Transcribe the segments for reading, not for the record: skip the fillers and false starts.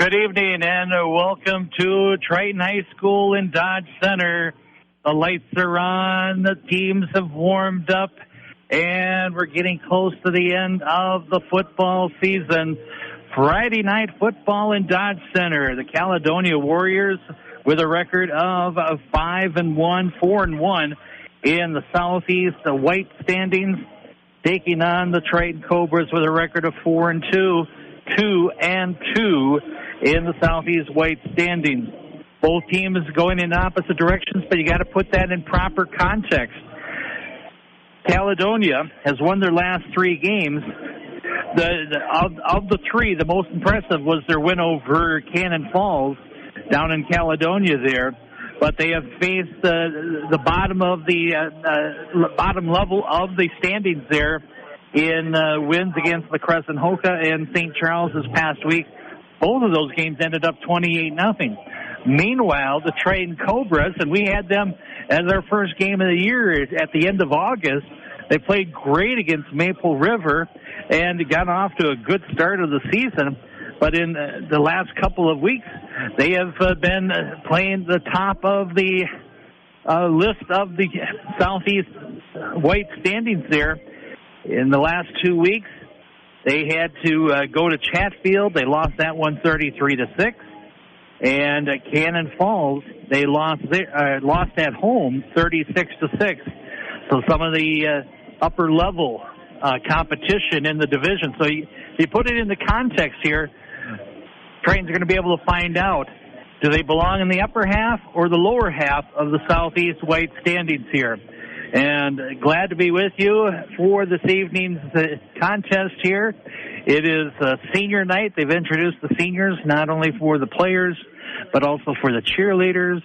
Good evening and welcome to Triton High School in Dodge Center. The lights are on, the teams have warmed up, and we're getting close to the end of the football season. Friday night football in Dodge Center. The Caledonia Warriors with a record of 5-1, 4-1 in the Southeast White standings, taking on the Triton Cobras with a record of 4-2, 2-2 in the Southeast White standings. Both teams going in opposite directions, but you got to put that in proper context. Caledonia has won their last 3 games. Of the 3, the most impressive was their win over Cannon Falls down in Caledonia there. But they have faced the bottom of the bottom level of the standings there in wins against the Crescent Hoka and St. Charles this past week. Both of those games ended up 28-0. Meanwhile, the Triton Cobras, and we had them as our first game of the year at the end of August. They played great against Maple River and got off to a good start of the season. But in the last couple of weeks, they have been playing the top of the list of the Southeast White standings there. In the last 2 weeks, they had to go to Chatfield. They lost that one 33-6. And Cannon Falls, they lost at home 36-6. So some of the upper level competition in the division. So you put it in the context here, Triton's going to be able to find out, do they belong in the upper half or the lower half of the Southeast White standings here? And glad to be with you for this evening's contest here. It is senior night. They've introduced the seniors not only for the players, but also for the cheerleaders.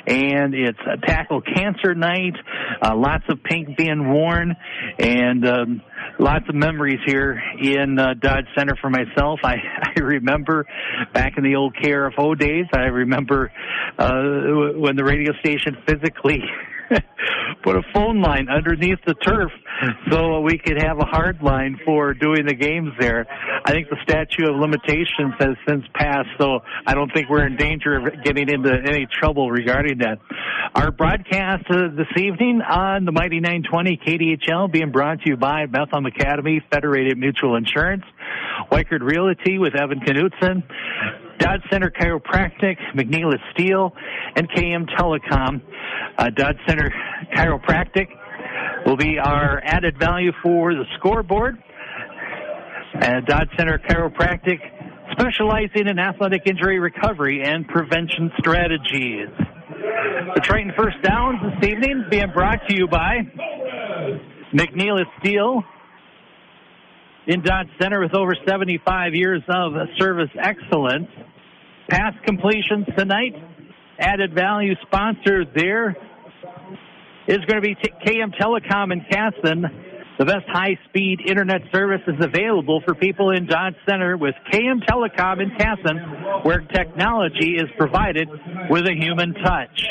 And it's a tackle cancer night, lots of pink being worn, and lots of memories here in Dodge Center for myself. I remember back in the old KRFO days, I remember when the radio station physically put a phone line underneath the turf so we could have a hard line for doing the games there. I think the statute of limitations has since passed, so I don't think we're in danger of getting into any trouble regarding that. Our broadcast this evening on the Mighty 920 KDHL being brought to you by Bethlehem Academy, Federated Mutual Insurance, Weichert Realty with Evan Knutson, Dodge Center Chiropractic, McNeil Steel, and KM Telecom. Dodge Center Chiropractic will be our added value for the scoreboard. Dodge Center Chiropractic, specializing in athletic injury recovery and prevention strategies. The Triton First Downs this evening being brought to you by McNeil Steel in Dodge Center with over 75 years of service excellence. Pass completions tonight. Added value sponsor there is going to be KM Telecom in Casson. The best high-speed internet service is available for people in Dodge Center with KM Telecom in Casson, where technology is provided with a human touch.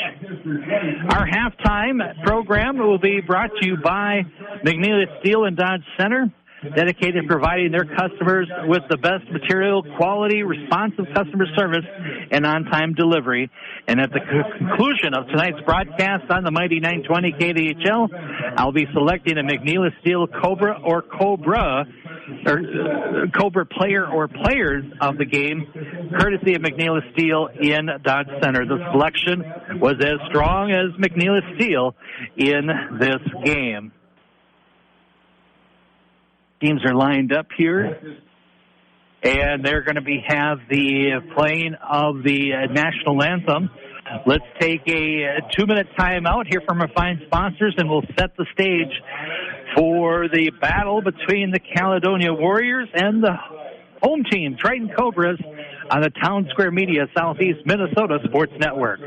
Our halftime program will be brought to you by McNeil Steel in Dodge Center, dedicated to providing their customers with the best material, quality, responsive customer service, and on-time delivery. And at the conclusion of tonight's broadcast on the Mighty 920 KDHL, I'll be selecting a McNeil Steel Cobra or Cobra player or players of the game, courtesy of McNeil Steel in Dodge Center. The selection was as strong as McNeil Steel in this game. Teams are lined up here, and they're going to have the playing of the national anthem. Let's take a 2-minute timeout here from our fine sponsors, and we'll set the stage for the battle between the Caledonia Warriors and the home team, Triton Cobras, on the Town Square Media Southeast Minnesota Sports Network.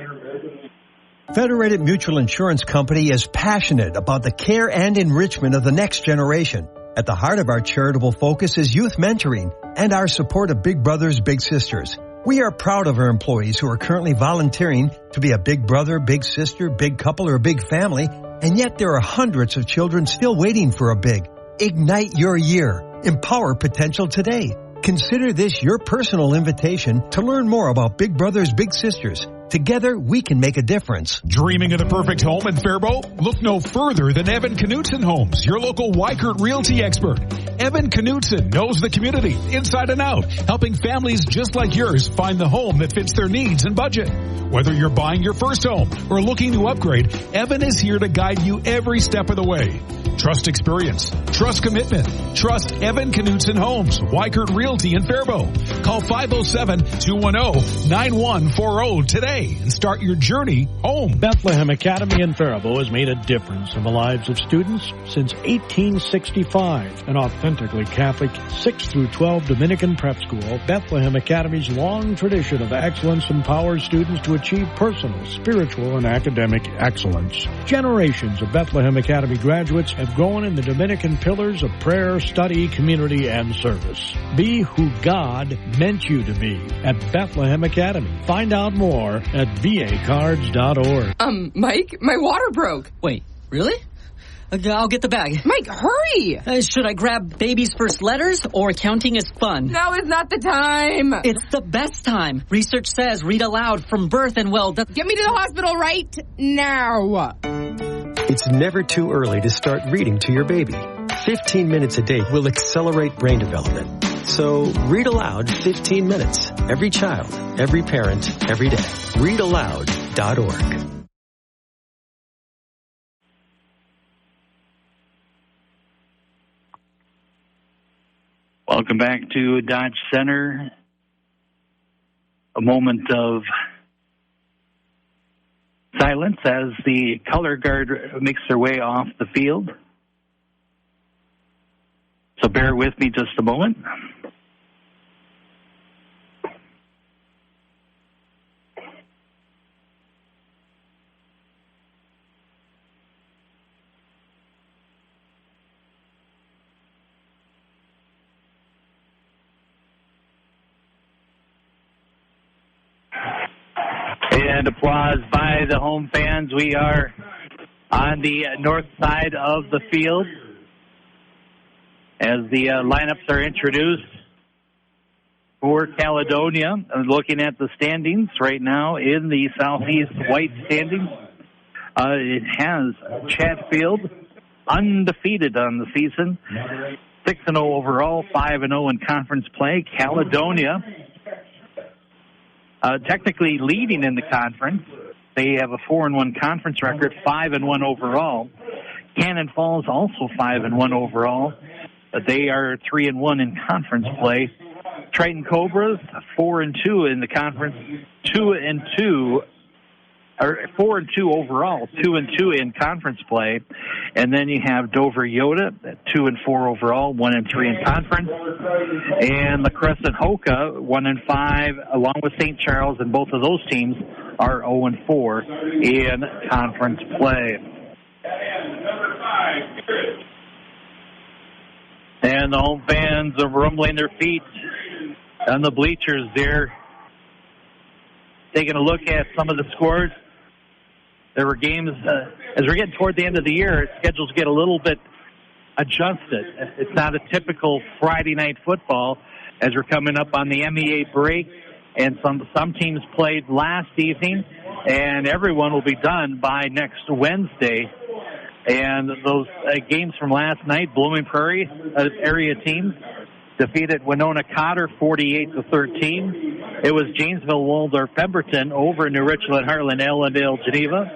Federated Mutual Insurance Company is passionate about the care and enrichment of the next generation. At the heart of our charitable focus is youth mentoring and our support of Big Brothers Big Sisters. We are proud of our employees who are currently volunteering to be a big brother, big sister, big couple, or big family, and yet there are hundreds of children still waiting for a big. Ignite your year. Empower potential today. Consider this your personal invitation to learn more about Big Brothers Big Sisters. Together, we can make a difference. Dreaming of the perfect home in Faribault? Look no further than Evan Knutson Homes, your local Weikert Realty expert. Evan Knutson knows the community inside and out, helping families just like yours find the home that fits their needs and budget. Whether you're buying your first home or looking to upgrade, Evan is here to guide you every step of the way. Trust experience. Trust commitment. Trust Evan Knutson Homes, Weikert Realty in Faribault. Call 507-210-9140 today and start your journey home. Bethlehem Academy in Faribault has made a difference in the lives of students since 1865. An authentically Catholic 6 through 12 Dominican prep school, Bethlehem Academy's long tradition of excellence empowers students to achieve personal, spiritual, and academic excellence. Generations of Bethlehem Academy graduates have grown in the Dominican pillars of prayer, study, community, and service. Be who God meant you to be at Bethlehem Academy. Find out more at vacards.org. Mike, my water broke. Wait, really? I'll get the bag. Mike, hurry! Should I grab baby's first letters or counting is fun? Now is not the time. It's the best time. Research says read aloud from birth and Get me to the hospital right now. It's never too early to start reading to your baby. 15 minutes a day will accelerate brain development. So read aloud 15 minutes. Every child, every parent, every day. Readaloud.org. Welcome back to Dodge Center. A moment of silence as the color guard makes their way off the field. So bear with me just a moment. And applause by the home fans. We are on the north side of the field as the lineups are introduced for Caledonia. Looking at the standings right now in the Southeast White standings, it has Chatfield undefeated on the season, 6-0 overall, 5-0 in conference play. Caledonia technically leading in the conference. They have a 4-1 conference record, 5-1 overall. Cannon Falls also 5-1 overall. They are 3-1 in conference play. Triton Cobras 4-2 in the conference, 4-2 overall, 2-2 in conference play. And then you have Dover Yoda at 2-4 overall, 1-3 in conference. And La Crescent Hoka 1-5, along with St. Charles, and both of those teams are 0-4 in conference play. And the home fans are rumbling their feet on the bleachers there, taking a look at some of the scores. There were games, as we're getting toward the end of the year, schedules get a little bit adjusted. It's not a typical Friday night football as we're coming up on the MEA break, and some teams played last evening, and everyone will be done by next Wednesday. And those games from last night, Blooming Prairie area teams defeated Winona Cotter 48-13. It was Janesville, Waldorf, Pemberton over New Richland, Harlan, Allendale, Geneva,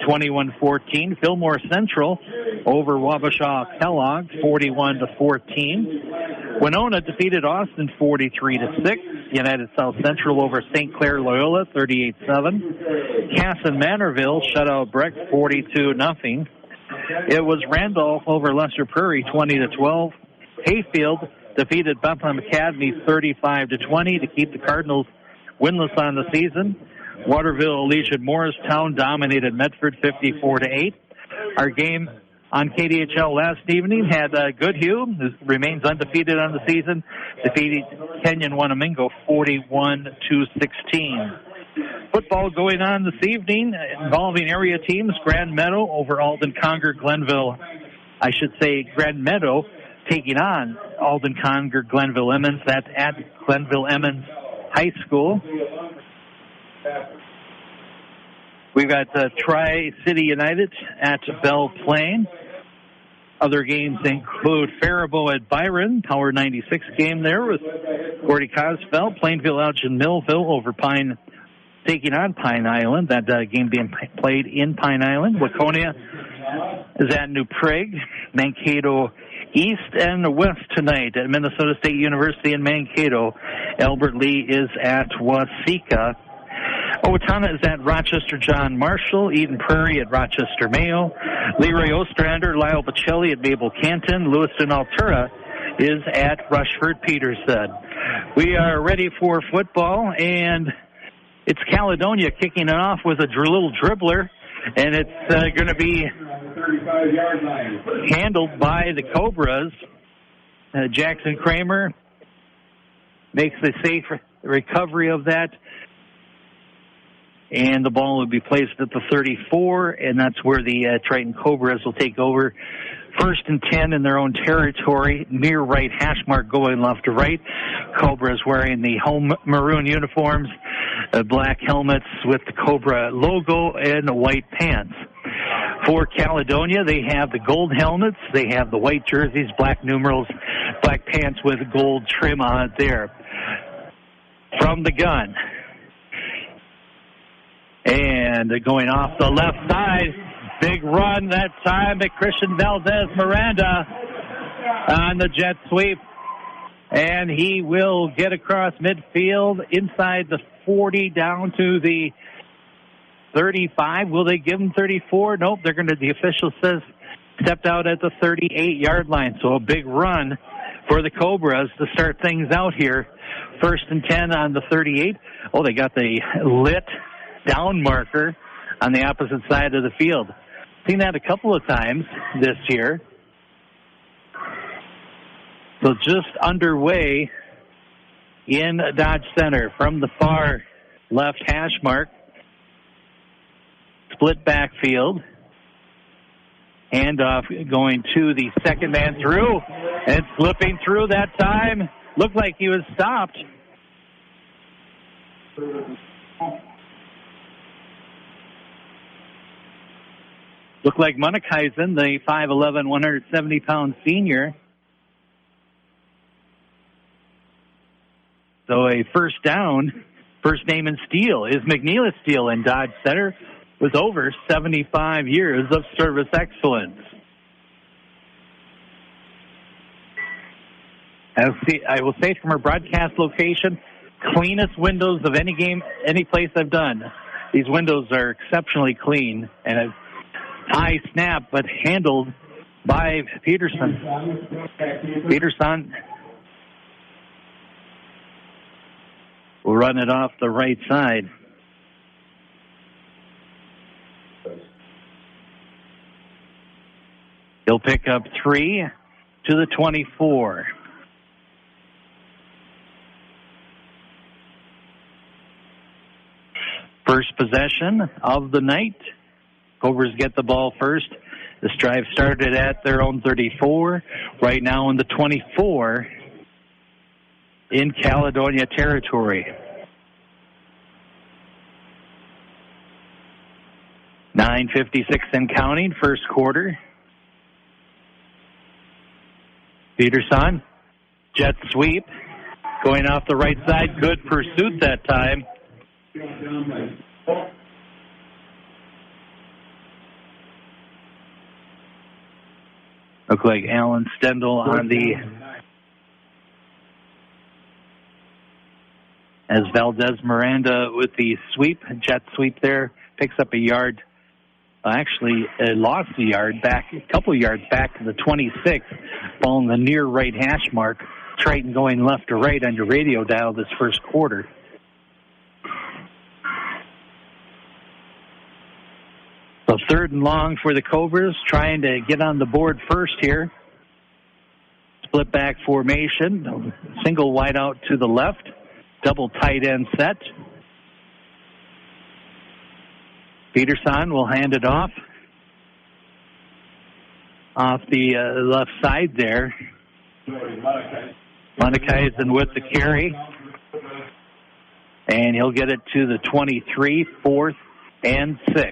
21-14. Fillmore Central over Wabasha Kellogg, 41-14. Winona defeated Austin 43-6. United South Central over St. Clair Loyola, 38-7. Casson Manorville shut out Breck 42-0. It was Randolph over Lesser Prairie, 20-12. Hayfield defeated Bethlehem Academy 35-20 to keep the Cardinals winless on the season. Waterville, Alicia, Morristown dominated Medford 54-8. Our game on KDHL last evening had Goodhue, who remains undefeated on the season, defeated Kenyon Wanamingo 41-16. Football going on this evening involving area teams. Grand Meadow over Alden Conger, Glenville. I should say Grand Meadow taking on Alden Conger, Glenville Emmons. That's at Glenville Emmons High School. We've got Tri-City United at Belle Plaine. Other games include Faribault at Byron, Power 96 game there with Gordy Cosfeld. Plainville Elgin Millville over taking on Pine Island. That game being played in Pine Island. Waconia is at New Prague. Mankato East and West tonight at Minnesota State University in Mankato. Albert Lee is at Waseca. Owatonna is at Rochester John Marshall. Eden Prairie at Rochester Mayo. Leroy Ostrander, Lyle Bocelli at Mabel Canton. Lewiston Altura is at Rushford Peterson. We are ready for football, and it's Caledonia kicking it off with a little dribbler, and it's going to be handled by the Cobras. Jackson Kramer makes the safe recovery of that. And the ball will be placed at the 34, and that's where the Triton Cobras will take over. 1st and 10 in their own territory, near right hash mark going left to right. Cobras wearing the home maroon uniforms, black helmets with the Cobra logo, and white pants. For Caledonia, they have the gold helmets, they have the white jerseys, black numerals, black pants with gold trim on it there. From the gun. And going off the left side, big run that time by Christian Valdez Miranda on the jet sweep. And he will get across midfield inside the 40 down to the 35. Will they give him 34? Nope, the official says stepped out at the 38-yard line. So a big run for the Cobras to start things out here. 1st and 10 on the 38. Oh, they got the lit down marker on the opposite side of the field. Seen that a couple of times this year. So just underway in Dodge Center from the far left hash mark. Split backfield. Handoff going to the second man through and slipping through that time. Looked like he was stopped. Looked like Munnikheisen, the 5'11", 170-pound senior. So a first down, first name in Steele is McNeil Steele in Dodge Center with over 75 years of service excellence. I will say from our broadcast location, cleanest windows of any game, any place I've done. These windows are exceptionally clean and a high snap, but handled by Peterson. Peterson will run it off the right side. He'll pick up 3 to the 24. First possession of the night. Cobras get the ball first. This drive started at their own 34. Right now in the 24 in Caledonia territory. 9:56 and counting, first quarter. Peterson, jet sweep, going off the right side. Good pursuit that time. Look like Alan Stendel on the, as Valdez Miranda with the sweep, jet sweep there, picks up a yard. Actually, lost a yard back, a couple yards back to the 26, ball in the near right hash mark. Triton going left to right on your radio dial this first quarter. So 3rd and long for the Cobras, trying to get on the board first here. Split back formation, single wide out to the left, double tight end set. Peterson will hand it off the left side there. Monikeisen with the carry. And he'll get it to the 23, 4th and 6.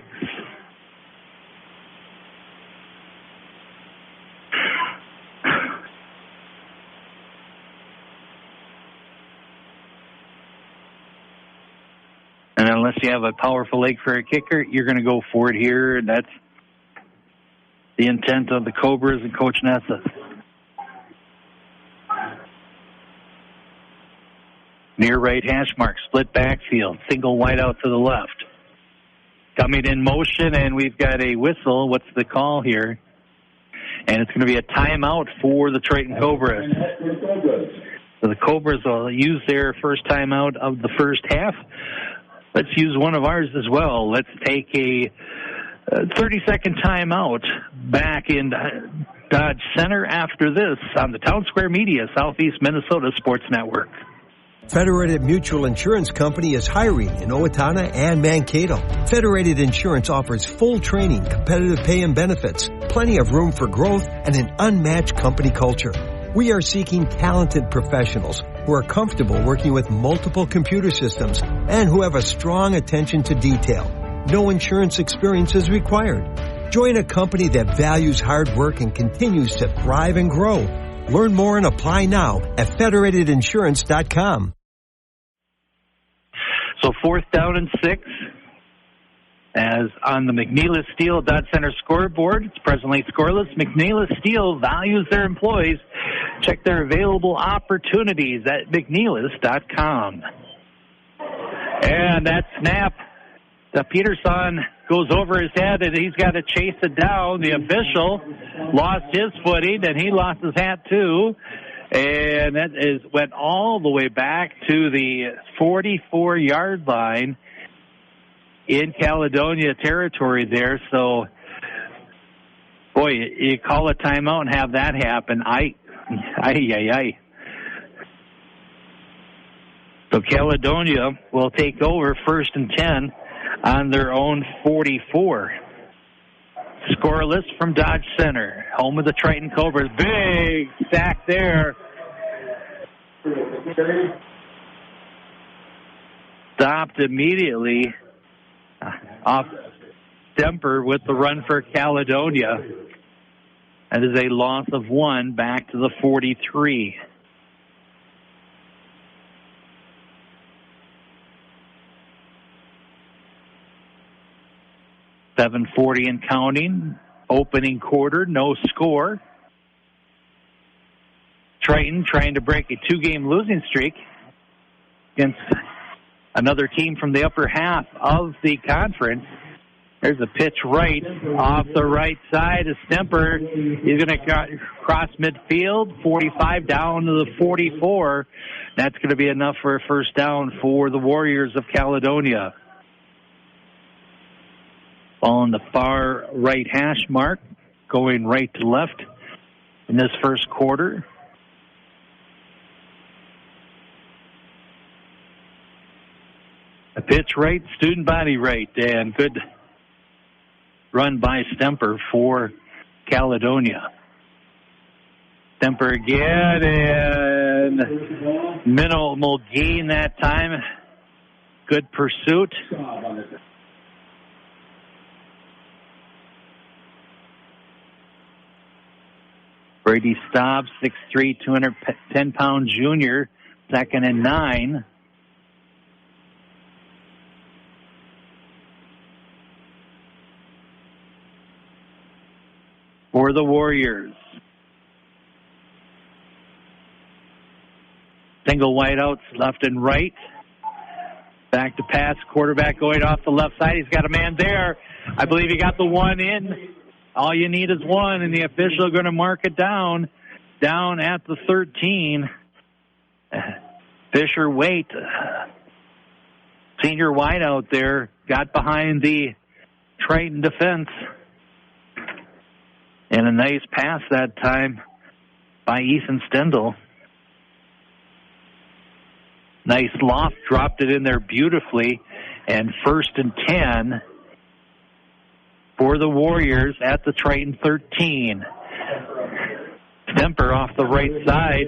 And unless you have a powerful leg for a kicker, you're going to go for it here. And that's the intent of the Cobras and Coach Nessa. Near right hash mark, split backfield, single wide out to the left. Coming in motion, and we've got a whistle. What's the call here? And it's going to be a timeout for the Triton Cobras. So the Cobras will use their first timeout of the first half. Let's use one of ours as well. Let's take a 30-second timeout back in Dodge Center after this on the Town Square Media Southeast Minnesota Sports Network. Federated Mutual Insurance Company is hiring in Owatonna and Mankato. Federated Insurance offers full training, competitive pay and benefits, plenty of room for growth, and an unmatched company culture. We are seeking talented professionals who are comfortable working with multiple computer systems and who have a strong attention to detail. No insurance experience is required. Join a company that values hard work and continues to thrive and grow. Learn more and apply now at federatedinsurance.com. So 4th down and 6. As on the McNeilus Steel Dodge Center scoreboard, it's presently scoreless. McNeilus Steel values their employees. Check their available opportunities at McNeilus.com. And that snap, the Peterson goes over his head, and he's got to chase it down. The official lost his footing, and he lost his hat too. And that went all the way back to the 44-yard line in Caledonia territory there. So, boy, you call a timeout and have that happen. So Caledonia will take over 1st and 10 on their own 44. Scoreless from Dodge Center, home of the Triton Cobras. Big sack there. Stopped immediately off Stemper with the run for Caledonia. That is a loss of 1 back to the 43. .740 and counting. Opening quarter, no score. Triton trying to break a 2-game losing streak against another team from the upper half of the conference. There's a pitch right off the right side of Stemper. He's going to cross midfield, 45 down to the 44. That's going to be enough for a first down for the Warriors of Caledonia. On the far right hash mark, going right to left in this first quarter. A pitch right, student body right, and good run by Stemper for Caledonia. Stemper again, and minimal gain that time. Good pursuit. Brady Stobbs, 6'3", 210-pound junior, 2nd and 9. For the Warriors. Single wideouts left and right. Back to pass, quarterback going off the left side. He's got a man there. I believe he got the one in. All you need is one, and the official going to mark it down at the 13. Fisher Waite, senior wideout there, got behind the Triton defense. And a nice pass that time by Ethan Stendel. Nice loft, dropped it in there beautifully. And 1st and 10 for the Warriors at the Triton 13. Stemper off the right side,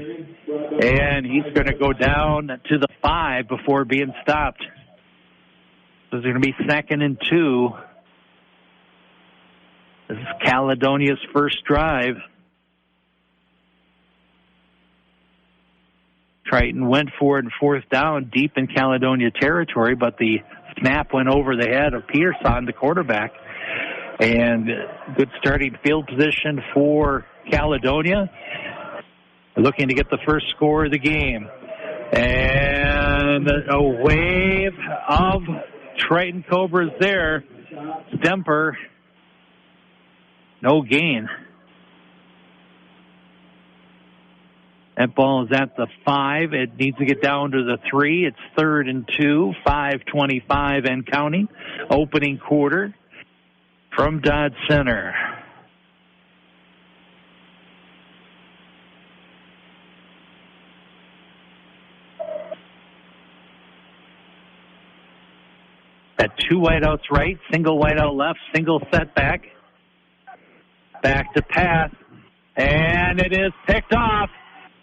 and he's going to go down to the 5 before being stopped. So it's going to be 2nd and 2. This is Caledonia's first drive. Triton went for it in 4th down deep in Caledonia territory, but the snap went over the head of Peterson, the quarterback. And good starting field position for Caledonia. Looking to get the first score of the game. And a wave of Triton Cobras there. Stemper, no gain. That ball is at the 5. It needs to get down to the 3. It's 3rd and 2, 5:25 and counting. Opening quarter from Dodd Center. At 2 wideouts right, single wideout left, single setback. Back to pass. And it is picked off.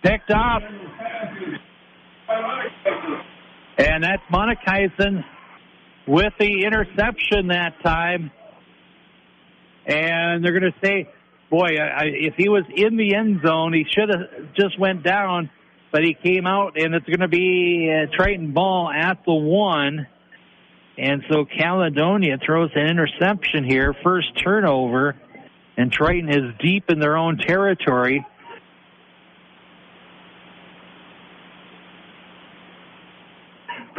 Picked off. And that's Monikaisen with the interception that time. And they're going to say, boy, if he was in the end zone, he should have just went down. But he came out, and it's going to be a Triton ball at the 1. And so Caledonia throws an interception here, first turnover, and Triton is deep in their own territory.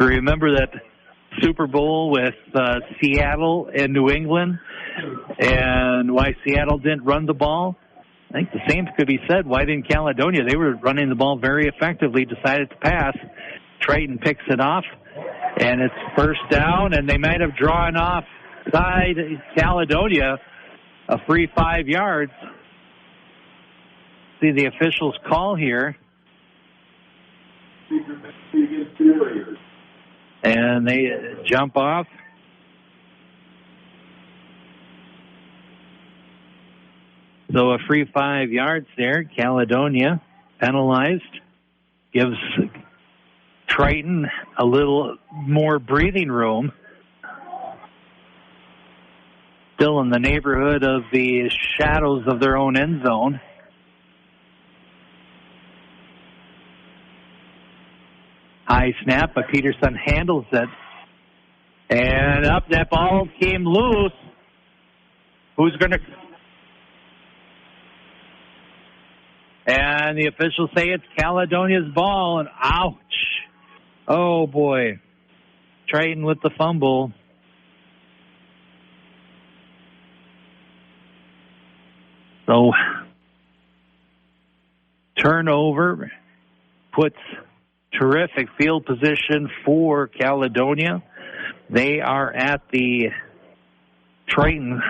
Remember that Super Bowl with Seattle and New England, and why Seattle didn't run the ball? I think the same could be said. Why didn't Caledonia? They were running the ball very effectively, decided to pass. Triton picks it off. And it's first down, and they might have drawn off side Caledonia a free 5 yards. See the officials call here. And they jump off. So a free 5 yards there. Caledonia penalized. Gives Triton a little more breathing room. Still in the neighborhood of the shadows of their own end zone. High snap, but Peterson handles it. And up that ball came loose. Who's going to... And the officials say it's Caledonia's ball, and ouch. Oh, boy. Triton with the fumble. So, turnover puts terrific field position for Caledonia. They are at the Triton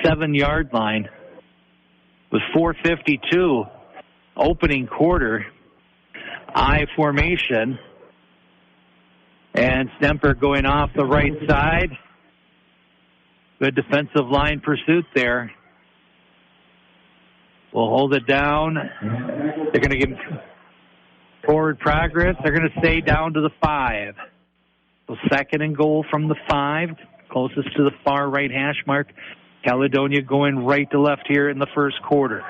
7-yard line with 4:52 opening quarter. I formation. And Stemper going off the right side. Good defensive line pursuit there. We'll hold it down. They're going to give forward progress. They're going to stay down to the 5. So 2nd and goal from the 5, closest to the far right hash mark. Caledonia going right to left here in the first quarter.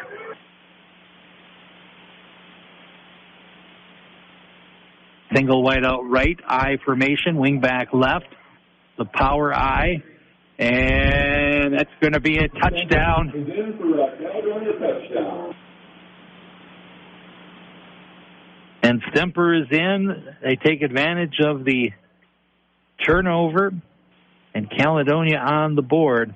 Single wide out right, I formation, wing back left, the power I, and that's going to be a touchdown. And Stemper is in. They take advantage of the turnover, and Caledonia on the board.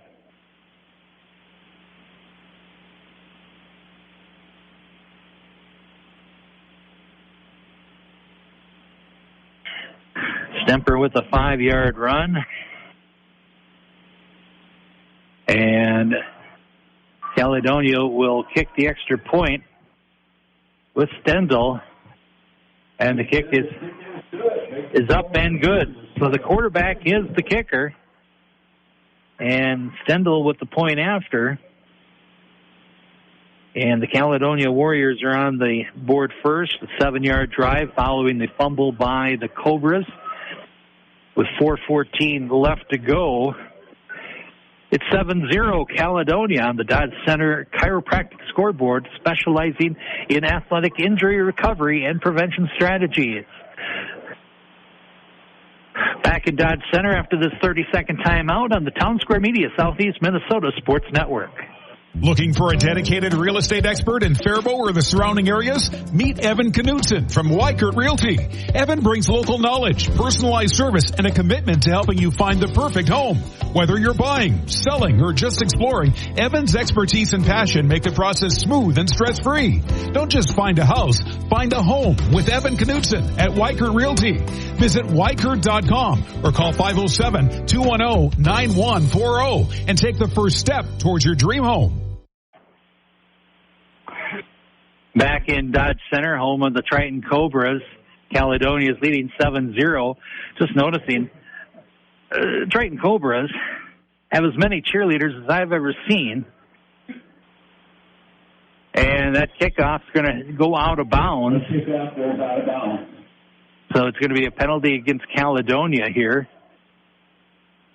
Stemper with a 5-yard run. And Caledonia will kick the extra point with Stendel. And the kick is up and good. So the quarterback is the kicker. And Stendel with the point after. And the Caledonia Warriors are on the board first, the 7-yard drive following the fumble by the Cobras. With 4:14 left to go, it's 7-0 Caledonia on the Dodge Center Chiropractic Scoreboard, specializing in athletic injury recovery and prevention strategies. Back in Dodge Center after this 30-second timeout on the Town Square Media Southeast Minnesota Sports Network. Looking for a dedicated real estate expert in Faribault or the surrounding areas? Meet Evan Knutson from Weikert Realty. Evan brings local knowledge, personalized service, and a commitment to helping you find the perfect home. Whether you're buying, selling, or just exploring, Evan's expertise and passion make the process smooth and stress-free. Don't just find a house, find a home with Evan Knutson at Weikert Realty. Visit Weikert.com or call 507-210-9140 and take the first step towards your dream home. Back in Dodge Center, home of the Triton Cobras, Caledonia is leading 7-0. Just noticing, Triton Cobras have as many cheerleaders as I've ever seen. And that kickoff's going to go out of bounds. So it's going to be a penalty against Caledonia here.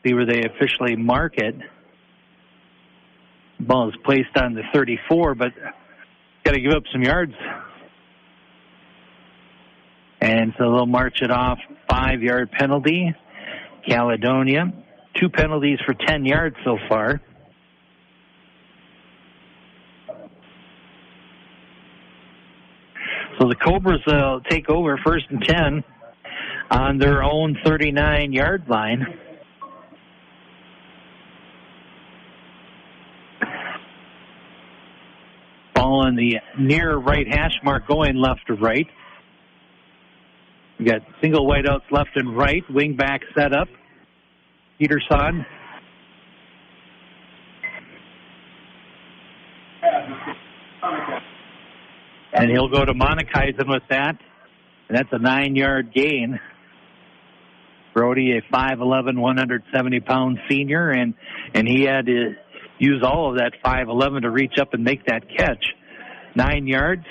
See where they officially mark it. Ball is placed on the 34, but got to give up some yards. And so they'll march it off. 5-yard penalty. Caledonia. 2 penalties for 10 yards so far. So the Cobras will take over 1st and 10 on their own 39-yard line. Ball on the near right hash mark, going left to right. We got single wideouts left and right. Wing back set up. Peterson. And he'll go to Monikeisen with that. And that's a 9-yard gain. Brody, a 5'11", 170-pound senior, and he had to use all of that 5'11" to reach up and make that catch. 9 yards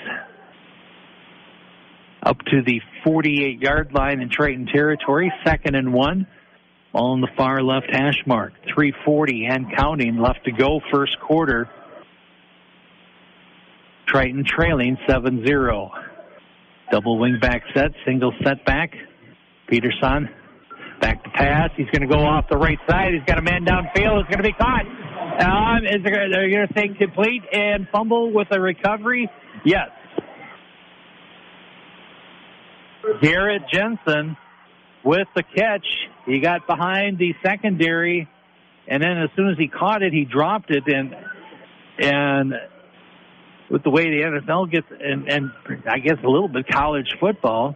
up to the 48-yard line in Triton territory. 2nd and 1. All on the far left hash mark. 3:40 and counting left to go, first quarter. Triton trailing 7-0. Double wing back set, single setback. Peterson back to pass. He's going to go off the right side. He's got a man downfield. It's going to be caught. They're going to say complete and fumble with a recovery. Yes. Garrett Jensen with the catch. He got behind the secondary, and then as soon as he caught it, he dropped it. And with the way the NFL gets, and I guess a little bit college football,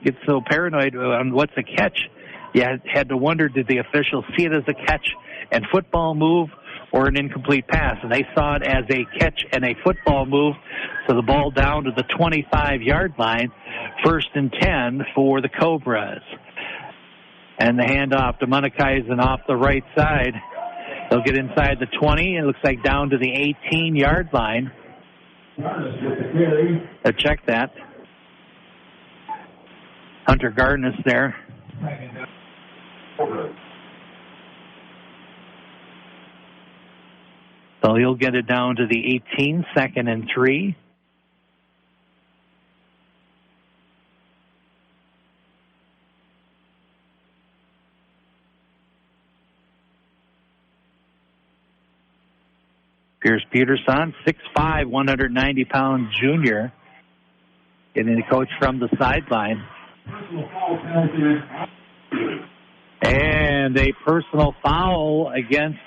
gets so paranoid on what's a catch, you had to wonder, did the officials see it as a catch and football move or an incomplete pass? And they saw it as a catch and a football move. So the ball down to the 25-yard line. 1st and 10 for the Cobras. And the handoff to Monikeisen off the right side. They'll get inside the 20. It looks like down to the 18-yard line. Check that. Hunter Garnis there. So he'll get it down to the 18, 2nd and 3. Pierce Peterson, 6'5", 190-pound junior, getting the coach from the sideline. And a personal foul against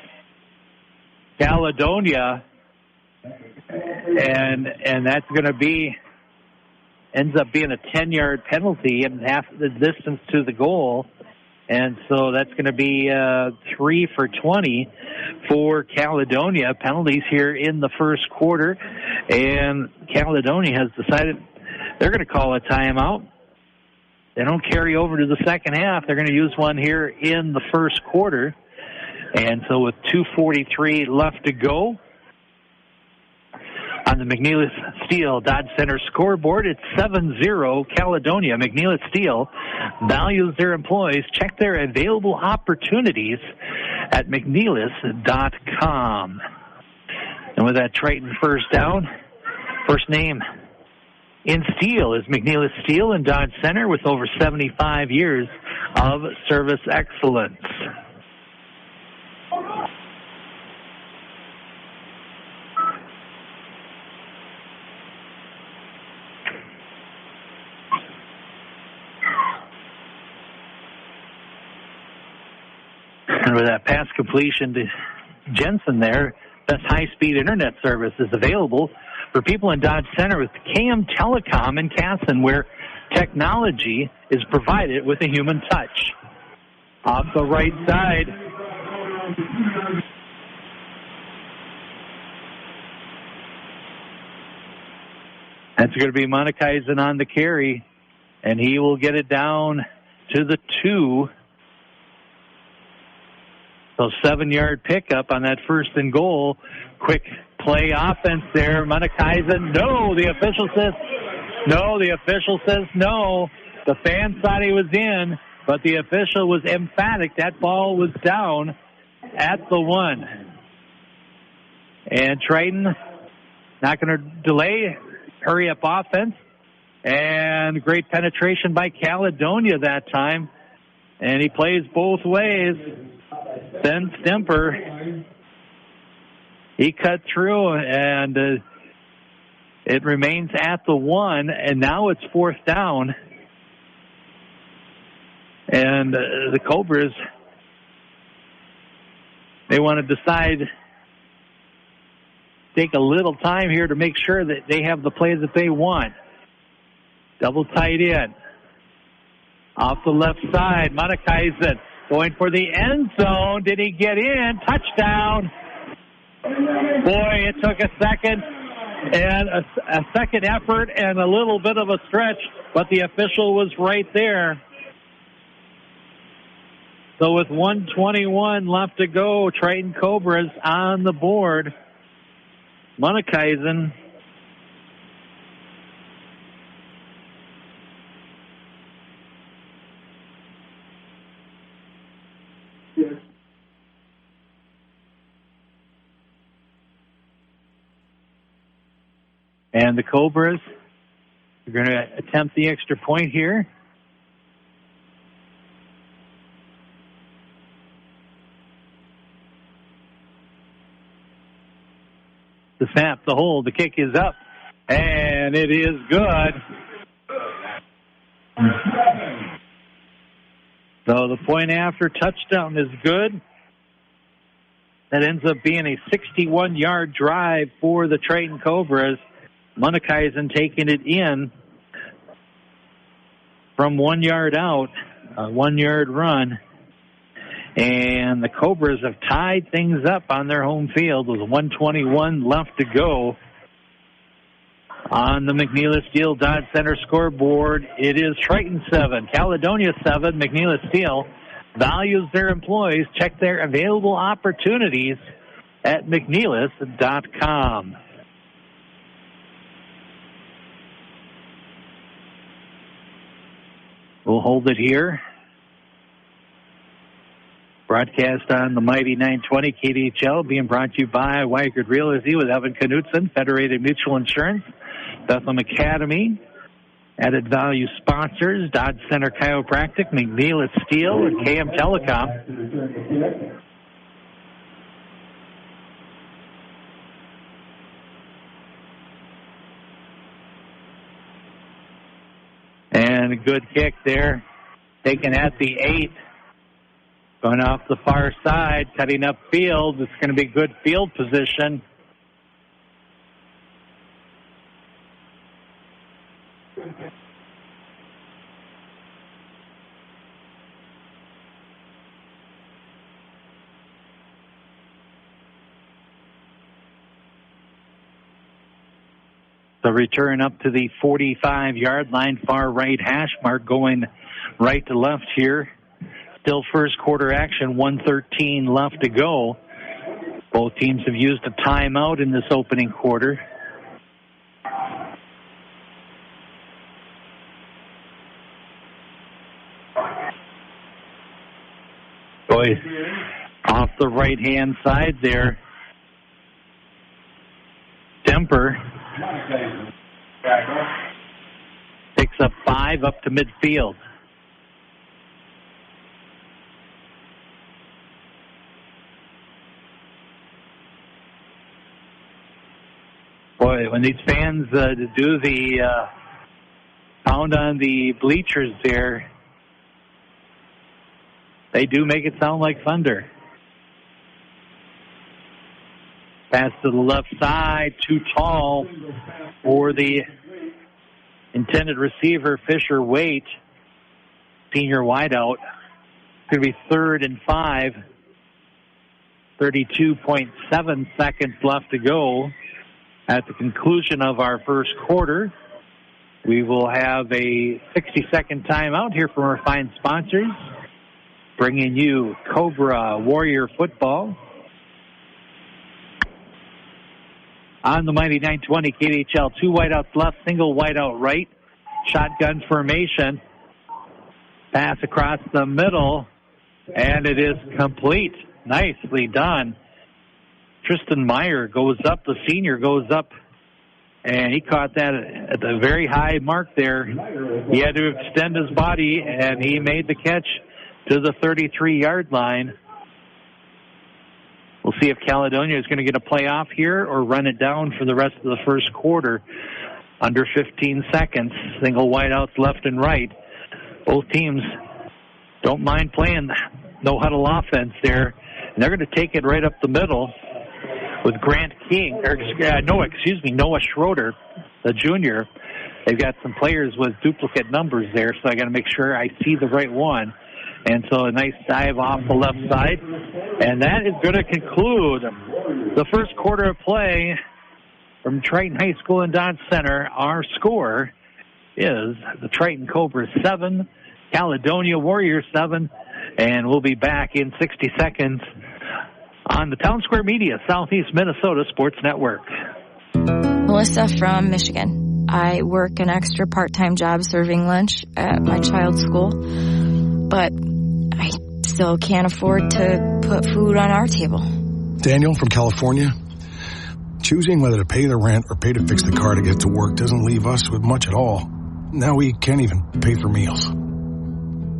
Caledonia, and that's going to be, ends up being a 10-yard penalty and half the distance to the goal. And so that's going to be 3 for 20 for Caledonia. Penalties here in the first quarter. And Caledonia has decided they're going to call a timeout. They don't carry over to the second half. They're going to use one here in the first quarter. And so with 2:43 left to go On the McNeilus Steel Dodge Center scoreboard, it's 7-0 Caledonia. McNeilus Steel values their employees. Check their available opportunities at McNeilus.com. And with that Triton first down, first name in steel is McNeilus Steel and Dodge Center with over 75 years of service excellence. And with that pass completion to Jensen there, best high-speed internet service is available for people in Dodge Center with KM Telecom in Casson, where technology is provided with a human touch. Off the right side. That's going to be Monikaisen on the carry, and he will get it down to the 2. So 7-yard pickup on that first and goal. Quick play offense there. Monikaisen, no. The official says no. The fan thought he was in, but the official was emphatic. That ball was down at the 1. And Triton not going to delay. Hurry up offense. And great penetration by Caledonia that time. And he plays both ways. Then Stemper, he cut through, and it remains at the 1, and now it's 4th down. And the Cobras, they want to decide, take a little time here to make sure that they have the plays that they want. Double tight end. Off the left side, Monikaisen going for the end zone. Did he get in? Touchdown. Boy, it took a second and a second effort and a little bit of a stretch, but the official was right there. So with 1:21 left to go, Triton Cobras on the board. Monikaisen and the Cobras are going to attempt the extra point here. The snap, the hold, the kick is up, and it is good. So the point after touchdown is good. That ends up being a 61-yard drive for the Triton Cobras. Monikaisen taking it in from 1 yard out, a 1-yard run. And the Cobras have tied things up on their home field with 1:21 left to go. On the McNeilus Steel Dodge Center scoreboard, it is Triton 7, Caledonia 7. McNeilus Steel values their employees. Check their available opportunities at McNeilus.com. We'll hold it here. Broadcast on the Mighty 920 KDHL, being brought to you by Weikert Realty with Evan Knutson, Federated Mutual Insurance, Bethlehem Academy, Added Value sponsors, Dodge Center Chiropractic, McNeilus Steel, and KM Telecom. And a good kick there, taken at the 8. Going off the far side, cutting up field. It's going to be good field position. The return up to the 45-yard line, far right hash mark, going right to left here. Still first quarter action, 1:13 left to go. Both teams have used a timeout in this opening quarter. Boy, off the right-hand side there. Demper picks up 5 up to midfield. Boy, when these fans do the pound on the bleachers there, they do make it sound like thunder. Pass to the left side, too tall for the intended receiver, Fisher Waite, senior wideout. Could be 3rd and 5. 32.7 seconds left to go at the conclusion of our first quarter. We will have a 60-second timeout here from our fine sponsors, bringing you Cobra Warrior Football. On the mighty 920 KDHL, 2 wideouts left, single wideout right. Shotgun formation. Pass across the middle, and it is complete. Nicely done. Tristan Meyer goes up, the senior goes up, and he caught that at the very high mark there. He had to extend his body, and he made the catch to the 33-yard line. We'll see if Caledonia is going to get a playoff here or run it down for the rest of the first quarter. Under 15 seconds, single wideouts left and right. Both teams don't mind playing no-huddle offense there. And they're going to take it right up the middle with Noah Schroeder, the junior. They've got some players with duplicate numbers there, so I got to make sure I see the right one. And so a nice dive off the left side. And that is going to conclude the first quarter of play from Triton High School and Dodge Center. Our score is the Triton Cobras 7, Caledonia Warriors 7. And we'll be back in 60 seconds on the Town Square Media Southeast Minnesota Sports Network. Melissa from Michigan. I work an extra part-time job serving lunch at my child's school, but I still can't afford to put food on our table. Daniel from California. Choosing whether to pay the rent or pay to fix the car to get to work doesn't leave us with much at all. Now we can't even pay for meals.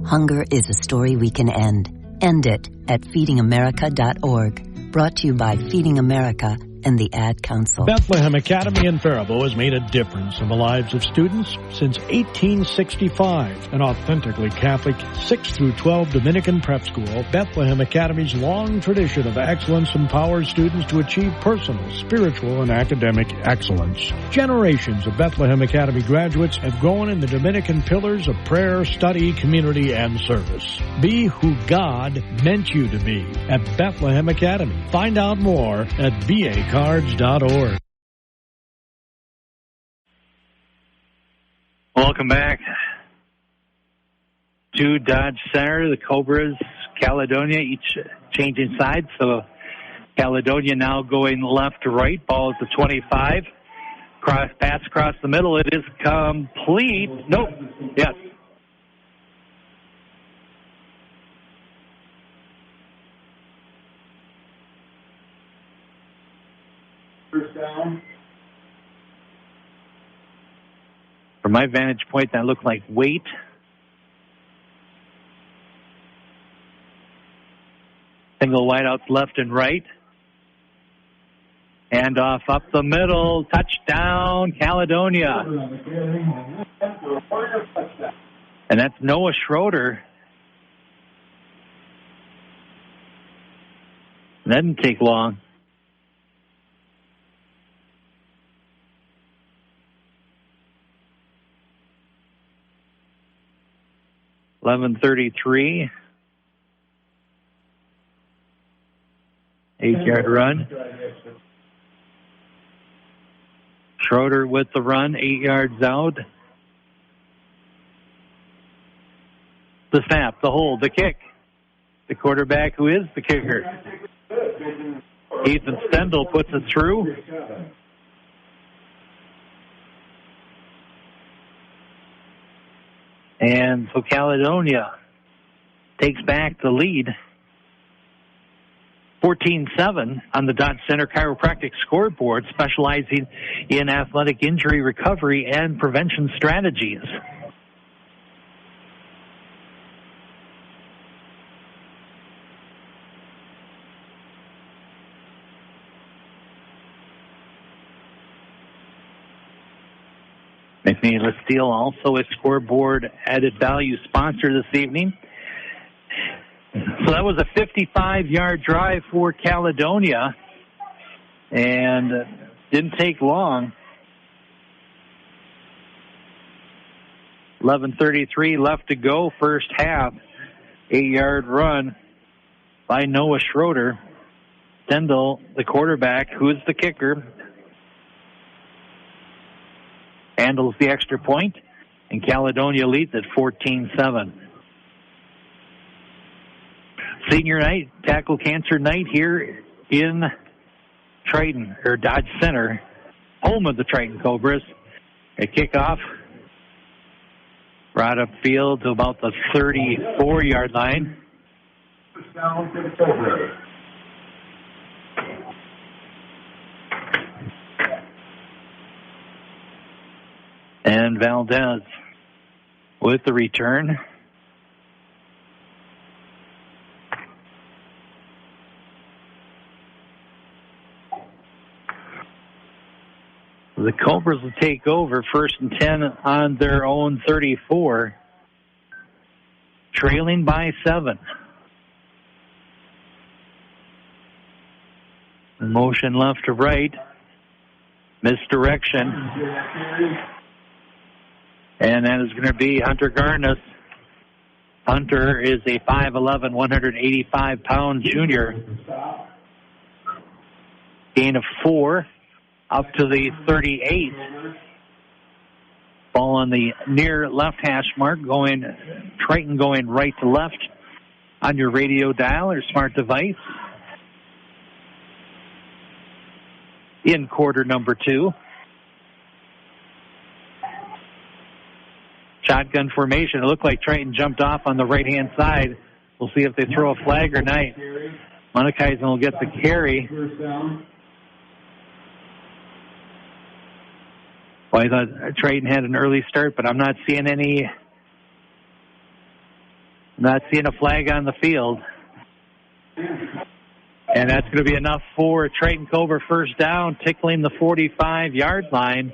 Hunger is a story we can end. End it at feedingamerica.org. Brought to you by Feeding America and the Ad Council. Bethlehem Academy in Faribault has made a difference in the lives of students since 1865. An authentically Catholic 6 through 12 Dominican prep school, Bethlehem Academy's long tradition of excellence empowers students to achieve personal, spiritual, and academic excellence. Generations of Bethlehem Academy graduates have grown in the Dominican pillars of prayer, study, community, and service. Be who God meant you to be at Bethlehem Academy. Find out more at bacards.org. Welcome back to Dodge Center. The Cobras, Caledonia, each changing sides. So Caledonia now going left to right. Ball at the 25. Pass across the middle. It is complete. Nope. Yes. First down. From my vantage point, that looked like Waite. Single wideouts left and right. And off up the middle. Touchdown, Caledonia. And that's Noah Schroeder. That didn't take long. .11:33. 8-yard run. Schroeder with the run, 8 yards out. The snap, the hold, the kick. The quarterback who is the kicker. Ethan Stendel puts it through. And so Caledonia takes back the lead 14-7 on the Dodge Center Chiropractic scoreboard, specializing in athletic injury recovery and prevention strategies. McNeil Steel, also a scoreboard added value sponsor this evening. So that was a 55-yard drive for Caledonia, and didn't take long. 11:33 left to go, first half. 8-yard run by Noah Schroeder. Stendel, the quarterback, who's the kicker, handles the extra point, and Caledonia leads at 14-7. Senior night, tackle cancer night here in Triton, or Dodge Center, home of the Triton Cobras. A kickoff right upfield to about the 34-yard line. Down to the Cobras. And Valdez with the return. The Cobras will take over, 1st and 10 on their own 34, trailing by 7. Motion left to right, misdirection. And that is going to be Hunter Garnus. Hunter is a 5'11", 185-pound junior. Gain of 4 up to the 38. Ball on the near left hash mark, Triton going right to left on your radio dial or smart device. In quarter number 2. Shotgun formation. It looked like Triton jumped off on the right-hand side. We'll see if they throw a flag or not. Monikaisen will get the carry. Well, I thought Triton had an early start, but I'm not seeing a flag on the field. And that's going to be enough for Triton Cobra first down, tickling the 45-yard line.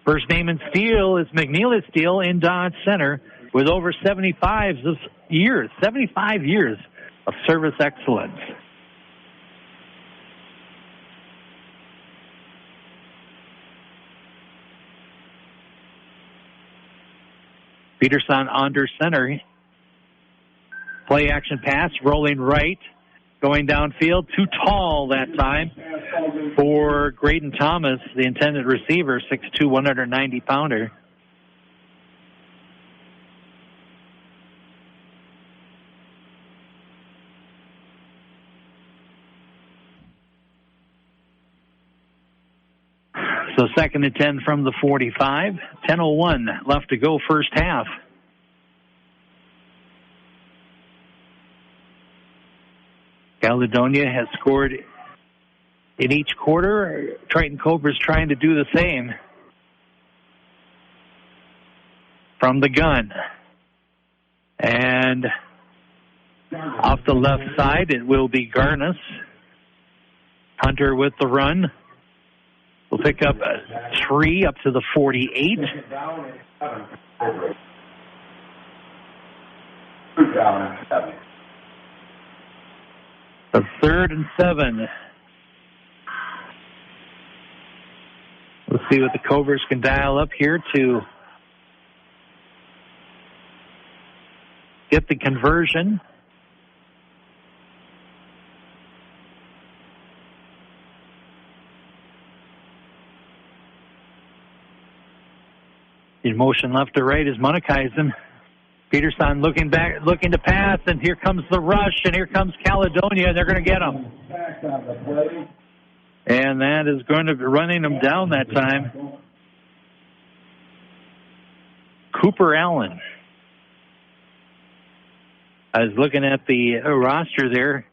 First name in steel is McNeil Steel in Dodge Center with over 75 years of service excellence. Peterson under center. Play action pass, rolling right, going downfield. Too tall that time for Graydon Thomas, the intended receiver, 6'2", 190-pounder. So 2nd and 10 from the 45. 10:01 left to go, first half. Caledonia has scored in each quarter. Triton Cobra's trying to do the same. From the gun. And off the left side, it will be Garnus. Hunter with the run. We'll pick up 3 up to the 48. The 3rd and 7. Let's see what the Cobras can dial up here to get the conversion. In motion left to right is Monikaisen. Peterson looking back, looking to pass, and here comes the rush, and here comes Caledonia. They're going to get him. And that is going to be running them down that time. Cooper Allen. I was looking at the roster there,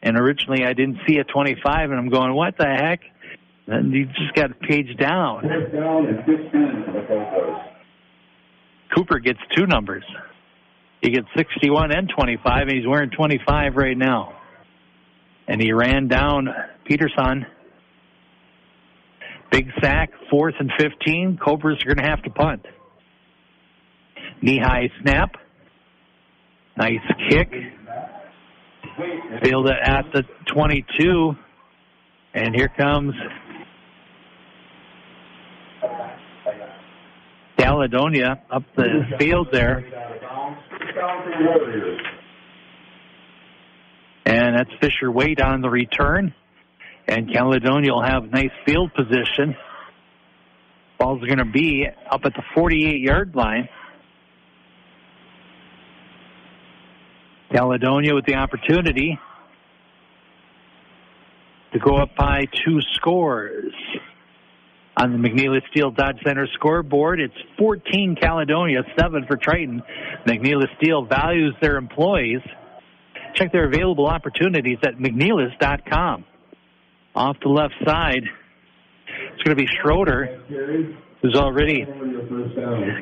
And originally I didn't see a 25, and I'm going, what the heck? And you just got a page down. Down and 15 for the Cobras. Cooper gets 2 numbers. He gets 61 and 25, and he's wearing 25 right now. And he ran down Peterson. Big sack, 4th and 15. Cobras are going to have to punt. Knee-high snap. Nice kick. Field it at the 22. And here comes Caledonia up the field there. And that's Fisher Wade on the return. And Caledonia will have nice field position. Ball's going to be up at the 48-yard line. Caledonia with the opportunity to go up by 2 scores. On the McNeely Steel Dodge Center scoreboard, it's 14 Caledonia, 7 for Triton. McNeely Steel values their employees. Check their available opportunities at McNeilus.com. Off the left side, it's going to be Schroeder, who's already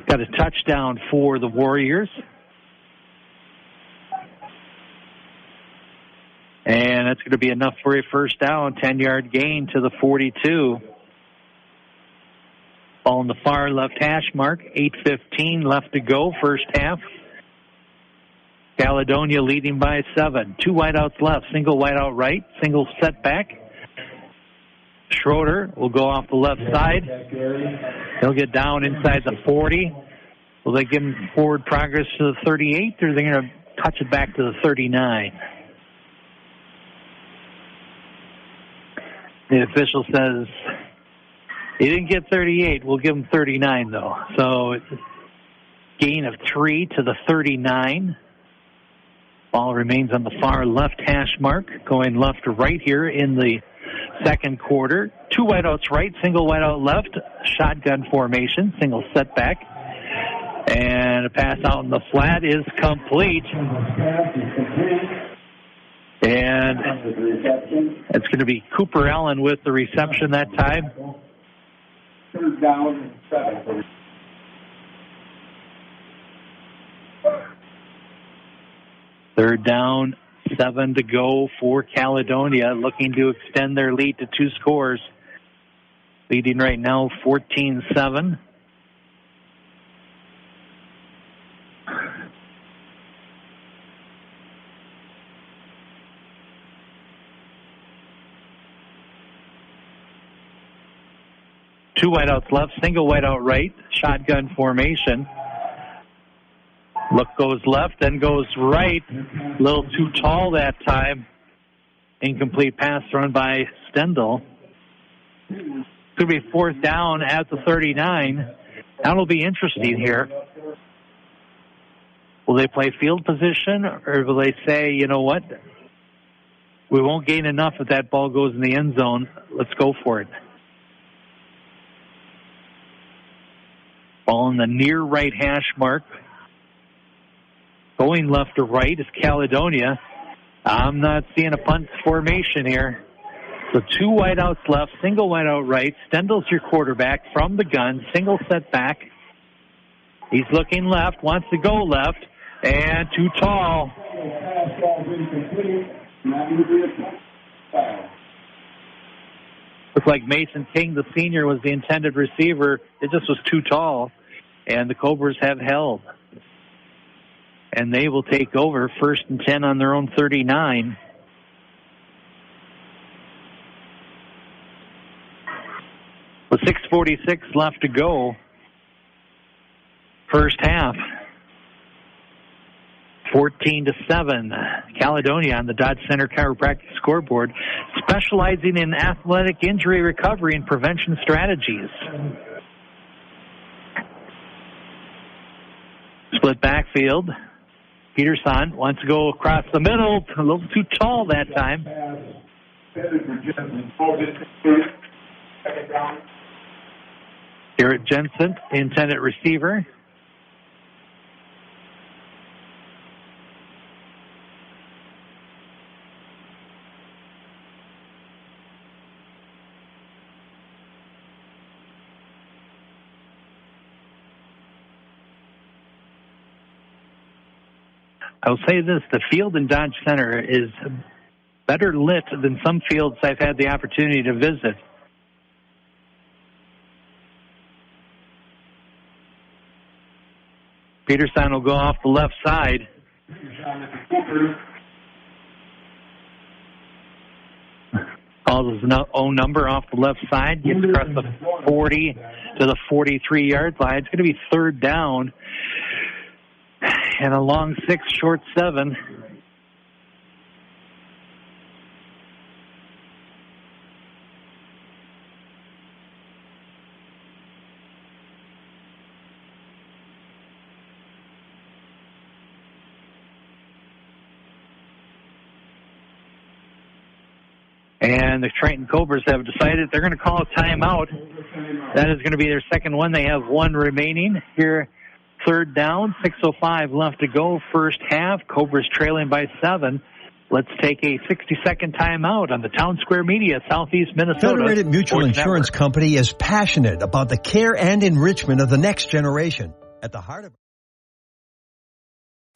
got a touchdown for the Warriors. And that's going to be enough for a first down, 10-yard gain to the 42. Ball in the far left hash mark, 8:15 left to go, first half. Caledonia leading by 7. 2 wideouts left, single wideout right, single setback. Schroeder will go off the left side. He'll get down inside the 40. Will they give him forward progress to the 38, or are they going to touch it back to the 39? The official says he didn't get 38. We'll give him 39, though. So it's a gain of 3 to the 39. Ball remains on the far left hash mark, going left to right here in the second quarter. 2 wideouts right, single wideout left, shotgun formation, single setback. And a pass out in the flat is complete. And it's going to be Cooper Allen with the reception that time. Third down, 7. Third down, 7 to go for Caledonia, looking to extend their lead to 2 scores. Leading right now 14-7. Two wideouts left, single wideout right, shotgun formation. Look goes left, then goes right. A little too tall that time. Incomplete pass thrown by Stendel. Could be 4th down at the 39. That'll be interesting here. Will they play field position, or will they say, you know what, we won't gain enough if that ball goes in the end zone. Let's go for it. Ball in the near right hash mark. Going left to right is Caledonia. I'm not seeing a punt formation here. So 2 wideouts left, single wideout right. Stendel's your quarterback from the gun, single setback. He's looking left, wants to go left, and too tall. Looks like Mason King, the senior, was the intended receiver. It just was too tall, and the Cobras have held. And they will take over 1st and 10 on their own 39. With 6:46 left to go, first half. 14-7. Caledonia on the Dodge Center Chiropractic scoreboard, specializing in athletic injury recovery and prevention strategies. Split backfield. Peterson wants to go across the middle. A little too tall that time. Garrett Jensen, intended receiver. I'll say this, the field in Dodge Center is better lit than some fields I've had the opportunity to visit. Peterson will go off the left side. Calls his own number off the left side, gets across the 40 to the 43-yard line. It's going to be third down and a long 6, short 7. And the Triton Cobras have decided they're going to call a timeout. That is going to be their second one. They have one remaining here. Third down, 6:05 left to go. First half, Cobras trailing by 7. Let's take a 60-second timeout on the Town Square Media, Southeast Minnesota. Federated Mutual Sports Insurance Network. Company is passionate about the care and enrichment of the next generation. At the heart of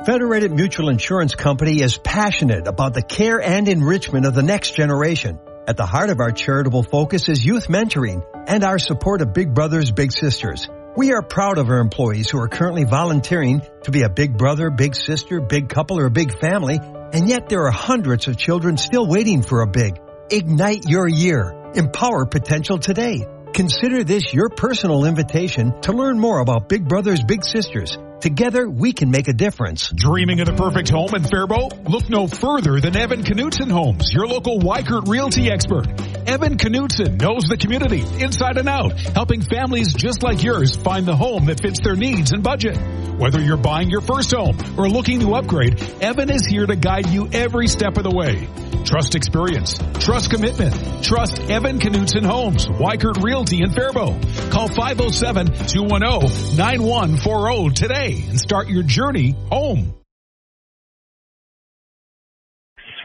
Federated Mutual Insurance Company is passionate about the care and enrichment of the next generation. At the heart of our charitable focus is youth mentoring and our support of Big Brothers Big Sisters. We are proud of our employees who are currently volunteering to be a big brother, big sister, big couple, or a big family, and yet there are hundreds of children still waiting for a big. Ignite your year. Empower potential today. Consider this your personal invitation to learn more about Big Brothers Big Sisters. Together, we can make a difference. Dreaming of the perfect home in Faribault? Look no further than Evan Knutson Homes, your local Weikert Realty expert. Evan Knutson knows the community inside and out, helping families just like yours find the home that fits their needs and budget. Whether you're buying your first home or looking to upgrade, Evan is here to guide you every step of the way. Trust experience. Trust commitment. Trust Evan Knutson Homes, Weikert Realty in Faribault. Call 507-210-9140 today and start your journey home.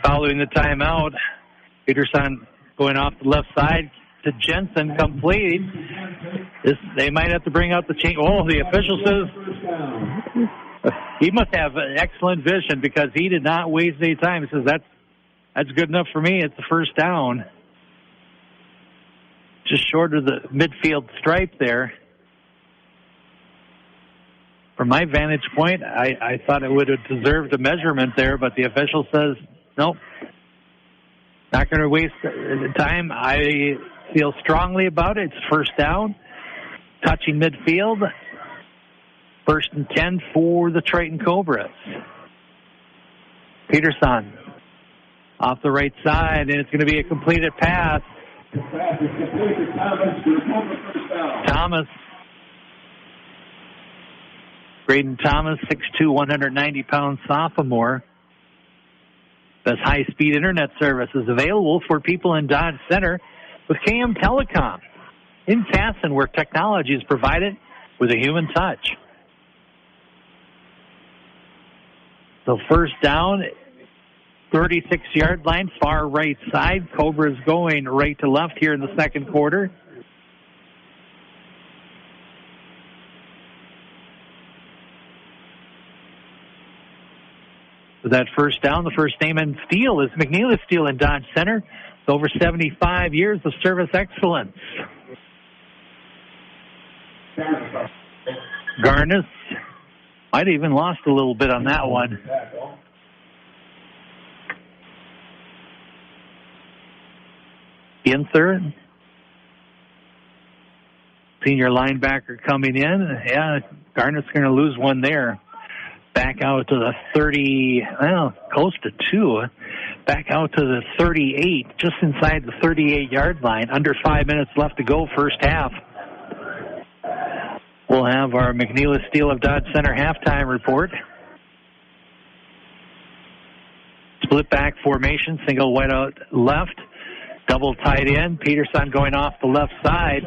Following the timeout, Peterson going off the left side to Jensen, complete. They might have to bring out the chain. Oh, the official says he must have excellent vision because he did not waste any time. He says, that's good enough for me. It's the first down. Just short of the midfield stripe there. From my vantage point, I thought it would have deserved a measurement there, but the official says, nope, not going to waste the time. I feel strongly about it. It's first down, touching midfield. First and 10 for the Triton Cobras. Peterson off the right side, and it's going to be a completed pass. Thomas. Braden Thomas, 6'2", 190-pound sophomore. This high-speed internet service is available for people in Dodge Center with KM Telecom in Casson, where technology is provided with a human touch. So first down, 36-yard line, far right side. Cobra's going right to left here in the second quarter. With that first down, the first name in steel is McNeil Steel in Dodge Center. It's over 75 years of service excellence. Garnis might have even lost a little bit on that one. Ginther, senior linebacker coming in. Yeah, Garnet's going to lose one there. Back out to the 30, well, close to 2. Back out to the 38, just inside the 38-yard line. Under 5 minutes left to go, first half. We'll have our McNeil Steel of Dodge Center halftime report. Split back formation, single wide out left. Double tight end. Peterson going off the left side.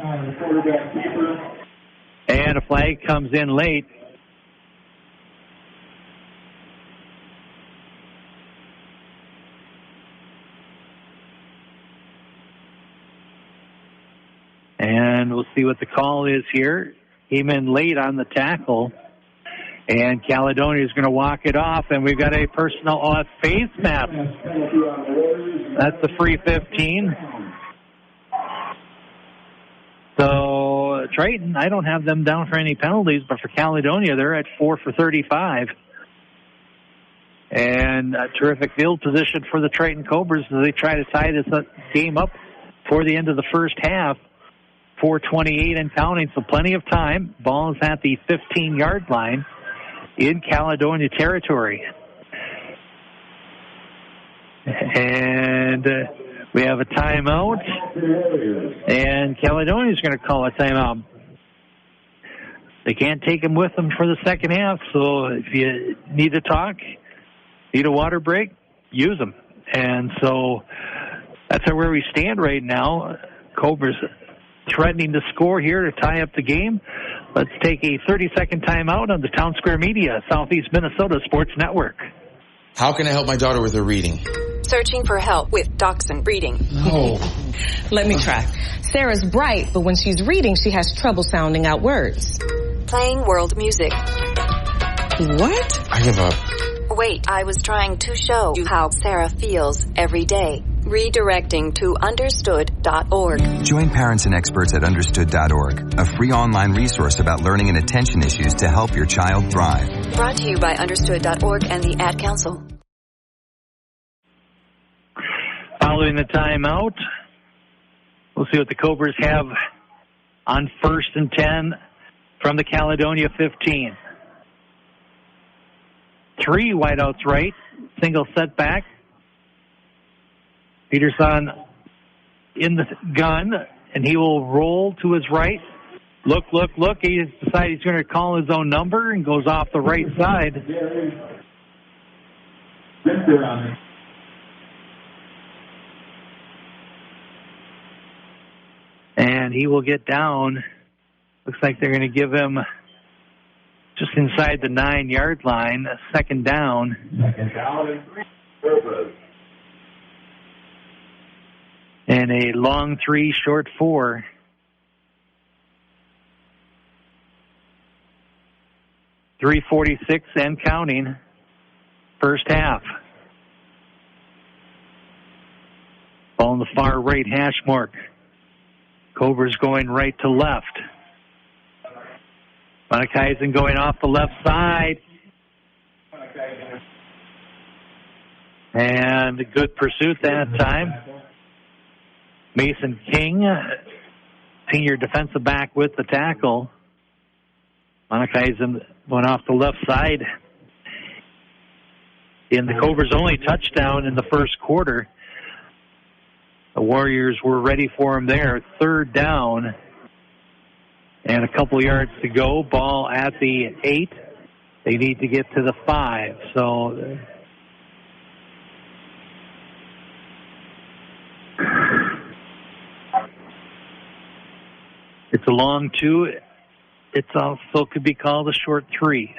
And a flag comes in late. And we'll see what the call is here. Came in late on the tackle. And Caledonia is going to walk it off, and we've got a personal face mask. That's the free 15. So Triton, I don't have them down for any penalties, but for Caledonia, they're at 4 for 35. And a terrific field position for the Triton Cobras as they try to tie this game up for the end of the first half. 4:28 and counting, so plenty of time. Ball is at the 15-yard line in Caledonia territory. And we have a timeout, and Caledonia is going to call a timeout. They can't take them with them for the second half, so if you need to talk, need a water break, use them. And so that's where we stand right now. Cobras threatening to score here to tie up the game. Let's take a 30-second timeout on the Town Square Media, Southeast Minnesota Sports Network. How can I help my daughter with her reading? Searching for help with Dachshund Reading. No. Let me try. Sarah's bright, but when she's reading, she has trouble sounding out words. Playing world music. What? I give up. Wait, I was trying to show you how Sarah feels every day. Redirecting to understood.org. Join parents and experts at understood.org, a free online resource about learning and attention issues to help your child thrive. Brought to you by understood.org and the Ad Council. Following the timeout, we'll see what the Cobras have on 1st and 10 from the Caledonia 15. 3 wideouts right, single setback. Peterson in the gun, and he will roll to his right. Look. He decides he's going to call his own number and goes off the right side. And he will get down. Looks like they're going to give him just inside the 9-yard line, a second down. And a long 3, short 4. .346 and counting. First half. Ball on the far right hash mark. Cobras going right to left. Monikaisen going off the left side. And a good pursuit that time. Mason King, senior defensive back with the tackle. Monikaisen went off the left side. In the Cobras' only touchdown in the first quarter. The Warriors were ready for him there. 3rd down. And a couple yards to go. Ball at the 8. They need to get to the 5. So it's a long 2. It's also could be called a short 3.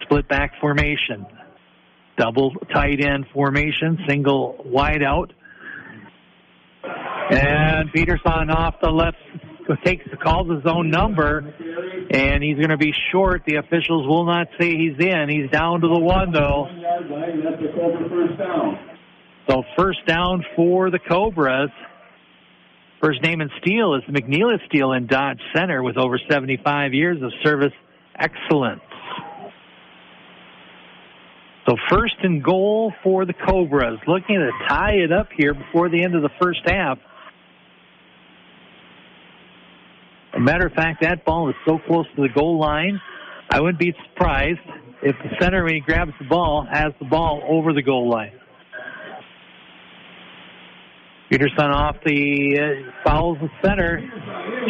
Split back formation. Double tight end formation. Single wide out. And Peterson off the left calls his own number, and he's going to be short. The officials will not say he's in. He's down to the 1, though. So first down for the Cobras. First name in steel is McNeil Steel in Dodge Center with over 75 years of service excellence. So first and goal for the Cobras. Looking to tie it up here before the end of the first half. As a matter of fact, that ball is so close to the goal line, I wouldn't be surprised if the center, when he grabs the ball, has the ball over the goal line. Peterson off fouls the center.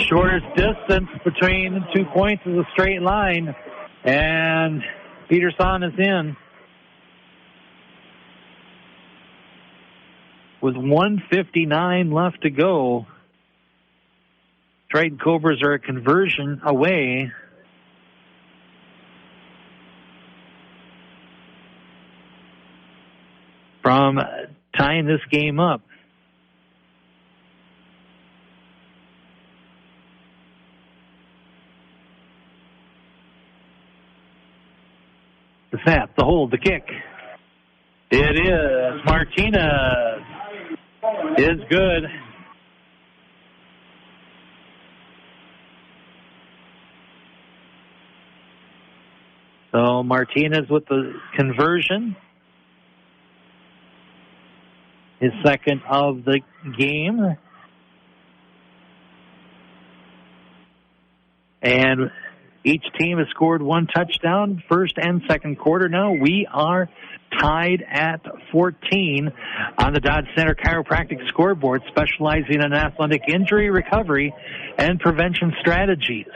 Shortest distance between the 2 points is a straight line. And Peterson is in. With 1:59 left to go, Triton Cobras are a conversion away. From tying this game up. The snap, the hold, the kick. It is. Martinez is good. So Martinez with the conversion. His second of the game. And each team has scored one touchdown, first and second quarter. Now we are tied at 14 on the Dodge Center Chiropractic scoreboard, specializing in athletic injury recovery and prevention strategies.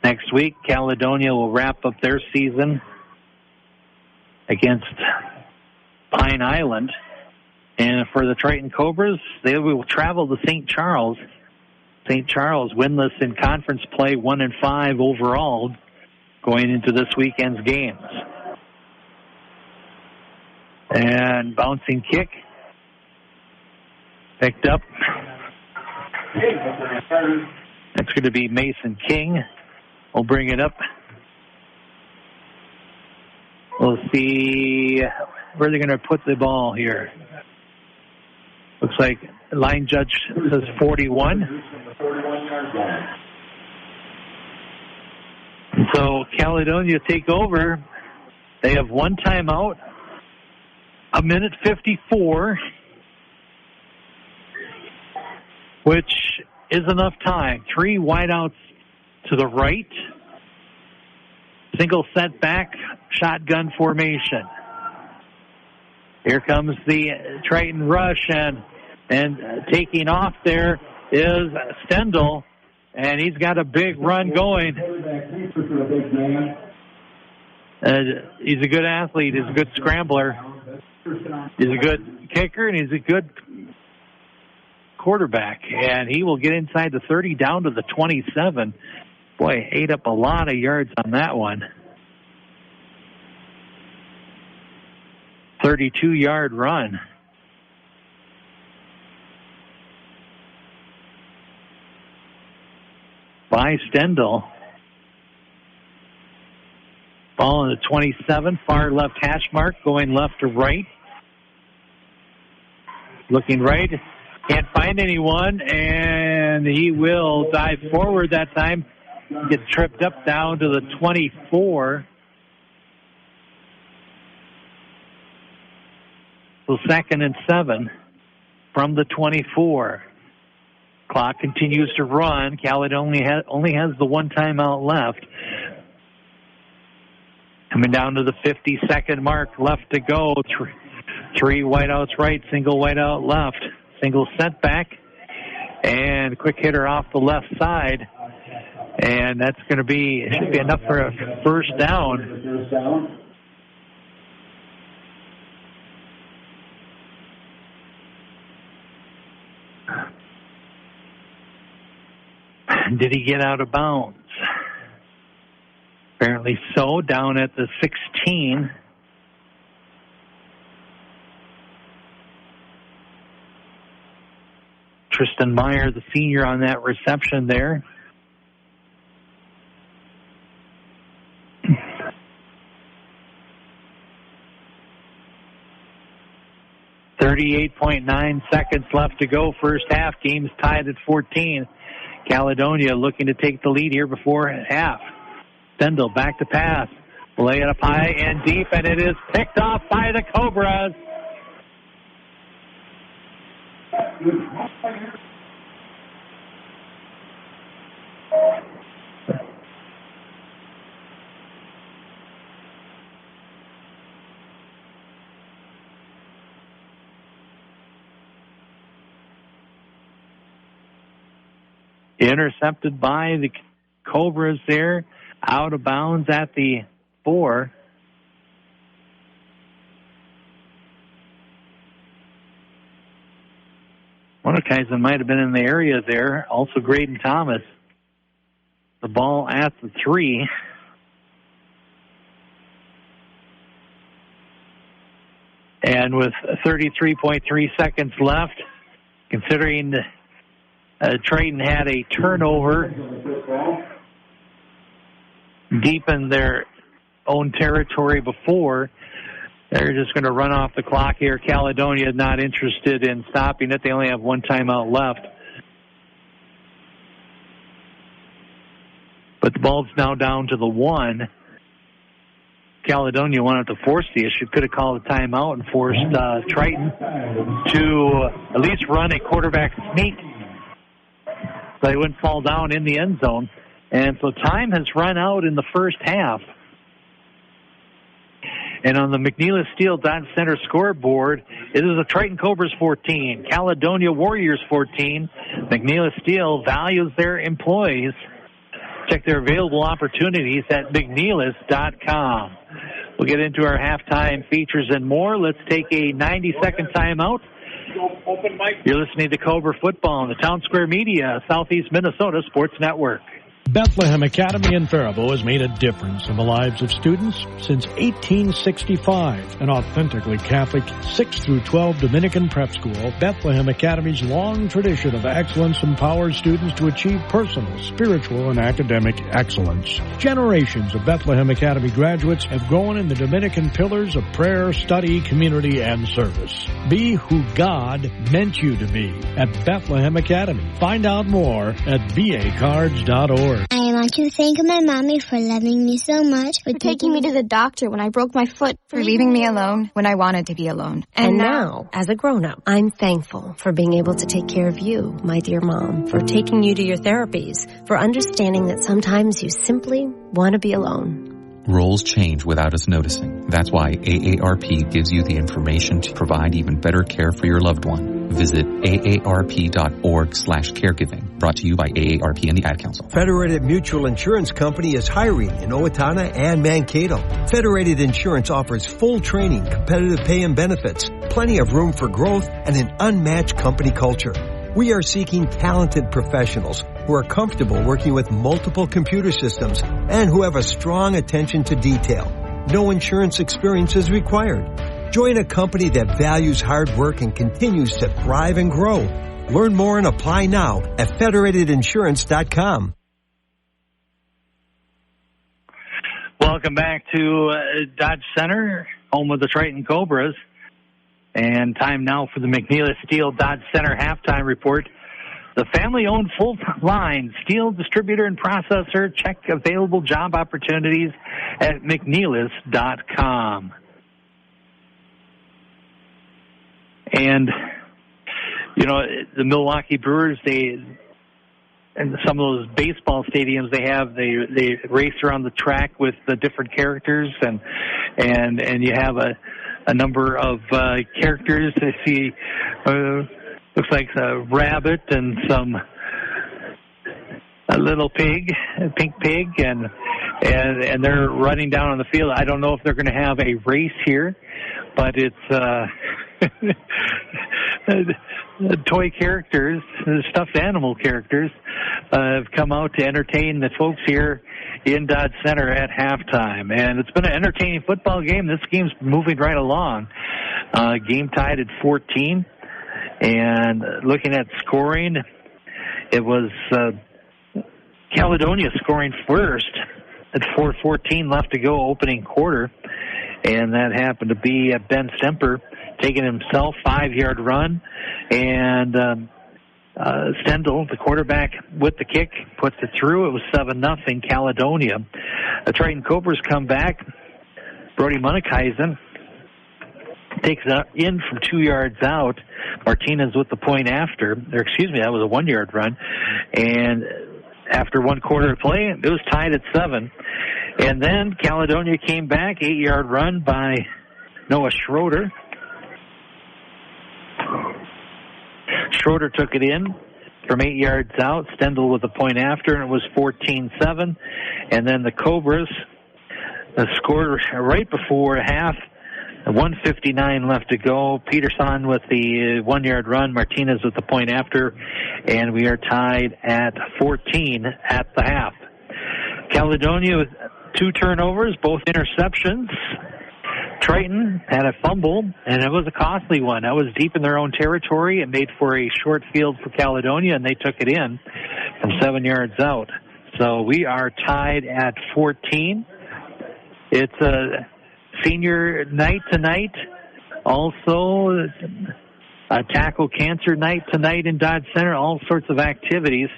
Next week, Caledonia will wrap up their season against Pine Island. And for the Triton Cobras, they will travel to St. Charles. St. Charles winless in conference play, 1-5 overall going into this weekend's games. And bouncing kick picked up. That's going to be Mason King. We'll bring it up. We'll see where they're going to put the ball here. Looks like line judge says 41. So Caledonia take over. They have one timeout. 1:54, which is enough time. 3 wideouts to the right. Single set back, shotgun formation. Here comes the Triton rush, and taking off there is Stendel, and he's got a big run going. He's a good athlete. He's a good scrambler. He's a good kicker, and he's a good quarterback. And he will get inside the 30 down to the 27. Boy, ate up a lot of yards on that one. 32-yard run. By Stendel. Ball on the 27, far left hash mark, going left to right. Looking right, can't find anyone, and he will dive forward that time. Get tripped up down to the 24. So 2nd and 7 from the 24. Clock continues to run. Caledonia only has the one timeout left. Coming down to the 52nd mark, left to go. Three wideouts right, single wideout left. Single setback, and quick hitter off the left side. And that's going to be, it should be enough for a first down. Did he get out of bounds? Apparently so, down at the 16. Tristan Meyer, the senior, on that reception there. .9 seconds left to go. First half, game's tied at 14. Caledonia looking to take the lead here before half. Stendel back to pass. Lay it up high and deep, and it is picked off by the Cobras. Intercepted by the Cobras there, out of bounds at the 4. Mordekaiser might have been in the area there. Also Graydon Thomas. The ball at the 3. And with 33.3 seconds left, considering Triton had a turnover deep in their own territory before, they're just going to run off the clock here. Caledonia not interested in stopping it. They only have one timeout left. But the ball's now down to the 1. Caledonia wanted to force the issue, could have called a timeout and forced Triton to at least run a quarterback sneak so they wouldn't fall down in the end zone. And so time has run out in the first half. And on the McNeilus Steel Dodge Center scoreboard, it is the Triton Cobras 14, Caledonia Warriors 14. McNeilus Steel values their employees. Check their available opportunities at McNeilus.com. We'll get into our halftime features and more. Let's take a 90-second timeout. You're listening to Cobra Football on the Town Square Media, Southeast Minnesota Sports Network. Bethlehem Academy in Faribault has made a difference in the lives of students since 1865. An authentically Catholic 6 through 12 Dominican prep school, Bethlehem Academy's long tradition of excellence empowers students to achieve personal, spiritual, and academic excellence. Generations of Bethlehem Academy graduates have grown in the Dominican pillars of prayer, study, community, and service. Be who God meant you to be at Bethlehem Academy. Find out more at bacards.org. I want to thank my mommy for loving me so much, for taking me to the doctor when I broke my foot, for leaving me alone when I wanted to be alone. And now, as a grown-up, I'm thankful for being able to take care of you, my dear mom, for taking you to your therapies, for understanding that sometimes you simply want to be alone. Roles change without us noticing. That's why AARP gives you the information to provide even better care for your loved one. Visit aarp.org/caregiving. Brought to you by AARP and the Ad Council. Federated Mutual Insurance Company is hiring in Owatonna and Mankato. Federated Insurance offers full training, competitive pay and benefits, plenty of room for growth, and an unmatched company culture. We are seeking talented professionals who are comfortable working with multiple computer systems and who have a strong attention to detail. No insurance experience is required. Join a company that values hard work and continues to thrive and grow. Learn more and apply now at federatedinsurance.com. Welcome back to Dodge Center, home of the Triton Cobras. And time now for the McNeilus Steel Dodge Center halftime report. The family-owned full-line steel distributor and processor. Check available job opportunities at McNeilus.com. And, you know, the Milwaukee Brewers, and some of those baseball stadiums they have, they race around the track with the different characters, and you have a number of characters. I see, looks like a rabbit and a little pig, a pink pig, and they're running down on the field. I don't know if they're going to have a race here, but it's toy characters, stuffed animal characters, have come out to entertain the folks here in Dodge Center at halftime. And it's been an entertaining football game. This game's moving right along. Game tied at 14. And looking at scoring, it was Caledonia scoring first at 4:14 left to go, opening quarter. And that happened to be Ben Stemper taking himself 5-yard run. And Stendel, the quarterback, with the kick, puts it through. It was 7-0 Caledonia. The Triton Cobras come back. Brody Munnikheisen takes it in from 2 yards out. Martinez with the point after. That was a 1-yard run. And after one quarter of play, it was tied at 7. And then Caledonia came back, 8-yard run by Noah Schroeder. Schroeder took it in from 8 yards out. Stendel with the point after, and it was 14-7. And then the Cobras scored right before half. 1:59 left to go. Peterson with the 1-yard run. Martinez with the point after. And we are tied at 14 at the half. Caledonia with 2 turnovers, both interceptions. Triton had a fumble, and it was a costly one. That was deep in their own territory. It made for a short field for Caledonia, and they took it in from 7 yards out. So we are tied at 14. It's a senior night tonight. Also, a tackle cancer night tonight in Dodge Center. All sorts of activities.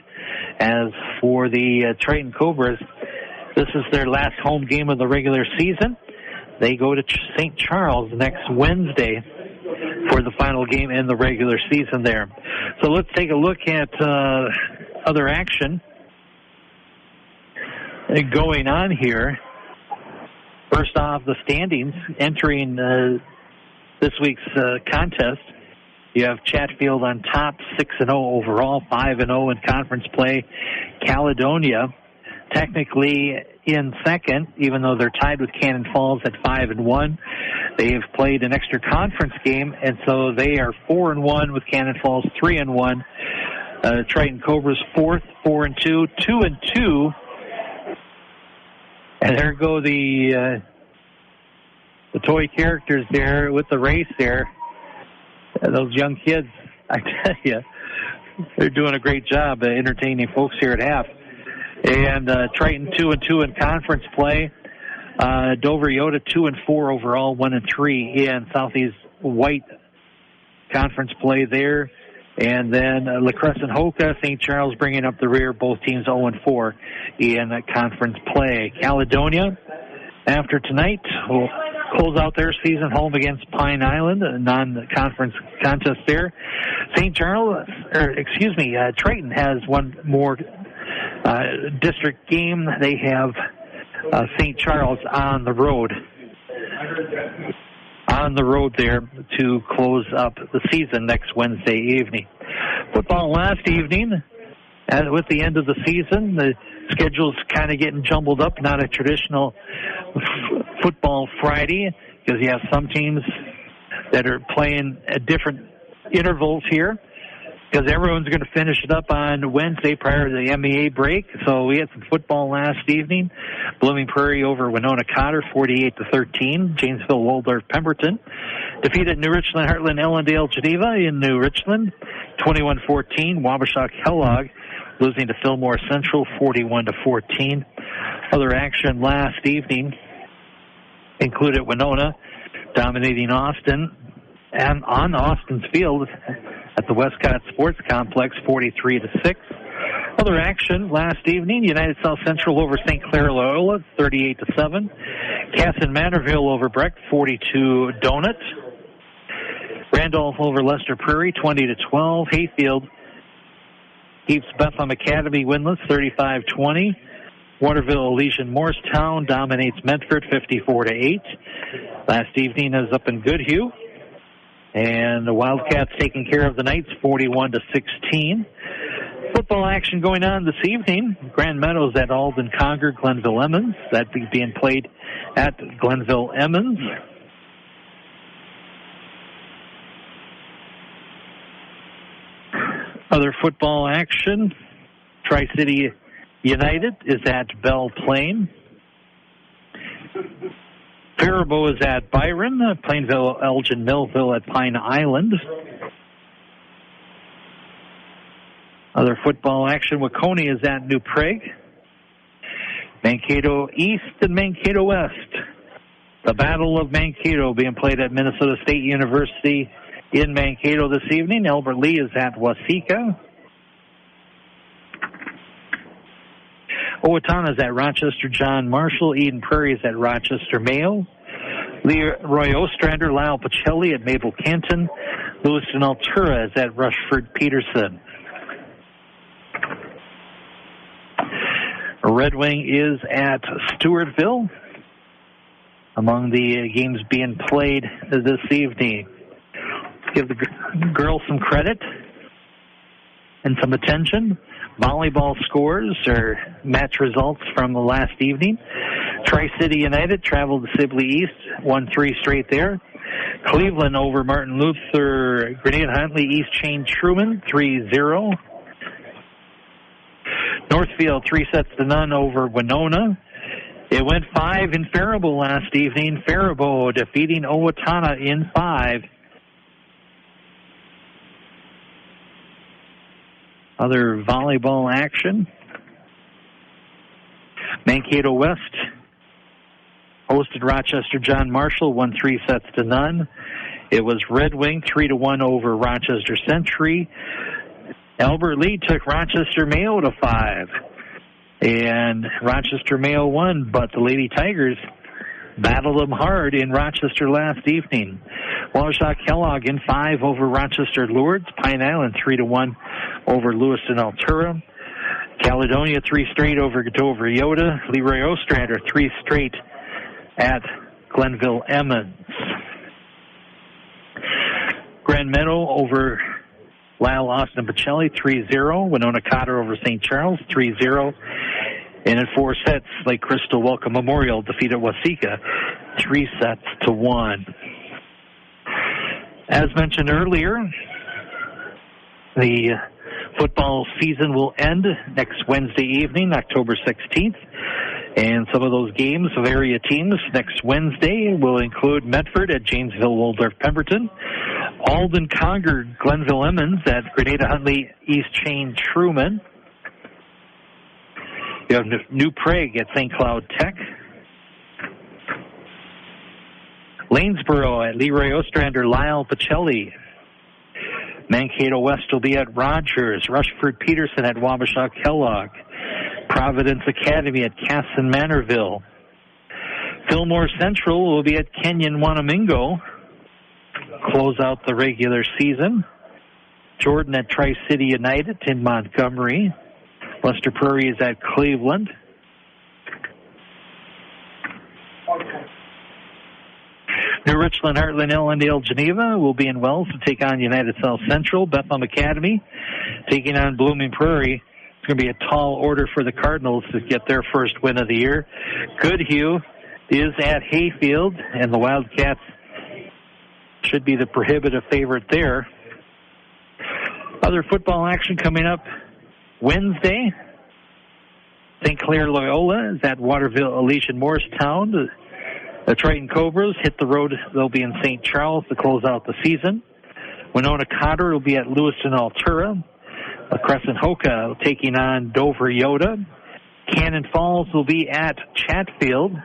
As for the Triton Cobras, this is their last home game of the regular season. They go to St. Charles next Wednesday for the final game in the regular season there. So let's take a look at other action going on here. First off, the standings entering this week's contest. You have Chatfield on top, 6-0 overall, 5-0 in conference play. Caledonia technically in second, even though they're tied with Cannon Falls at 5-1. They've played an extra conference game, and so they are 4-1 with Cannon Falls 3-1. Triton Cobras fourth, 4-2, 2-2. And there go the toy characters there with the race there. Those young kids, I tell you, they're doing a great job entertaining folks here at half. And Triton 2-2 in conference play. Dover Yoda 2-4 overall, 1-3 in Southeast White conference play there. And then La Crescent Hoka, St. Charles bringing up the rear. Both teams 0-4 in conference play. Caledonia, after tonight, will close out their season home against Pine Island, a non-conference contest there. Triton has one more district game. They have St. Charles on the road there to close up the season next Wednesday evening. Football last evening, with the end of the season, the schedule's kind of getting jumbled up, not a traditional football Friday, because you have some teams that are playing at different intervals here, because everyone's going to finish it up on Wednesday prior to the MEA break. So we had some football last evening. Blooming Prairie over Winona Cotter, 48-13. Janesville, Waldorf, Pemberton defeated New Richland, Heartland, Ellendale, Geneva in New Richland, 21-14. Wabasha Kellogg losing to Fillmore Central, 41-14. Other action last evening included Winona dominating Austin and on Austin's field at the Westcott Sports Complex, 43-6. Other action last evening, United South Central over St. Clair Loyola, 38-7. Casson Manorville over Breck, 42 Donut. Randolph over Lester Prairie, 20-12. Hayfield keeps Bethlehem Academy winless, 35-20. Waterville Elysian Morristown dominates Medford, 54-8. Last evening is up in Goodhue. And the Wildcats taking care of the Knights, 41-16. Football action going on this evening. Grand Meadows at Alden Conger, Glenville Emmons. That being played at Glenville Emmons. Other football action. Tri-City United is at Belle Plaine. Faribault is at Byron. Plainville, Elgin, Millville at Pine Island. Other football action. Waconia is at New Prague. Mankato East and Mankato West. The Battle of Mankato being played at Minnesota State University in Mankato this evening. Albert Lee is at Waseca. Owatonna is at Rochester John Marshall. Eden Prairie is at Rochester Mayo. Leroy Ostrander, Lyle Pacelli at Mabel Canton. Lewiston Altura is at Rushford Peterson. Red Wing is at Stewartville. Among the games being played this evening. Give the girls some credit and some attention. Volleyball scores or match results from the last evening. Tri-City United traveled to Sibley East, 1-3 straight there. Cleveland over Martin Luther, Grenada Huntley, East Chain Truman, 3-0. Northfield 3-0 over Winona. It They went 5 in Faribault last evening. Faribault defeating Owatonna in 5. Other volleyball action. Mankato West hosted Rochester John Marshall, won 3 sets to none. It was Red Wing 3-1 over Rochester Century. Albert Lee took Rochester Mayo to 5. And Rochester Mayo won, but the Lady Tigers battled them hard in Rochester last evening. Wabasha Kellogg in 5 over Rochester Lourdes. Pine Island 3-1 over Lewiston Altura. Caledonia 3 straight over Dover Yoda. Leroy Ostrander 3 straight at Glenville Emmons. Grand Meadow over Lyle Austin Pacelli 3-0. Winona Cotter over St. Charles 3-0. And in 4 sets, Lake Crystal Welcome Memorial defeated Waseca 3-1. As mentioned earlier, the football season will end next Wednesday evening, October 16th. And some of those games of area teams next Wednesday will include Medford at Janesville, Waldorf, Pemberton. Alden Conger, Glenville Emmons at Grenada Huntley, East Chain, Truman. You have New Prague at St. Cloud Tech. Lanesboro at Leroy Ostrander, Lyle Pacelli. Mankato West will be at Rogers. Rushford Peterson at Wabasha Kellogg. Providence Academy at Casson Manorville. Fillmore Central will be at Kenyon Wanamingo. Close out the regular season. Jordan at Tri-City United in Montgomery. Lester Prairie is at Cleveland. New Richland, Heartland, Ellendale, Geneva will be in Wells to take on United South Central. Bethlehem Academy taking on Blooming Prairie. It's going to be a tall order for the Cardinals to get their first win of the year. Goodhue is at Hayfield, and the Wildcats should be the prohibitive favorite there. Other football action coming up Wednesday. St. Clair Loyola is at Waterville, Elysian Morristown. The Triton Cobras hit the road. They'll be in St. Charles to close out the season. Winona Cotter will be at Lewiston Altura. Crescent Hoka taking on Dover Yoda. Cannon Falls will be at Chatfield.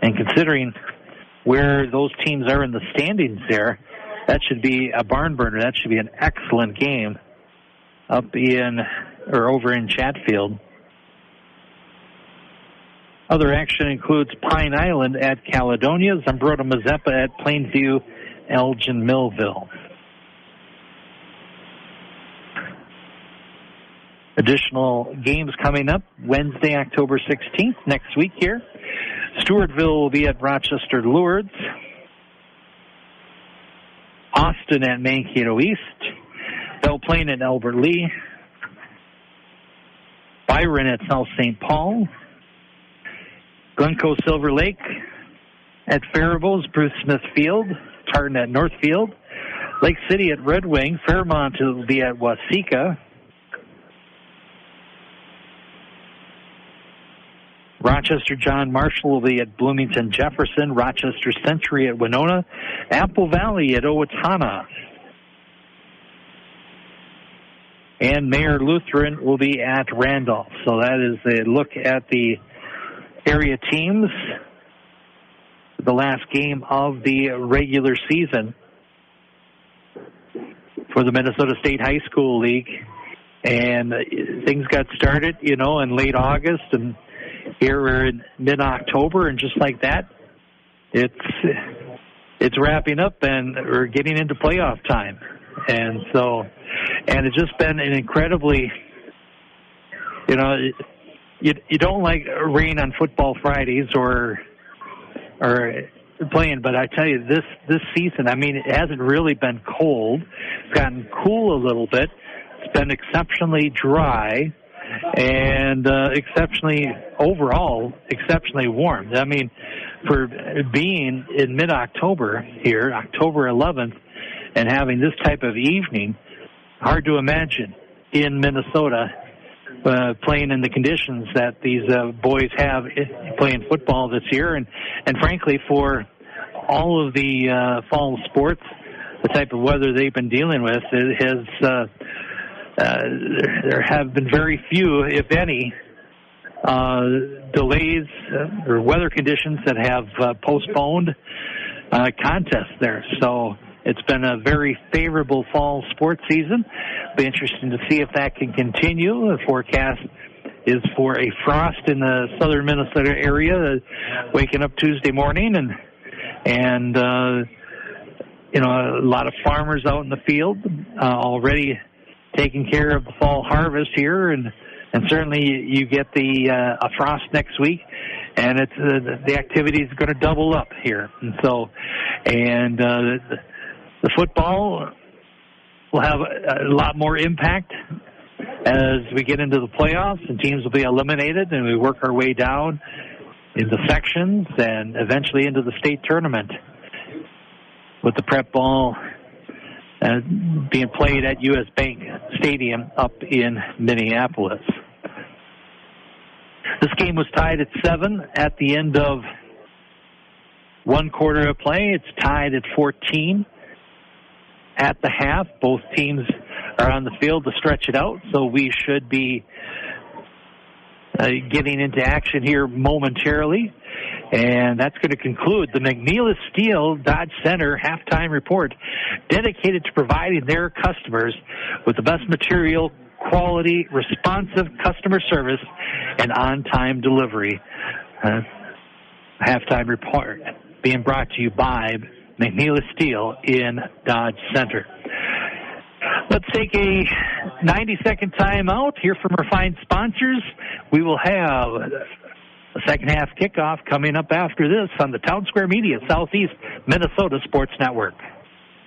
And considering where those teams are in the standings there, that should be a barn burner. That should be an excellent game over in Chatfield. Other action includes Pine Island at Caledonia, Zumbrota Mazeppa at Plainview, Elgin Millville. Additional games coming up Wednesday, October 16th, next week here. Stewartville will be at Rochester Lourdes. Austin at Mankato East. Belle Plaine at Albert Lee. Byron at South St. Paul. Glencoe Silver Lake at Faribault, Bruce Smith Field. Tartan at Northfield. Lake City at Red Wing. Fairmont will be at Waseca. Rochester John Marshall will be at Bloomington Jefferson. Rochester Century at Winona. Apple Valley at Owatonna. And Mayor Lutheran will be at Randolph. So that is a look at the area teams. The last game of the regular season for the Minnesota State High School League. And things got started, in late August, and here we're in mid-October, and just like that, it's wrapping up, and we're getting into playoff time. And it's just been an incredibly, you don't like rain on football Fridays or playing, but I tell you, this season, it hasn't really been cold. It's gotten cool a little bit. It's been exceptionally dry. And overall, exceptionally warm. For being in mid-October here, October 11th, and having this type of evening, hard to imagine in Minnesota playing in the conditions that these boys have playing football this year. And frankly, for all of the fall sports, the type of weather they've been dealing with, there have been very few, if any, delays or weather conditions that have postponed contests there. So it's been a very favorable fall sports season. Be interesting to see if that can continue. The forecast is for a frost in the southern Minnesota area, waking up Tuesday morning, and a lot of farmers out in the field already taking care of the fall harvest here, and certainly you get a frost next week, and it's the activity is going to double up here, and so the football will have a lot more impact as we get into the playoffs, and teams will be eliminated, and we work our way down into sections and eventually into the state tournament, with the prep ball being played at U.S. Bank Stadium up in Minneapolis. This game was tied at 7 at the end of one quarter of play. It's tied at 14 at the half. Both teams are on the field to stretch it out, so we should be getting into action here momentarily. And that's going to conclude the McNeilus Steel Dodge Center halftime report, dedicated to providing their customers with the best material, quality, responsive customer service, and on-time delivery. Halftime report being brought to you by McNeilus Steel in Dodge Center. Let's take a 90-second timeout, hear from our fine sponsors. We will have the second half kickoff coming up after this on the Town Square Media Southeast Minnesota Sports Network.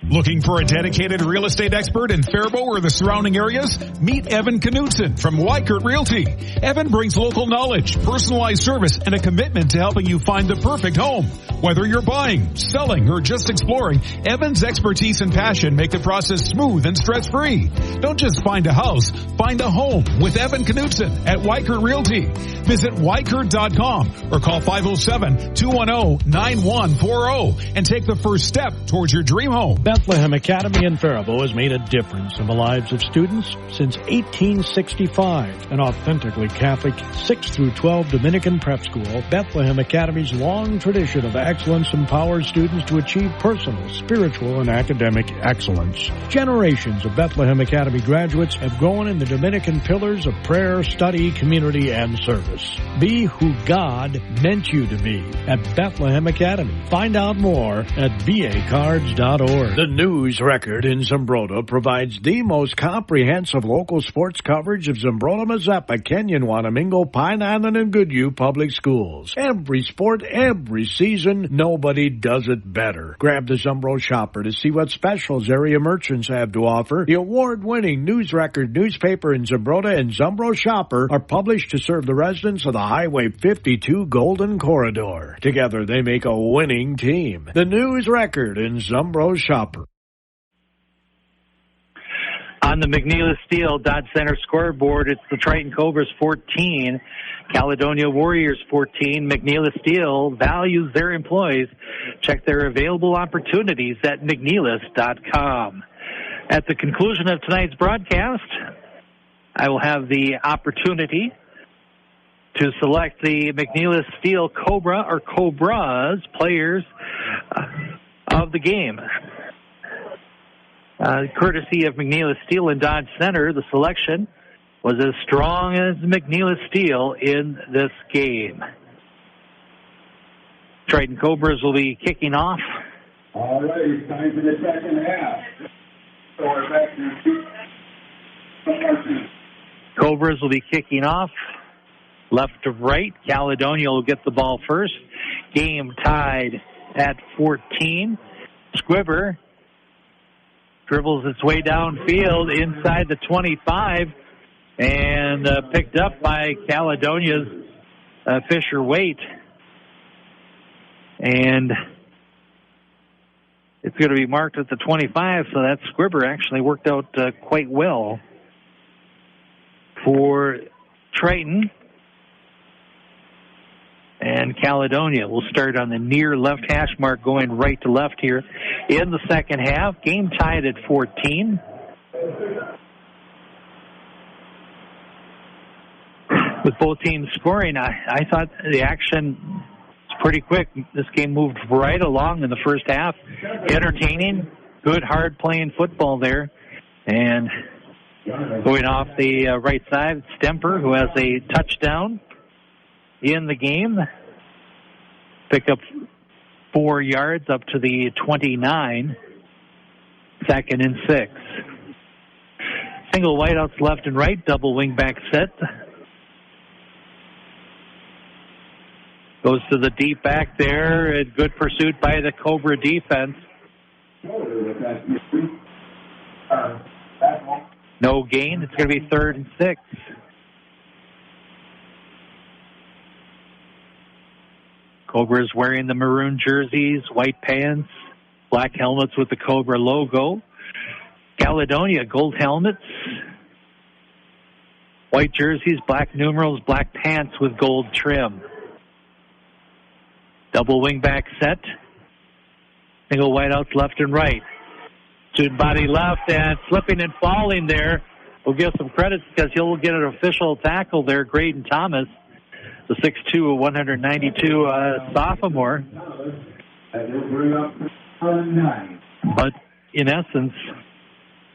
Looking for a dedicated real estate expert in Faribault or the surrounding areas? Meet Evan Knutson from Weikert Realty. Evan brings local knowledge, personalized service, and a commitment to helping you find the perfect home. Whether you're buying, selling, or just exploring, Evan's expertise and passion make the process smooth and stress-free. Don't just find a house, find a home with Evan Knutson at Weikert Realty. Visit Weikert.com or call 507-210-9140 and take the first step towards your dream home. Bethlehem Academy in Faribault has made a difference in the lives of students since 1865. An authentically Catholic 6 through 12 Dominican prep school, Bethlehem Academy's long tradition of excellence empowers students to achieve personal, spiritual, and academic excellence. Generations of Bethlehem Academy graduates have grown in the Dominican pillars of prayer, study, community, and service. Be who God meant you to be at Bethlehem Academy. Find out more at bacards.org. The News Record in Zumbrota provides the most comprehensive local sports coverage of Zumbrota, Mazeppa, Kenyon, Wanamingo, Pine Island, and Goodhue public schools. Every sport, every season, nobody does it better. Grab the Zumbro Shopper to see what specials area merchants have to offer. The award-winning News Record newspaper in Zumbrota and Zumbro Shopper are published to serve the residents of the Highway 52 Golden Corridor. Together, they make a winning team. The News Record in Zumbro Shopper. On the McNeilus Steel Dodge Center scoreboard, it's the Triton Cobras 14, Caledonia Warriors 14. McNeilus Steel values their employees. Check their available opportunities at McNeilus.com. At the conclusion of tonight's broadcast, I will have the opportunity to select the McNeilus Steel Cobra or Cobras players of the game. Courtesy of McNeilus Steel and Dodge Center, the selection was as strong as McNeilus Steel in this game. Triton Cobras will be kicking off. All right, time for the second half. So we're back to Cobras will be kicking off left to right. Caledonia will get the ball first. Game tied at 14. Squibber dribbles its way downfield inside the 25 and picked up by Caledonia's Fisher Waite. And it's going to be marked at the 25, so that Squibber actually worked out quite well for Triton. And Caledonia will start on the near left hash mark, going right to left here in the second half. Game tied at 14. With both teams scoring, I thought the action was pretty quick. This game moved right along in the first half. Entertaining, good, hard-playing football there. And going off the right side, Stemper, who has a touchdown in the game. Pick up 4 yards up to the 29. 2nd and 6. Single wideouts left and right, double wingback set. Goes to the deep back there. A good pursuit by the Cobra defense. No gain. It's going to be 3rd and 6. Cobra's wearing the maroon jerseys, white pants, black helmets with the Cobra logo. Caledonia, gold helmets, white jerseys, black numerals, black pants with gold trim. Double wingback set. Single wideouts left and right. Student body left and slipping and falling there. We'll give some credit because he'll get an official tackle there, Graydon Thomas, the 6'2", 192 sophomore. But in essence,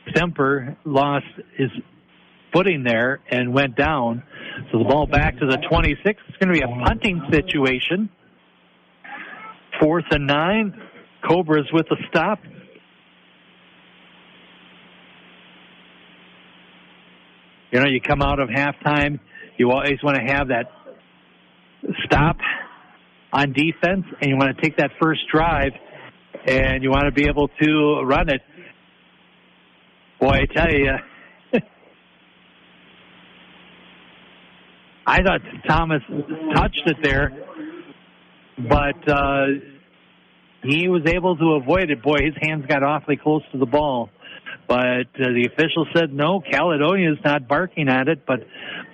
Stemper lost his footing there and went down. So the ball back to the 26. It's going to be a punting situation. 4th and 9. Cobras with a stop. You know, you come out of halftime, you always want to have that stop on defense, and you want to take that first drive, and you want to be able to run it. Boy, I tell you, I thought Thomas touched it there, but he was able to avoid it. Boy, his hands got awfully close to the ball. But the official said no, Caledonia is not barking at it. But,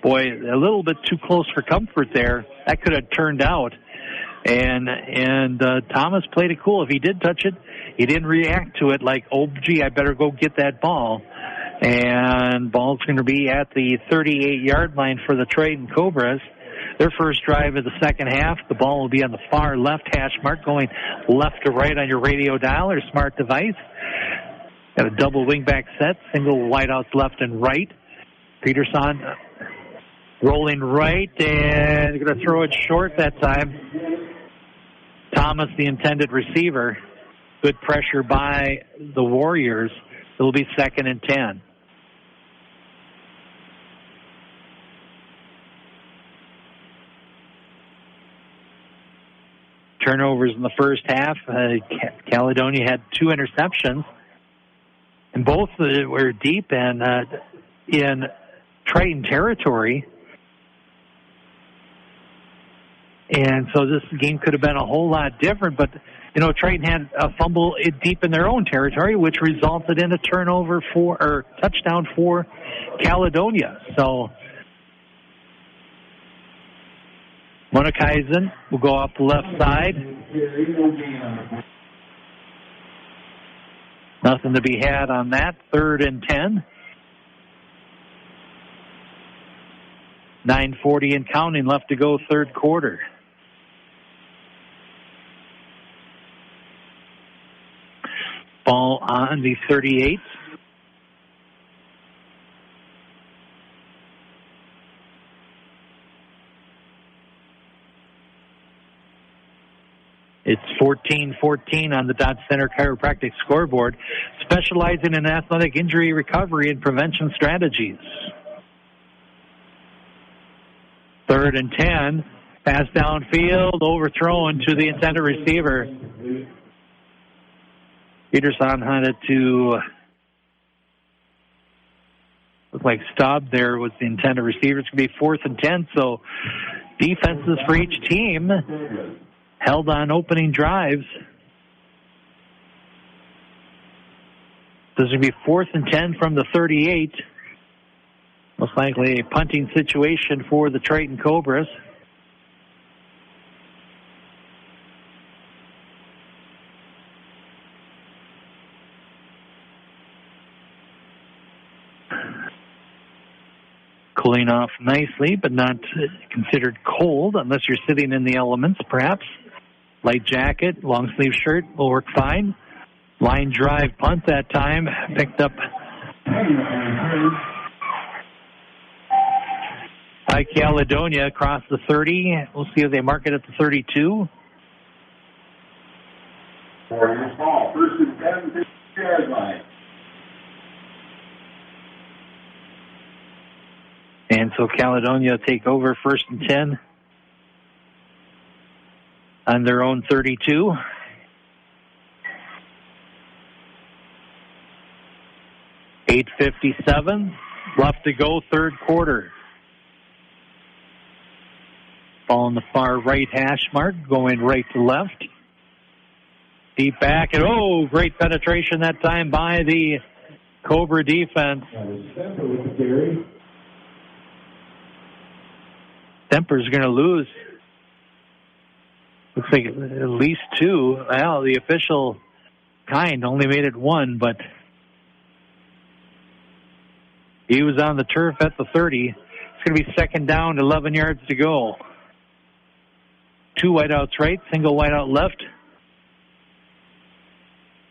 boy, a little bit too close for comfort there. That could have turned out. And Thomas played it cool. If he did touch it, he didn't react to it like, oh, gee, I better go get that ball. And ball's going to be at the 38-yard line for the Triton Cobras. Their first drive of the second half. The ball will be on the far left hash mark, going left to right on your radio dial or smart device. Got a double wingback set, single wideouts left and right. Peterson rolling right, and going to throw it short that time. Thomas, the intended receiver. Good pressure by the Warriors. It will be 2nd and 10. Turnovers in the first half. Caledonia had 2 interceptions. And both were deep and in Triton territory. And so this game could have been a whole lot different. But, you know, Triton had a fumble deep in their own territory, which resulted in a turnover or touchdown for Caledonia. So Monikaisen will go off the left side. Nothing to be had on that. 3rd and 10. 9:40 and counting left to go, third quarter. Ball on the 38. It's 14-14 on the Dodge Center Chiropractic scoreboard, specializing in athletic injury recovery and prevention strategies. 3rd and 10, pass downfield, overthrown to the intended receiver. Peterson had it to look like Staub there was the intended receiver. It's going to be 4th and 10, so defenses for each team held on opening drives. This is going to be 4th and 10 from the 38. Most likely a punting situation for the Triton Cobras. Cooling off nicely, but not considered cold unless you're sitting in the elements, perhaps. Light jacket, long sleeve shirt will work fine. Line drive punt that time, picked up by Caledonia across the 30. We'll see if they mark it at the 32. First and 10, 50-yard line. And so Caledonia take over first and 10 on their own 32. .8:57 left to go, third quarter. Ball on the far right hash mark, going right to left. Deep back, and great penetration that time by the Cobra defense. Semper's going to lose. Looks like at least two. Well, the official only made it one, but he was on the turf at the 30. It's going to be second down, 11 yards to go. Two wideouts right, single wideout left.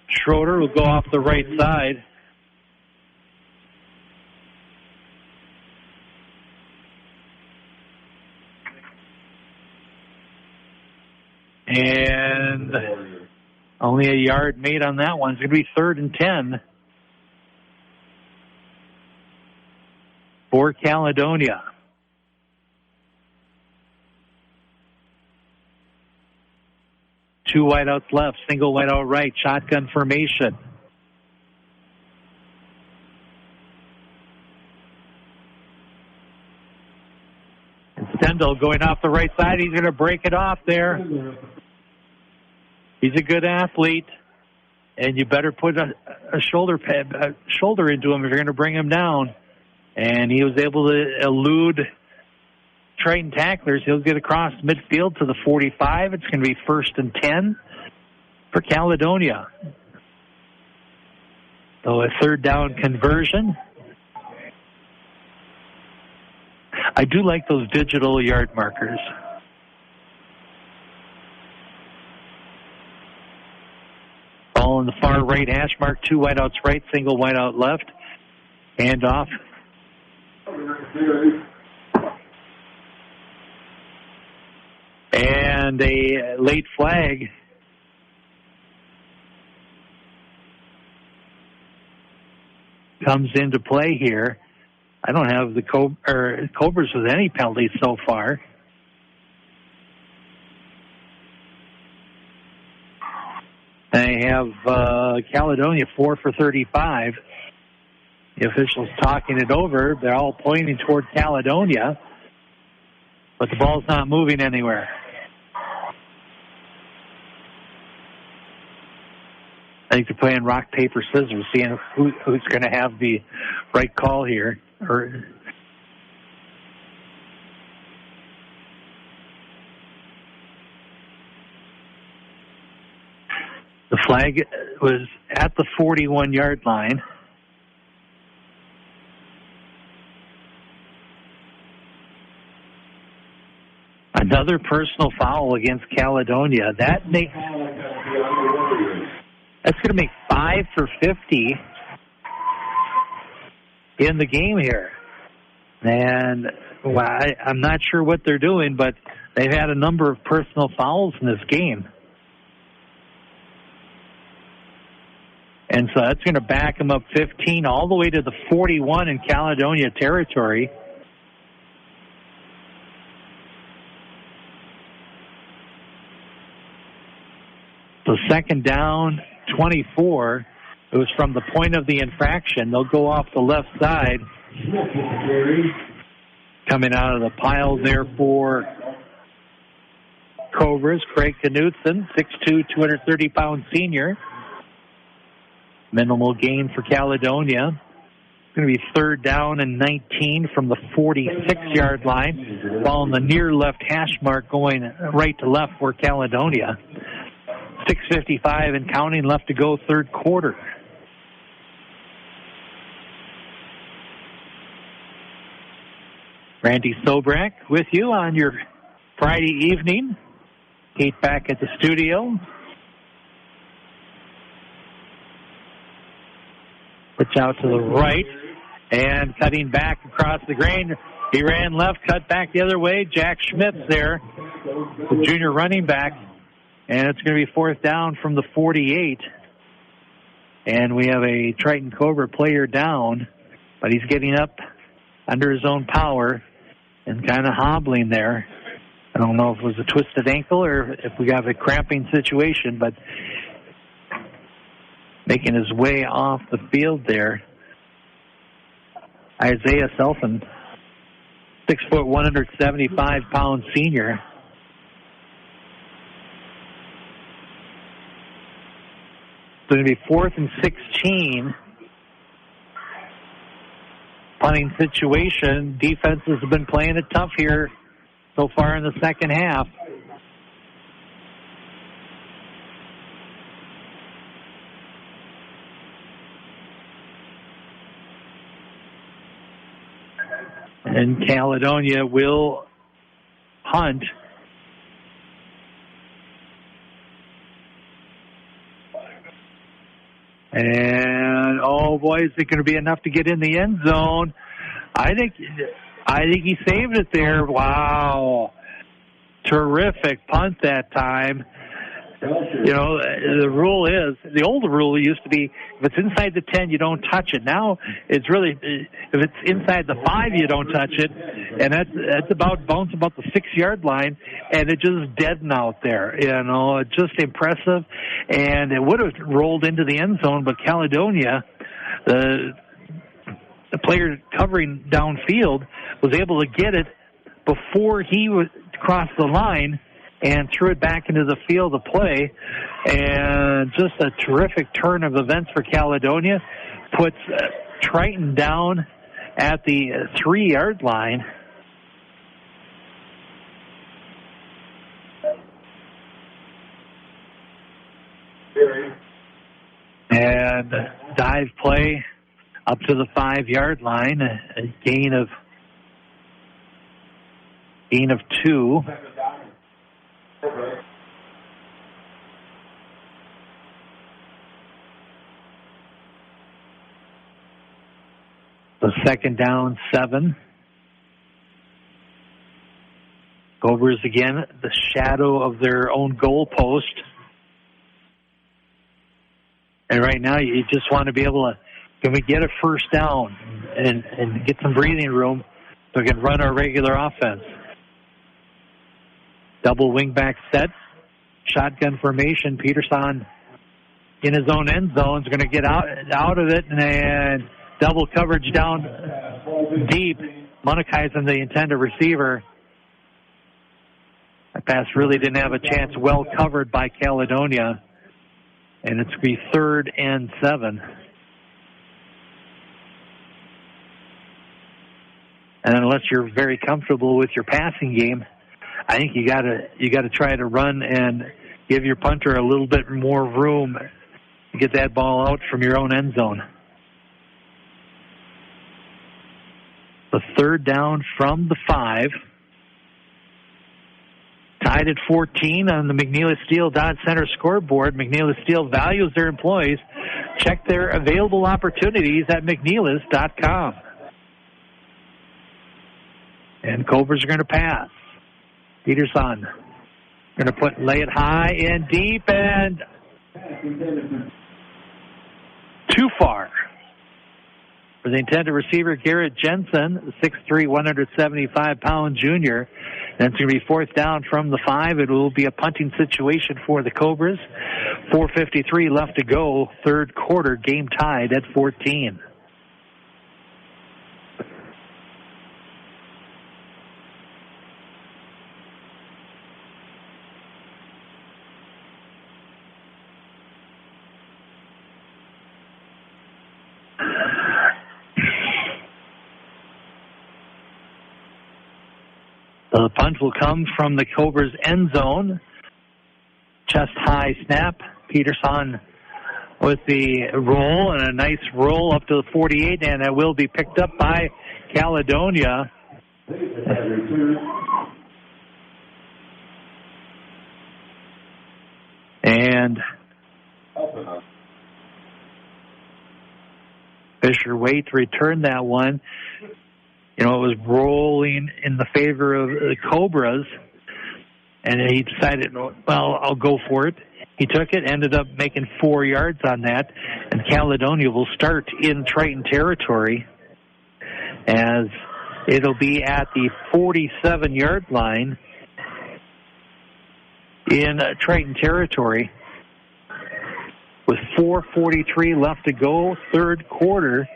Schroeder will go off the right side. And only a yard made on that one. It's going to be third and 10 for Caledonia. Two wideouts left, single wideout right, shotgun formation. And Stendhal going off the right side. He's going to break it off there. He's a good athlete, and you better put a shoulder into him if you're going to bring him down. And he was able to elude Triton tacklers. He'll get across midfield to the 45. It's going to be first and 10 for Caledonia. So a third down conversion. I do like those digital yard markers. Ball on the far right hash mark, two wideouts right, single wideout left. Hand off. And a late flag. Comes into play here. I don't have the Cobras with any penalties so far. I have Caledonia 4 for 35. The officials talking it over. They're all pointing toward Caledonia, but the ball's not moving anywhere. I think they're playing rock, paper, scissors, seeing who's going to have the right call here. The flag was at the 41-yard line. Another personal foul against Caledonia. That's going to make 5 for 50 in the game here. And I'm not sure what they're doing, but they've had a number of personal fouls in this game. And so that's going to back them up 15 all the way to the 41 in Caledonia territory. So second down, 24. It was from the point of the infraction. They'll go off the left side. Coming out of the pile there for Cobras, Craig Knutson, 6'2", 230-pound senior. Minimal gain for Caledonia. going to be third down and 19 from the 46-yard line, while on the near left hash mark going right to left for Caledonia. 6:55 and counting left to go, third quarter. Randy Sobrak with you on your Friday evening. Kate back at the studio. Pitch out to the right and cutting back across the grain. He ran left, cut back the other way. Jack Schmitz there, the junior running back. And it's going to be fourth down from the 48. And we have a Triton Cobra player down, but he's getting up under his own power and kind of hobbling there. I don't know if it was a twisted ankle or if we got a cramping situation, but making his way off the field there. Isaiah Selfin, 6 foot, 175-pound senior. It's going to be 4th and 16. Punting situation. Defenses have been playing it tough here so far in the second half. And Caledonia will punt. And, oh, boy, is it going to be enough to get in the end zone? I think he saved it there. Wow. Terrific punt that time. You know, the rule is, the old rule used to be, if it's inside the 10, you don't touch it. Now, it's really, if it's inside the 5, you don't touch it. And that's about bounce about the 6-yard line, and it just deadened out there. You know, just impressive. And it would have rolled into the end zone, but Caledonia, the player covering downfield, was able to get it before he would cross the line and threw it back into the field of play. And just a terrific turn of events for Caledonia. Puts Triton down at the 3-yard line. And dive play up to the 5-yard line. A gain of 2. The second down, 7. Cobras again, the shadow of their own goal post. And right now, you just want to be able to, can we get a first down and get some breathing room so we can run our regular offense? Double wingback set, shotgun formation. Peterson in his own end zone is going to get out of it, and double coverage down deep. Monikeisen, the intended receiver. That pass really didn't have a chance. Well covered by Caledonia, and it's going to be 3rd and 7. And unless you're very comfortable with your passing game, I think you gotta try to run and give your punter a little bit more room to get that ball out from your own end zone. The 3rd down from the 5. Tied at 14 on the McNeely Steel Dodge Center scoreboard. McNeely Steel values their employees. Check their available opportunities at McNeely's.com. And Cobras are going to pass. Peterson going to lay it high and deep and too far. For the intended receiver, Garrett Jensen, 6'3", 175-pound junior. And it's going to be 4th down from the 5. It will be a punting situation for the Cobras. 4:53 left to go. 3rd quarter, game tied at 14. The punt will come from the Cobras' end zone. Chest high snap. Peterson with the roll, and a nice roll up to the 48, and it will be picked up by Caledonia. And Fisher Waite returned that one. You know, it was rolling in the favor of the Cobras, and he decided, well, I'll go for it. He took it, ended up making 4 yards on that, and Caledonia will start in Triton territory as it'll be at the 47-yard line in Triton territory with 4:43 left to go, third quarter.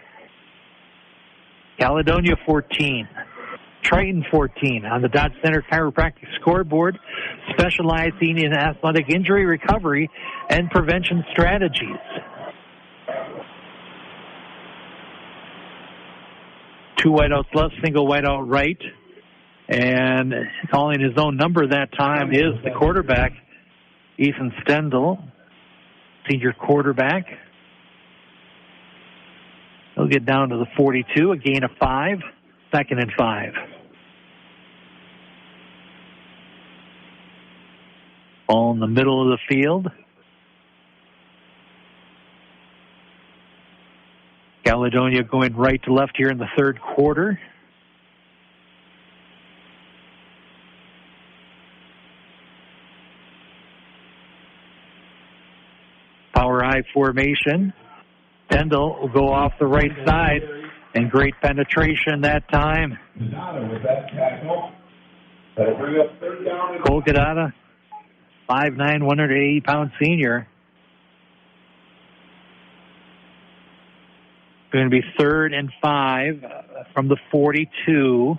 Caledonia 14, Triton 14 on the Dodge Center Chiropractic scoreboard, specializing in athletic injury recovery and prevention strategies. Two wideouts left, single wideout right, and calling his own number that time is the quarterback, Ethan Stendel, senior quarterback. He'll get down to the 42, a gain of 5, 2nd and 5. Ball in the middle of the field. Caledonia going right to left here in the third quarter. Power I formation. Stendel will go off the right side, and great penetration that time. Cole Gadata, 5'9", 180-pound senior. Going to be 3rd and 5 from the 42.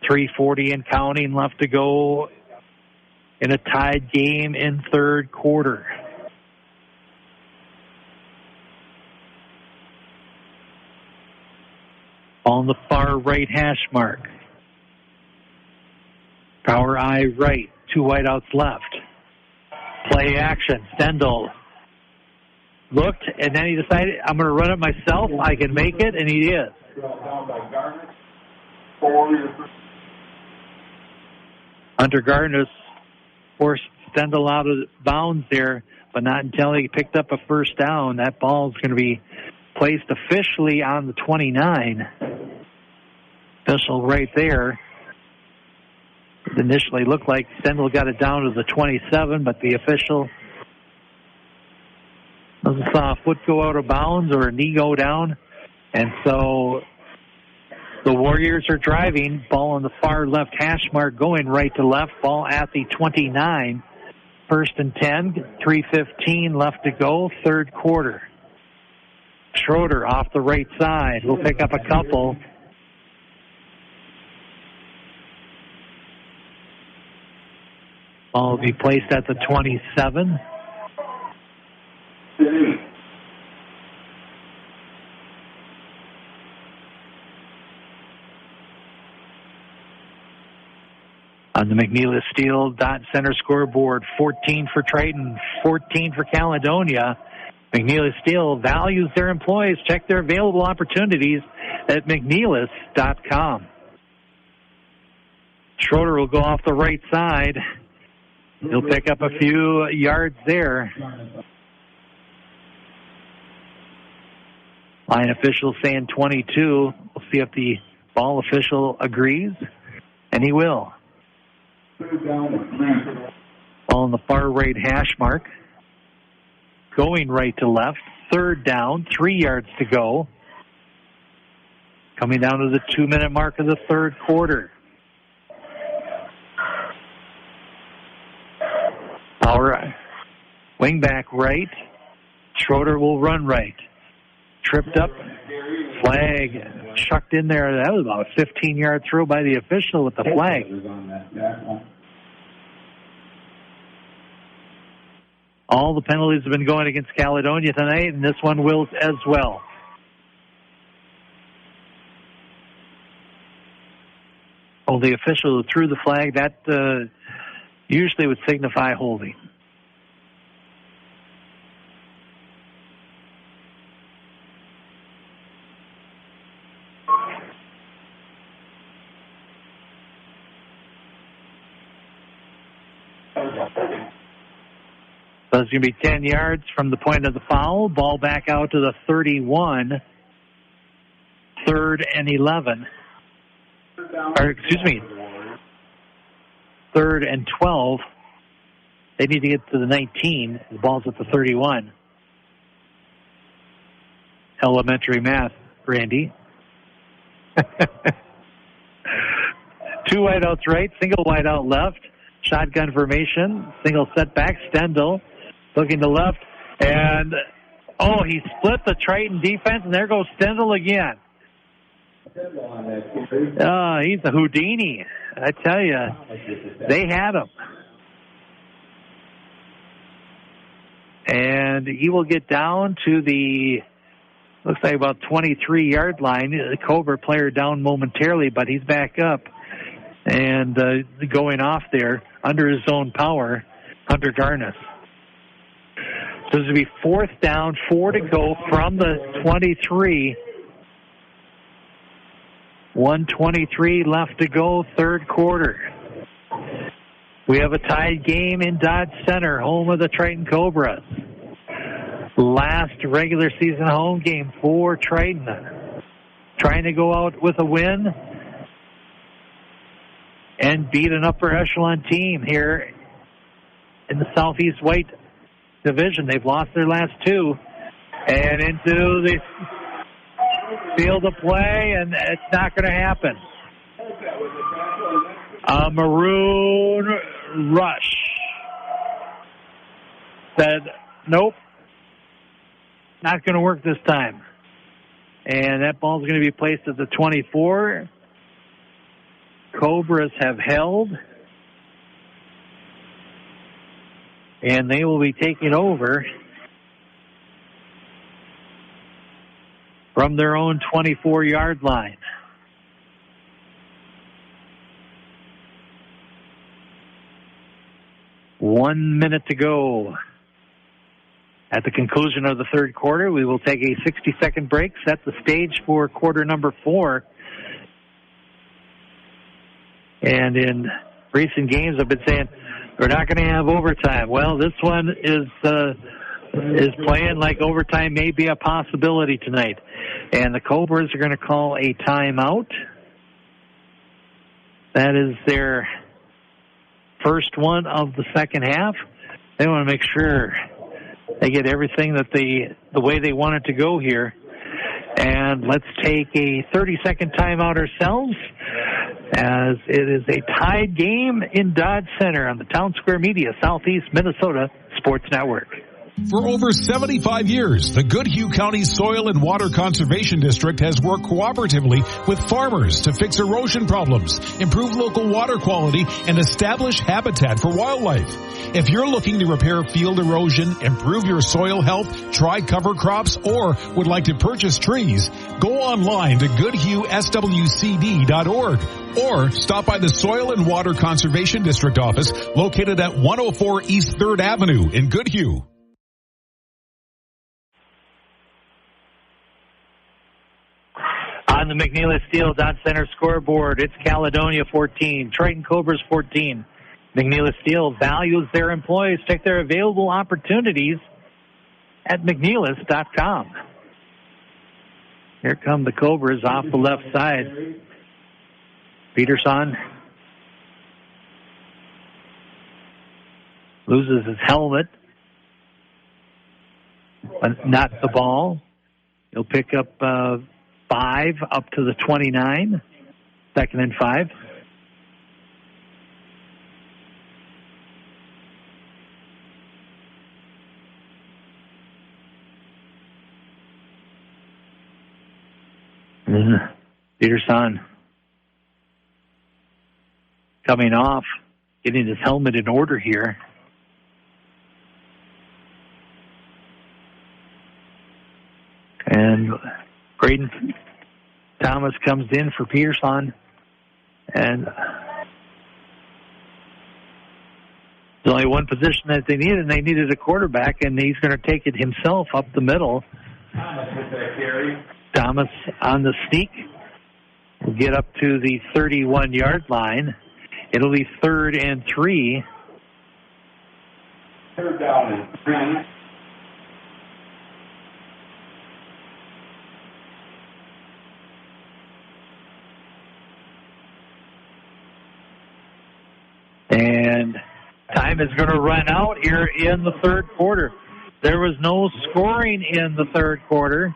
3:40 and counting left to go in a tied game in third quarter. On the far right hash mark. Power I right, 2 wideouts left. Play action, Stendel looked, and then he decided, I'm going to run it myself. I can make it, and he is. Hunter Gardner forced Stendel out of bounds there, but not until he picked up a first down. That ball is going to be placed officially on the 29. Official right there. It initially looked like Stendel got it down to the 27, but the official saw a foot go out of bounds or a knee go down. And so the Warriors are driving. Ball on the far left hash mark, going right to left. Ball at the 29. 1st and 10, 3:15 left to go, third quarter. Schroeder off the right side. We'll pick up a couple. Ball will be placed at the 27. On the McNeil Steel Dodge Center scoreboard, 14 for Triton, 14 for Caledonia. McNeil Steel values their employees. Check their available opportunities at McNeilis.com. Schroeder will go off the right side. He'll pick up a few yards there. Line official saying 22. We'll see if the ball official agrees, and he will. Ball on the far right hash mark. Going right to left. 3rd down, 3 yards to go. Coming down to the 2-minute mark of the third quarter. Power wingback right. Schroeder will run right. Tripped up. Flag chucked in there. That was about a 15-yard throw by the official with the flag. All the penalties have been going against Caledonia tonight, and this one will as well. The official who threw the flag, that usually would signify holding. So it's going to be 10 yards from the point of the foul. Ball back out to the 31. 3rd and 11. Or, excuse me, 3rd and 12. They need to get to the 19. The ball's at the 31. Elementary math, Randy. 2 wideouts right, single wideout left. Shotgun formation, single setback. Stendel looking to left, and he split the Triton defense, and there goes Stendel again. He's a Houdini. I tell you, they had him. And he will get down to the, looks like about 23-yard line. The Cobra player down momentarily, but he's back up. And going off there under his own power, Hunter Garnis. So this will be 4th down, 4 to go from the 23. 1:23 left to go, 3rd quarter. We have a tied game in Dodge Center, home of the Triton Cobras. Last regular season home game for Triton. Trying to go out with a win and beat an upper echelon team here in the Southeast White Division. They've lost their last 2. And into the field of play, and it's not going to happen. A maroon rush said, nope, not going to work this time. And that ball's going to be placed at the 24. Cobras have held, and they will be taking over from their own 24-yard line. One minute to go. At the conclusion of the 3rd quarter, we will take a 60-second break, set the stage for quarter number 4. And in recent games, I've been saying we're not going to have overtime. Well, this one is playing like overtime may be a possibility tonight. And the Cobras are going to call a timeout. That is their first one of the second half. They want to make sure they get everything that the way they want it to go here. And let's take a 30-second timeout ourselves, as it is a tied game in Dodge Center on the Town Square Media Southeast Minnesota Sports Network. For over 75 years, the Goodhue County Soil and Water Conservation District has worked cooperatively with farmers to fix erosion problems, improve local water quality, and establish habitat for wildlife. If you're looking to repair field erosion, improve your soil health, try cover crops, or would like to purchase trees, go online to goodhueswcd.org or stop by the Soil and Water Conservation District office located at 104 East 3rd Avenue in Goodhue. On the McNeely Steel Dodge Center scoreboard, it's Caledonia 14, Triton Cobras 14. McNeely Steel values their employees. Check their available opportunities at McNeilus.com. Here come the Cobras off the left side. Peterson loses his helmet, but not the ball. He'll pick up 5 up to the 29. 2nd and 5. Peterson coming off, getting his helmet in order here. And Braden Thomas comes in for Peterson And there's only one position that they needed, and they needed a quarterback, and he's going to take it himself up the middle. Thomas on the sneak will get up to the 31-yard line. It'll be 3rd and 3. 3rd down and 3. And time is going to run out here in the 3rd quarter. There was no scoring in the 3rd quarter.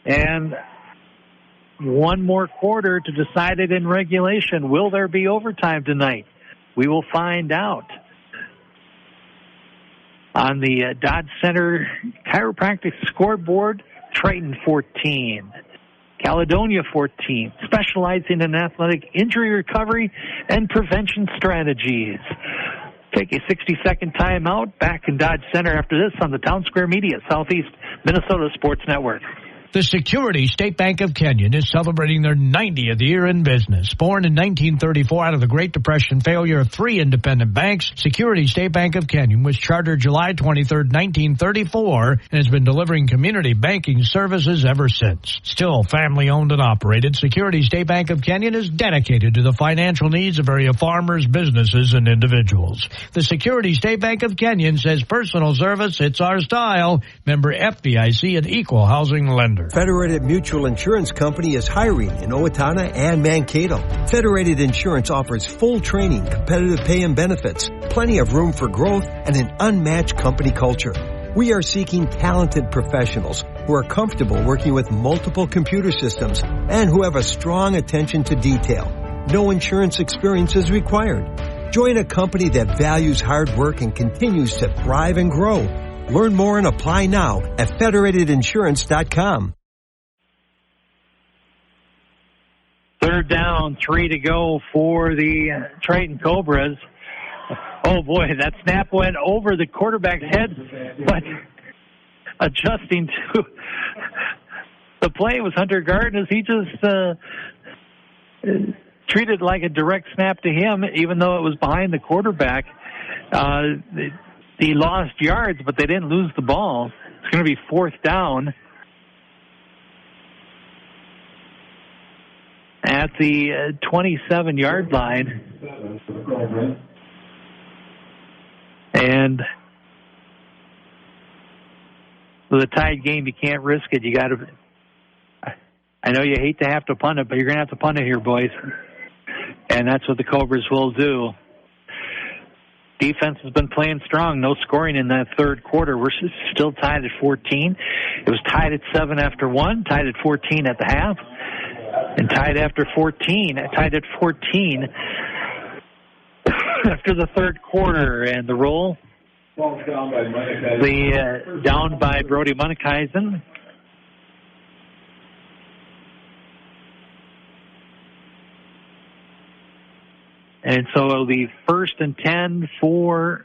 And one more quarter to decide it in regulation. Will there be overtime tonight? We will find out. On the Dodge Center Chiropractic scoreboard, Triton 14. Caledonia 14, specializing in athletic injury recovery and prevention strategies. Take a 60-second timeout. Back in Dodge Center after this on the Town Square Media Southeast Minnesota Sports Network. The Security State Bank of Kenyon is celebrating their 90th year in business. Born in 1934 out of the Great Depression failure of 3 independent banks, Security State Bank of Kenyon was chartered July 23, 1934, and has been delivering community banking services ever since. Still family-owned and operated, Security State Bank of Kenyon is dedicated to the financial needs of area farmers, businesses, and individuals. The Security State Bank of Kenyon says personal service, it's our style. Member FDIC, an equal housing lender. Federated Mutual Insurance Company is hiring in Owatonna and Mankato. Federated Insurance offers full training, competitive pay and benefits, plenty of room for growth, and an unmatched company culture. We are seeking talented professionals who are comfortable working with multiple computer systems and who have a strong attention to detail. No insurance experience is required. Join a company that values hard work and continues to thrive and grow. Learn more and apply now at federatedinsurance.com. 3rd down, 3 to go for the Triton Cobras. Oh boy, that snap went over the quarterback's head, but adjusting to the play was Hunter Garden as he just treated like a direct snap to him, even though it was behind the quarterback. He lost yards, but they didn't lose the ball. It's going to be 4th down at the 27-yard line. And with a tied game, you can't risk it. You got to. I know you hate to have to punt it, but you're going to have to punt it here, boys. And that's what the Cobras will do. Defense has been playing strong. No scoring in that 3rd quarter. We're still tied at 14. It was tied at 7 after 1, tied at 14 at the half, and tied at 14 after the 3rd quarter. And the roll, down by Brody Munnikheisen. And so it'll be 1st and 10 for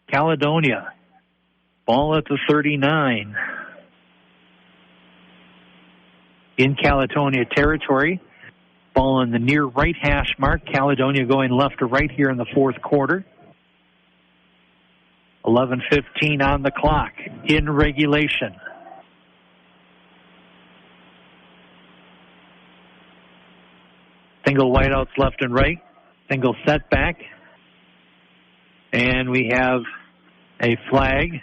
Caledonia. Ball at the 39. In Caledonia territory. Ball in the near right hash mark. Caledonia going left to right here in the 4th quarter. 11:15 on the clock in regulation. Single wideouts left and right. Single setback. And we have a flag.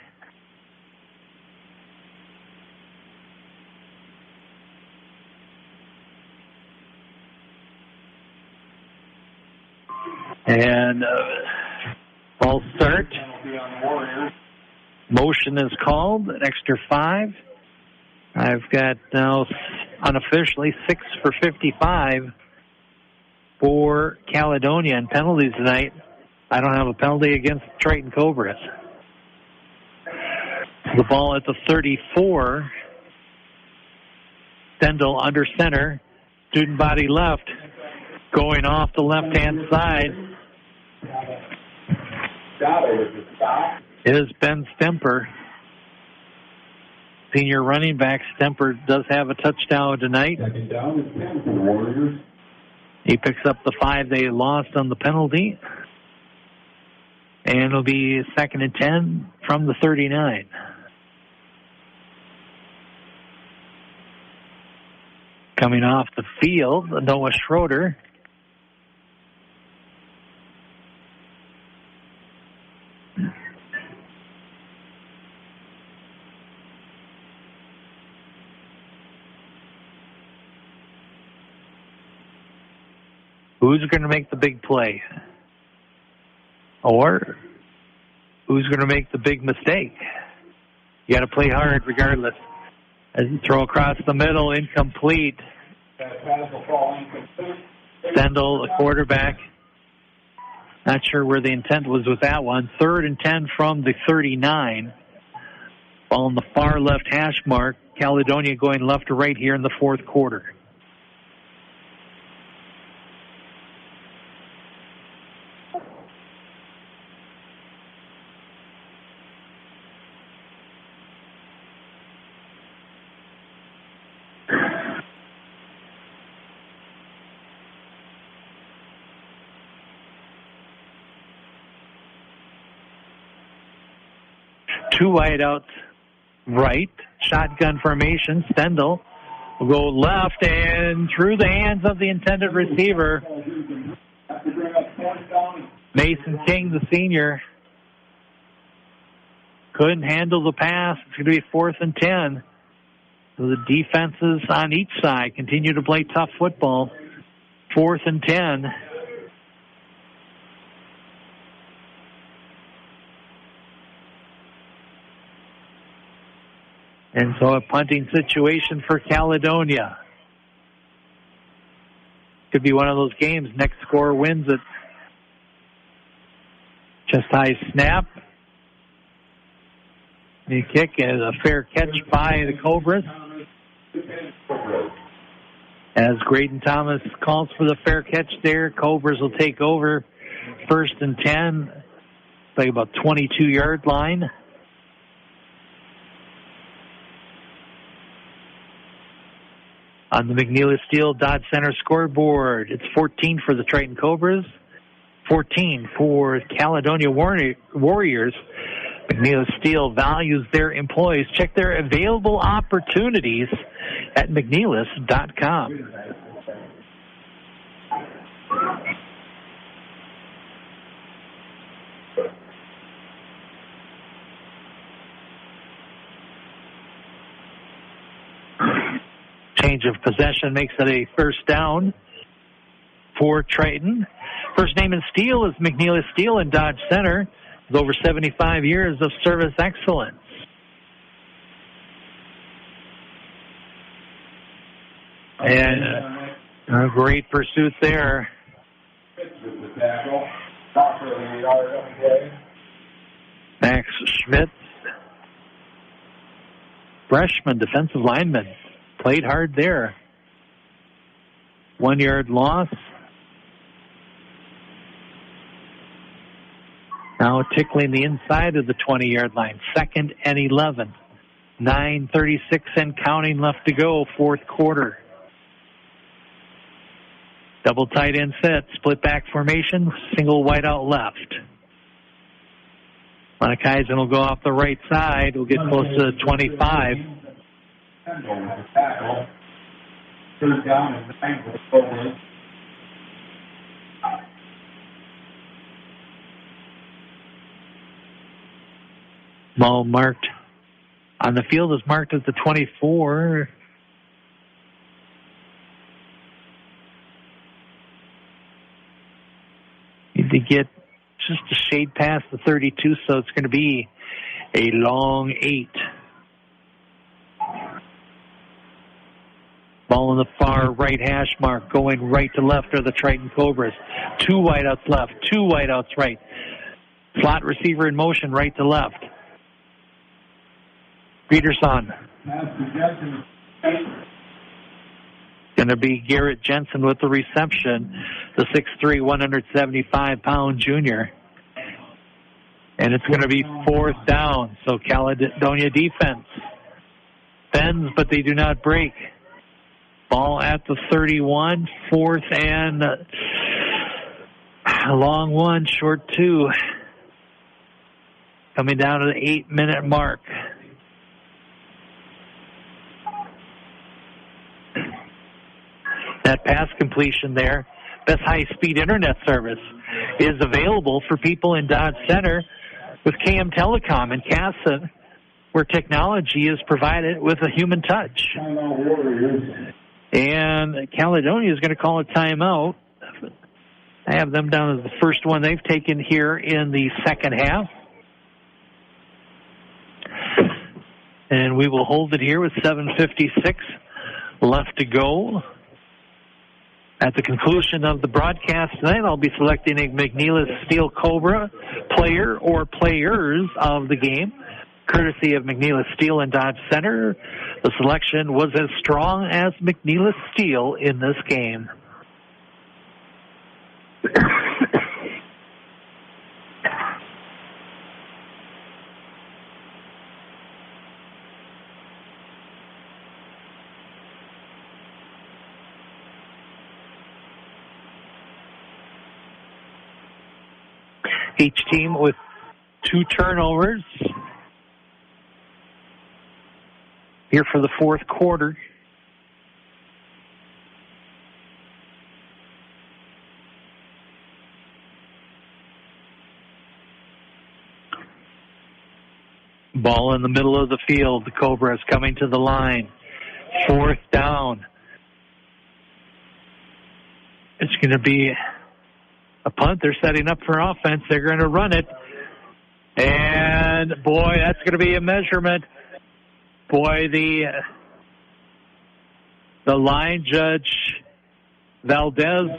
And false start. Motion is called. An extra 5. I've got now unofficially 6 for 55 for Caledonia and penalties tonight. I don't have a penalty against Triton Cobras. The ball at the 34. Stendel under center. Student body left. Going off the left-hand side is Ben Stemper. Senior running back Stemper does have a touchdown tonight. He picks up the 5 they lost on the penalty. And it'll be 2nd and 10 from the 39. Coming off the field, Noah Schroeder. Who's going to make the big play? Or who's going to make the big mistake? You got to play hard regardless. As you throw across the middle, incomplete. Stendel, the quarterback. Not sure where the intent was with that one. 3rd and 10 from the 39. Ball on the far left hash mark. Caledonia going left to right here in the 4th quarter. Two wideouts right. Shotgun formation. Stendel will go left and through the hands of the intended receiver. Mason King, the senior, couldn't handle the pass. It's going to be 4th and 10. So the defenses on each side continue to play tough football. 4th and 10. And so a punting situation for Caledonia. Could be one of those games. Next score wins it. Just high snap. The kick is a fair catch by the Cobras. As Graydon Thomas calls for the fair catch there, Cobras will take over 1st and 10. Like about 22-yard line. On the McNeely Steel Dodge Center scoreboard, it's 14 for the Triton Cobras, 14 for Caledonia Warriors. McNeely Steel values their employees. Check their available opportunities at McNeilis.com. Change of possession makes it a 1st down for Triton. First name in steel is McNeely Steel in Dodge Center with over 75 years of service excellence. And a great pursuit there. Max Schmitz, freshman defensive lineman. Played hard there. 1-yard loss. Now tickling the inside of the 20-yard line. 2nd and 11. 9:36 and counting left to go, 4th quarter. Double tight end set, split back formation, single wide out left. Monikaisen will go off the right side. We'll get close to the 25. Ball marked on the field is marked as the 24. Need to get just a shade past the 32, so it's going to be a long 8. Ball on the far right hash mark, going right to left are the Triton Cobras. 2 wideouts left, 2 wideouts right. Slot receiver in motion, right to left. Peterson. Going to be Garrett Jensen with the reception, the 6'3", 175-pound junior. And it's going to be 4th down. So Caledonia defense bends, but they do not break. Ball at the 31, 4th and long 1, short 2. Coming down to the 8-minute mark. That pass completion there, best high-speed internet service, is available for people in Dodge Center with KM Telecom in Casson, where technology is provided with a human touch. And Caledonia is going to call a timeout. I have them down as the first one they've taken here in the second half. And we will hold it here with 7:56 left to go. At the conclusion of the broadcast tonight, I'll be selecting a McNeilus Steel Cobra player or players of the game, courtesy of McNeilus Steel and Dodge Center. The selection was as strong as McNeilus Steel in this game. Each team with 2 turnovers here for the fourth quarter. Ball in the middle of the field. The Cobras coming to the line. 4th down. It's going to be a punt. They're setting up for offense. They're going to run it. And, boy, that's going to be a measurement. Boy, the line judge, Valdez,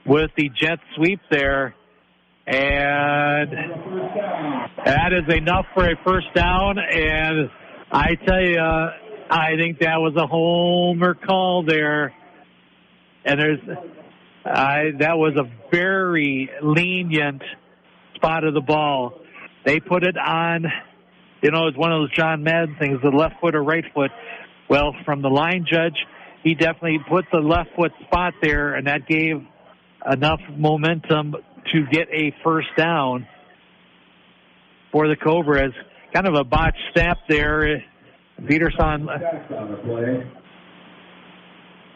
with the jet sweep there. And that is enough for a first down. And I tell you, I think that was a homer call there. And that was a very lenient spot of the ball. They put it on, it's one of those John Madden things, the left foot or right foot. Well, from the line judge, he definitely put the left foot spot there, and that gave enough momentum to get a first down for the Cobras. Kind of a botched snap there. Peterson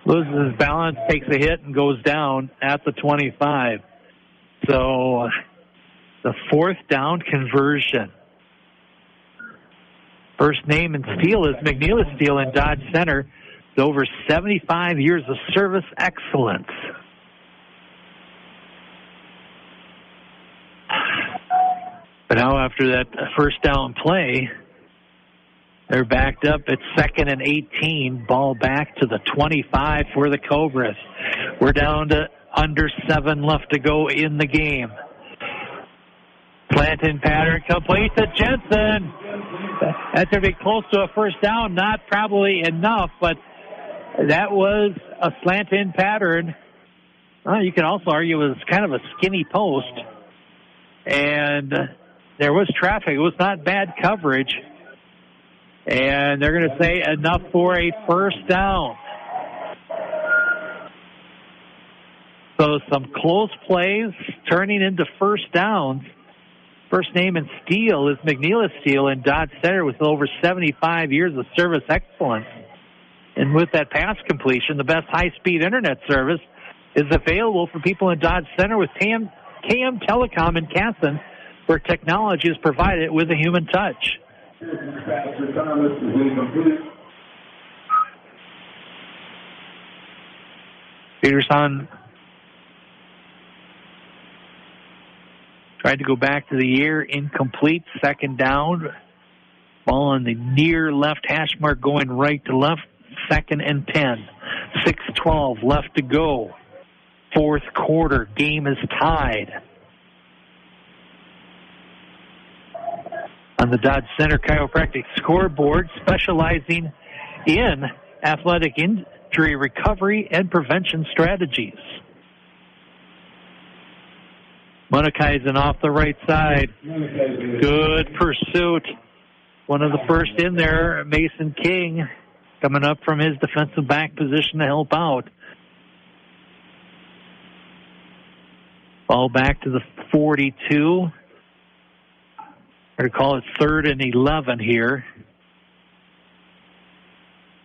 loses his balance, takes a hit, and goes down at the 25. So the 4th down conversion. First name in steel is McNeilus Steel in Dodge Center. With over 75 years of service excellence. But now after that first down play, they're backed up at 2nd and 18. Ball back to the 25 for the Cobras. We're down to under 7 left to go in the game. Slant in pattern complete to Jensen. That's going to be close to a first down. Not probably enough, but that was a slant in pattern. Well, you can also argue it was kind of a skinny post. And there was traffic. It was not bad coverage. And they're going to say enough for a first down. So some close plays turning into first downs. First name in steel is McNeilus Steel in Dodge Center with over 75 years of service excellence. And with that pass completion, the best high-speed internet service is available for people in Dodge Center with KM Telecom in Casson, where technology is provided with a human touch. Peterson tried to go back to the air, incomplete, 2nd down. Ball on the near left hash mark going right to left, 2nd and 10. 6:12 left to go. 4th quarter, game is tied. On the Dodge Center Chiropractic scoreboard, specializing in athletic injury recovery and prevention strategies. Munikaisen off the right side. Good pursuit. One of the first in there, Mason King. coming up from his defensive back position to help out. Ball back to the 42. Or to call it 3rd and 11 here.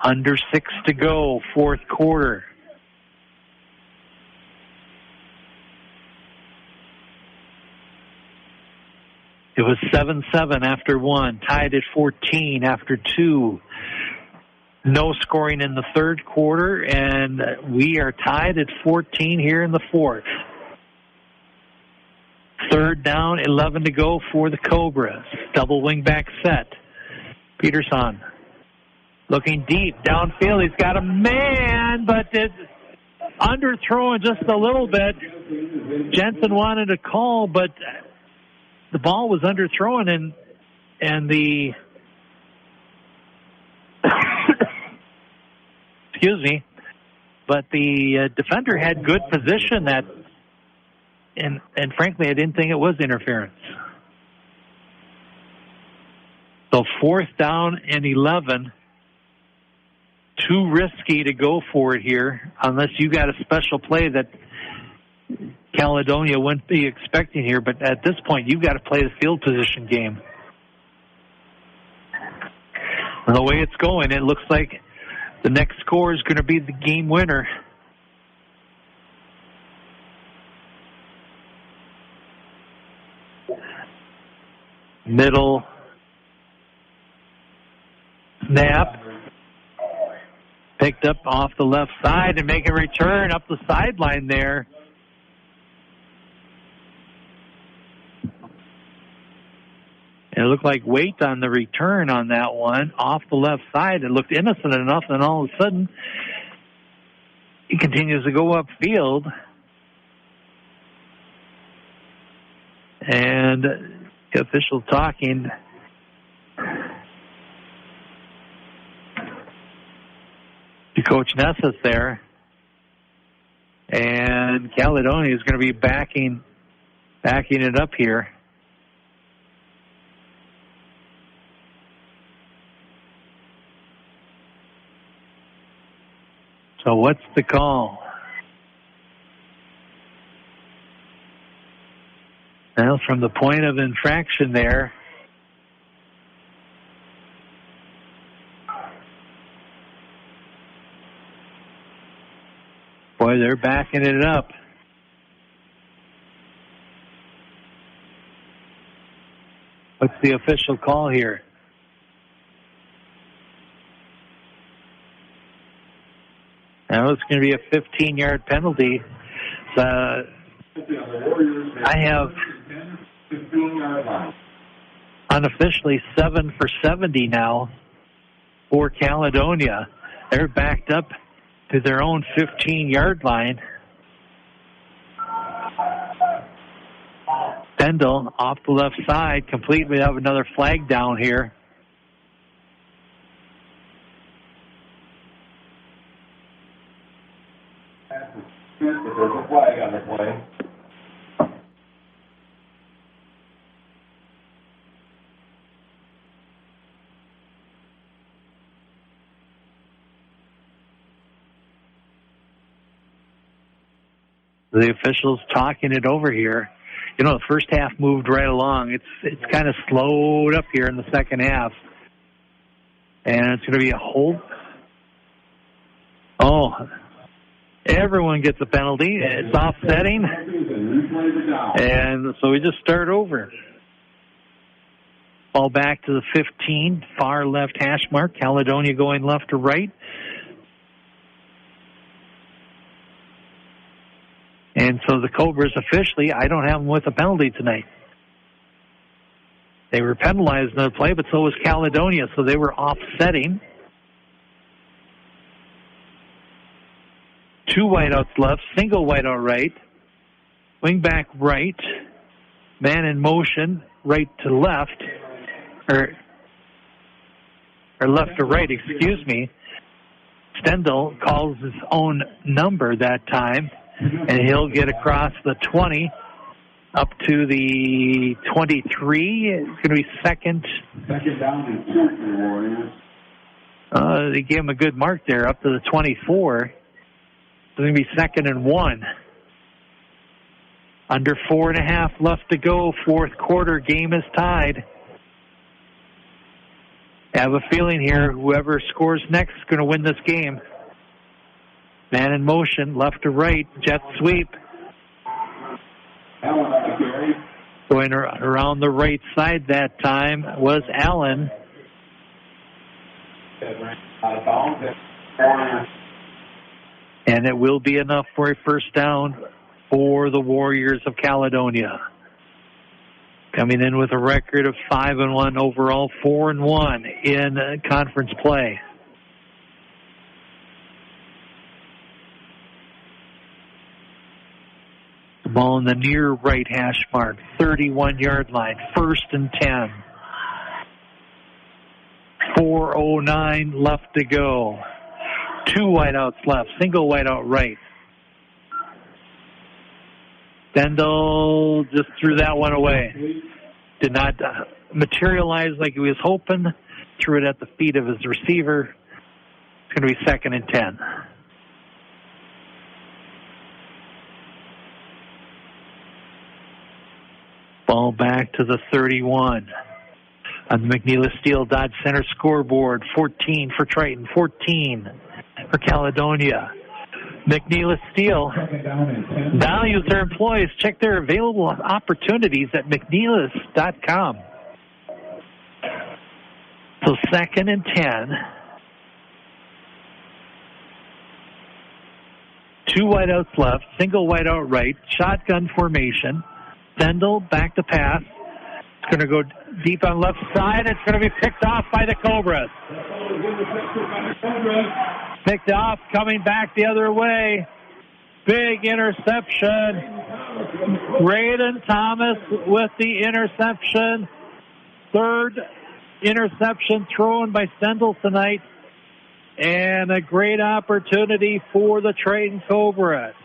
Under 6 to go, 4th quarter. It was 7-7 after 1, tied at 14 after 2. No scoring in the 3rd quarter, and we are tied at 14 here in the 4th. 3rd down, 11 to go for the Cobras. Double wing back set. Peterson looking deep downfield. He's got a man, but it's underthrown just a little bit. Jensen wanted a call, but the ball was underthrown, and the excuse me, but the defender had good position and frankly, I didn't think it was interference. So 4th down and 11. Too risky to go for it here unless you got a special play that Caledonia wouldn't be expecting here. But at this point, you've got to play the field position game. And the way it's going, it looks like the next score is going to be the game winner. Middle snap. Picked up off the left side and make a return up the sideline there. And it looked like weight on the return on that one off the left side. It looked innocent enough, and all of a sudden he continues to go upfield. And the official talking. To Coach Nessus there. And Caledonia is going to be backing it up here. So what's the call? Well, from the point of infraction there, boy, they're backing it up. What's the official call here? Now it's going to be a 15-yard penalty. I have unofficially 7 for 70 now for Caledonia. They're backed up to their own 15-yard line. Stendel off the left side, complete. We have another flag down here. There's a flag on the play. The officials talking it over here. You know, the first half moved right along. It's kind of slowed up here in the second half. And it's going to be a hold. Oh, everyone gets a penalty. It's offsetting. And so we just start over. Ball back to the 15, far left hash mark. Caledonia going left to right. And so the Cobras officially, I don't have them with a penalty tonight. They were penalized in the play, but so was Caledonia, so they were offsetting. 2 wideouts left, single wideout right, wing back right, man in motion, right to left, or left to right, excuse me. Stendel calls his own number that time. And he'll get across the 20 up to the 23. It's going to be second. Second down and 2 for the Warriors. They gave him a good mark there, up to the 24. It's going to be 2nd and 1. Under 4.5 left to go. Fourth quarter. Game is tied. I have a feeling here, whoever scores next is going to win this game. Man in motion, left to right, jet sweep. Going around the right side that time was Allen. And it will be enough for a first down for the Warriors of Caledonia. Coming in with a record of 5-1 overall, 4-1 in conference play. The ball in the near right hash mark, 31-yard line, 1st and 10. 4:09 left to go. 2 wideouts left, single wideout right. Stendel just threw that one away. Did not materialize like he was hoping. Threw it at the feet of his receiver. It's going to be 2nd and 10. Ball back to the 31. On the McNeilus Steel Dodge Center scoreboard, 14 for Triton, 14 for Caledonia. McNeilus Steel values their employees. Check their available opportunities at McNeilus.com. So 2nd and 10. 2 wideouts left, single wideout right, shotgun formation. Stendel back to pass. It's going to go deep on left side. It's going to be picked off by the Cobras. Picked off, coming back the other way. Big interception. Graydon Thomas with the interception. 3rd interception thrown by Stendel tonight. And a great opportunity for the Triton Cobras.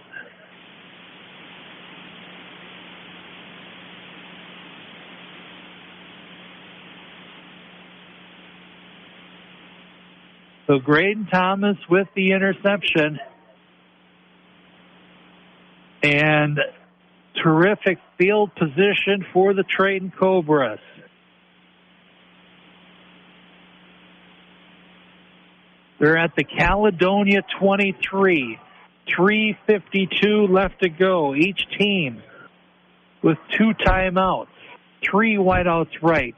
So Graydon Thomas with the interception. And terrific field position for the Triton Cobras. They're at the Caledonia 23. 3:52 left to go. Each team with 2 timeouts. 3 wideouts right.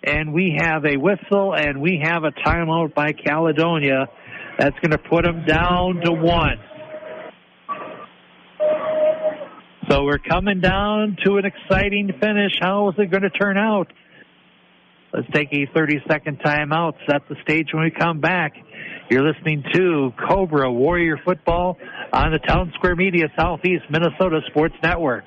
And we have a whistle and we have a timeout by Caledonia. That's going to put them down to 1. So we're coming down to an exciting finish. How is it going to turn out? Let's take a 30-second timeout, set the stage when we come back. You're listening to Cobra Warrior Football on the Town Square Media Southeast Minnesota Sports Network.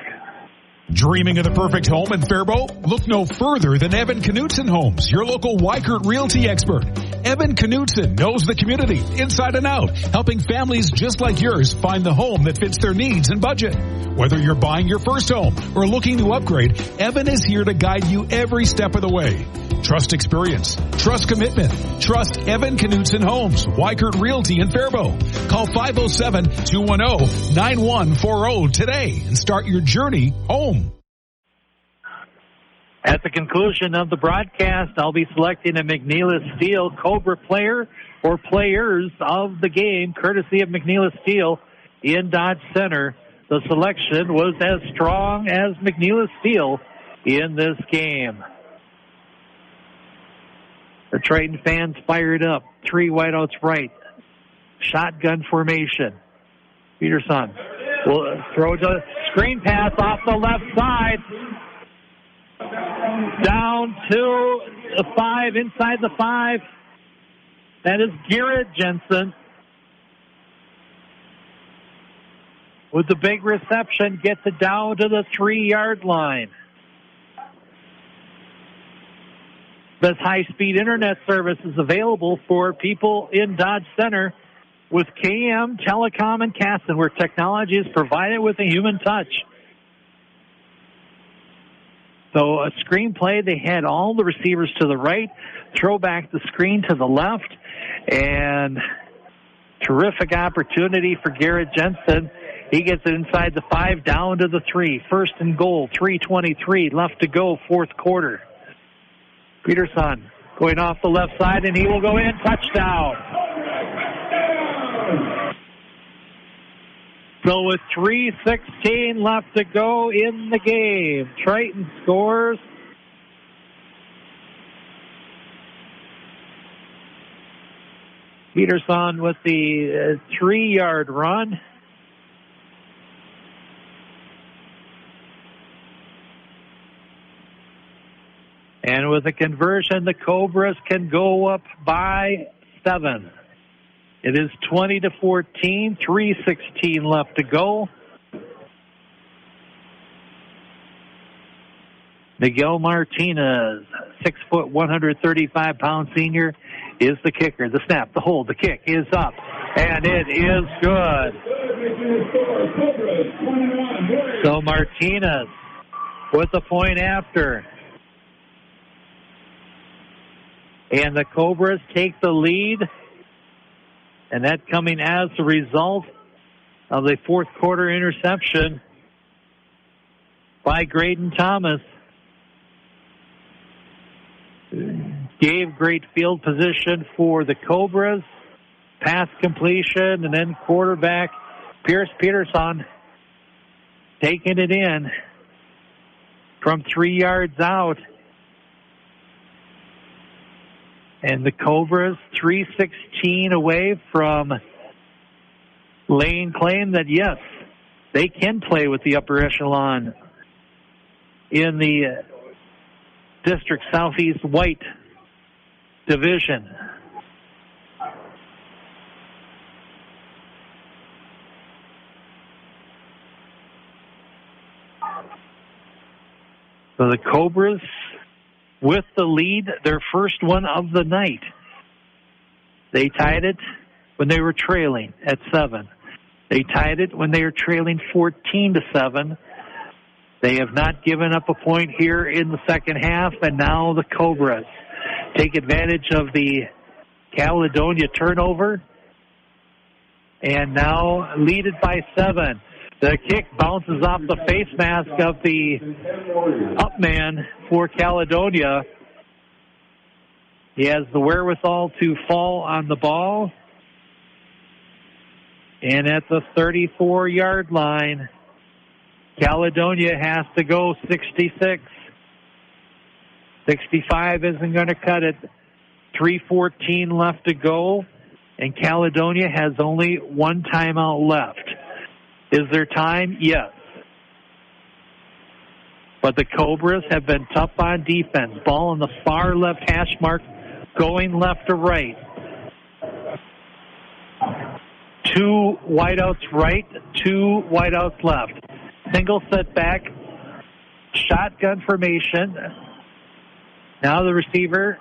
Dreaming of the perfect home in Faribault? Look no further than Evan Knutson Homes, your local Weikert Realty expert. Evan Knutson knows the community inside and out, helping families just like yours find the home that fits their needs and budget. Whether you're buying your first home or looking to upgrade, Evan is here to guide you every step of the way. Trust experience. Trust commitment. Trust Evan Knutson Homes, Weikert Realty in Faribault. Call 507-210-9140 today and start your journey home. At the conclusion of the broadcast, I'll be selecting a McNeilus Steel Cobra player or players of the game, courtesy of McNeilus Steel in Dodge Center. The selection was as strong as McNeilus Steel in this game. The Triton fans fired up. 3 wideouts right. Shotgun formation. Peterson will throw the screen pass off the left side. Down to the 5, inside the 5. That is Garrett Jensen. With the big reception, gets it down to the 3-yard line. This high-speed internet service is available for people in Dodge Center with KM Telecom and Casson, where technology is provided with a human touch. So a screen play, they had all the receivers to the right, throw back the screen to the left, and terrific opportunity for Garrett Jensen. He gets it inside the 5, down to the 3. First and goal, 3:23 left to go, fourth quarter. Peterson going off the left side, and he will go in. Touchdown. So with 3:16 left to go in the game, Triton scores. Peterson with the 3-yard run. And with a conversion, the Cobras can go up by 7. It is 20-14, 3:16 left to go. Miguel Martinez, 6 foot, 135-pound senior, is the kicker. The snap, the hold, the kick is up, and it is good. So Martinez with the point after. And the Cobras take the lead, and that coming as a result of the fourth quarter interception by Graydon Thomas. Gave great field position for the Cobras, pass completion, and then quarterback Pierce Peterson taking it in from 3 yards out. And the Cobras 3:16 away from laying claim that, yes, they can play with the upper echelon in the District Southeast White Division. So the Cobras with the lead, their first one of the night. They tied it when they were trailing at 7. They tied it when they were trailing 14-7. They have not given up a point here in the second half, and now the Cobras take advantage of the Caledonia turnover, and now lead it by 7. The kick bounces off the face mask of the up man for Caledonia. He has the wherewithal to fall on the ball. And at the 34-yard line, Caledonia has to go 66. 65 isn't going to cut it. 3:14 left to go, and Caledonia has only one timeout left. Is there time? Yes. But the Cobras have been tough on defense. Ball on the far left hash mark, going left to right. 2 wideouts right, 2 wideouts left. Single set back, shotgun formation. Now the receiver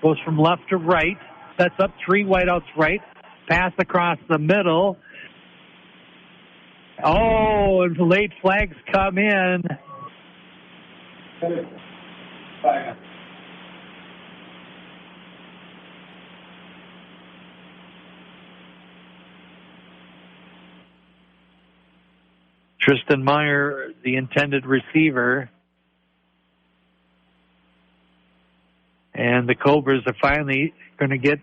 goes from left to right, sets up 3 wideouts right, pass across the middle. Oh, and the late flags come in. Tristan Meyer, the intended receiver. And the Cobras are finally going to get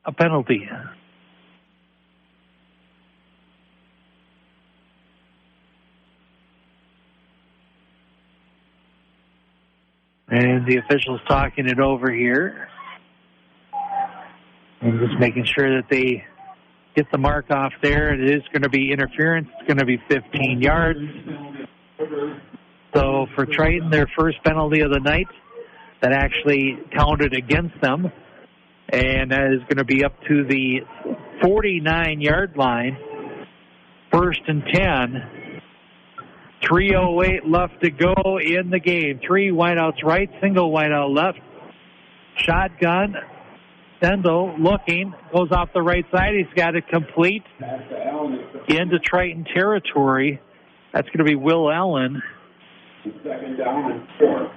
a penalty. And the officials talking it over here. And just making sure that they get the mark off there. It is going to be interference. It's going to be 15 yards. So for Triton, their first penalty of the night, that actually counted against them. And that is going to be up to the 49-yard line. First and 10. 3:08 left to go in the game. 3 wideouts right, single wideout left. Shotgun. Stendel looking, goes off the right side. He's got it complete into Triton territory. That's going to be Will Allen. Second down and 4.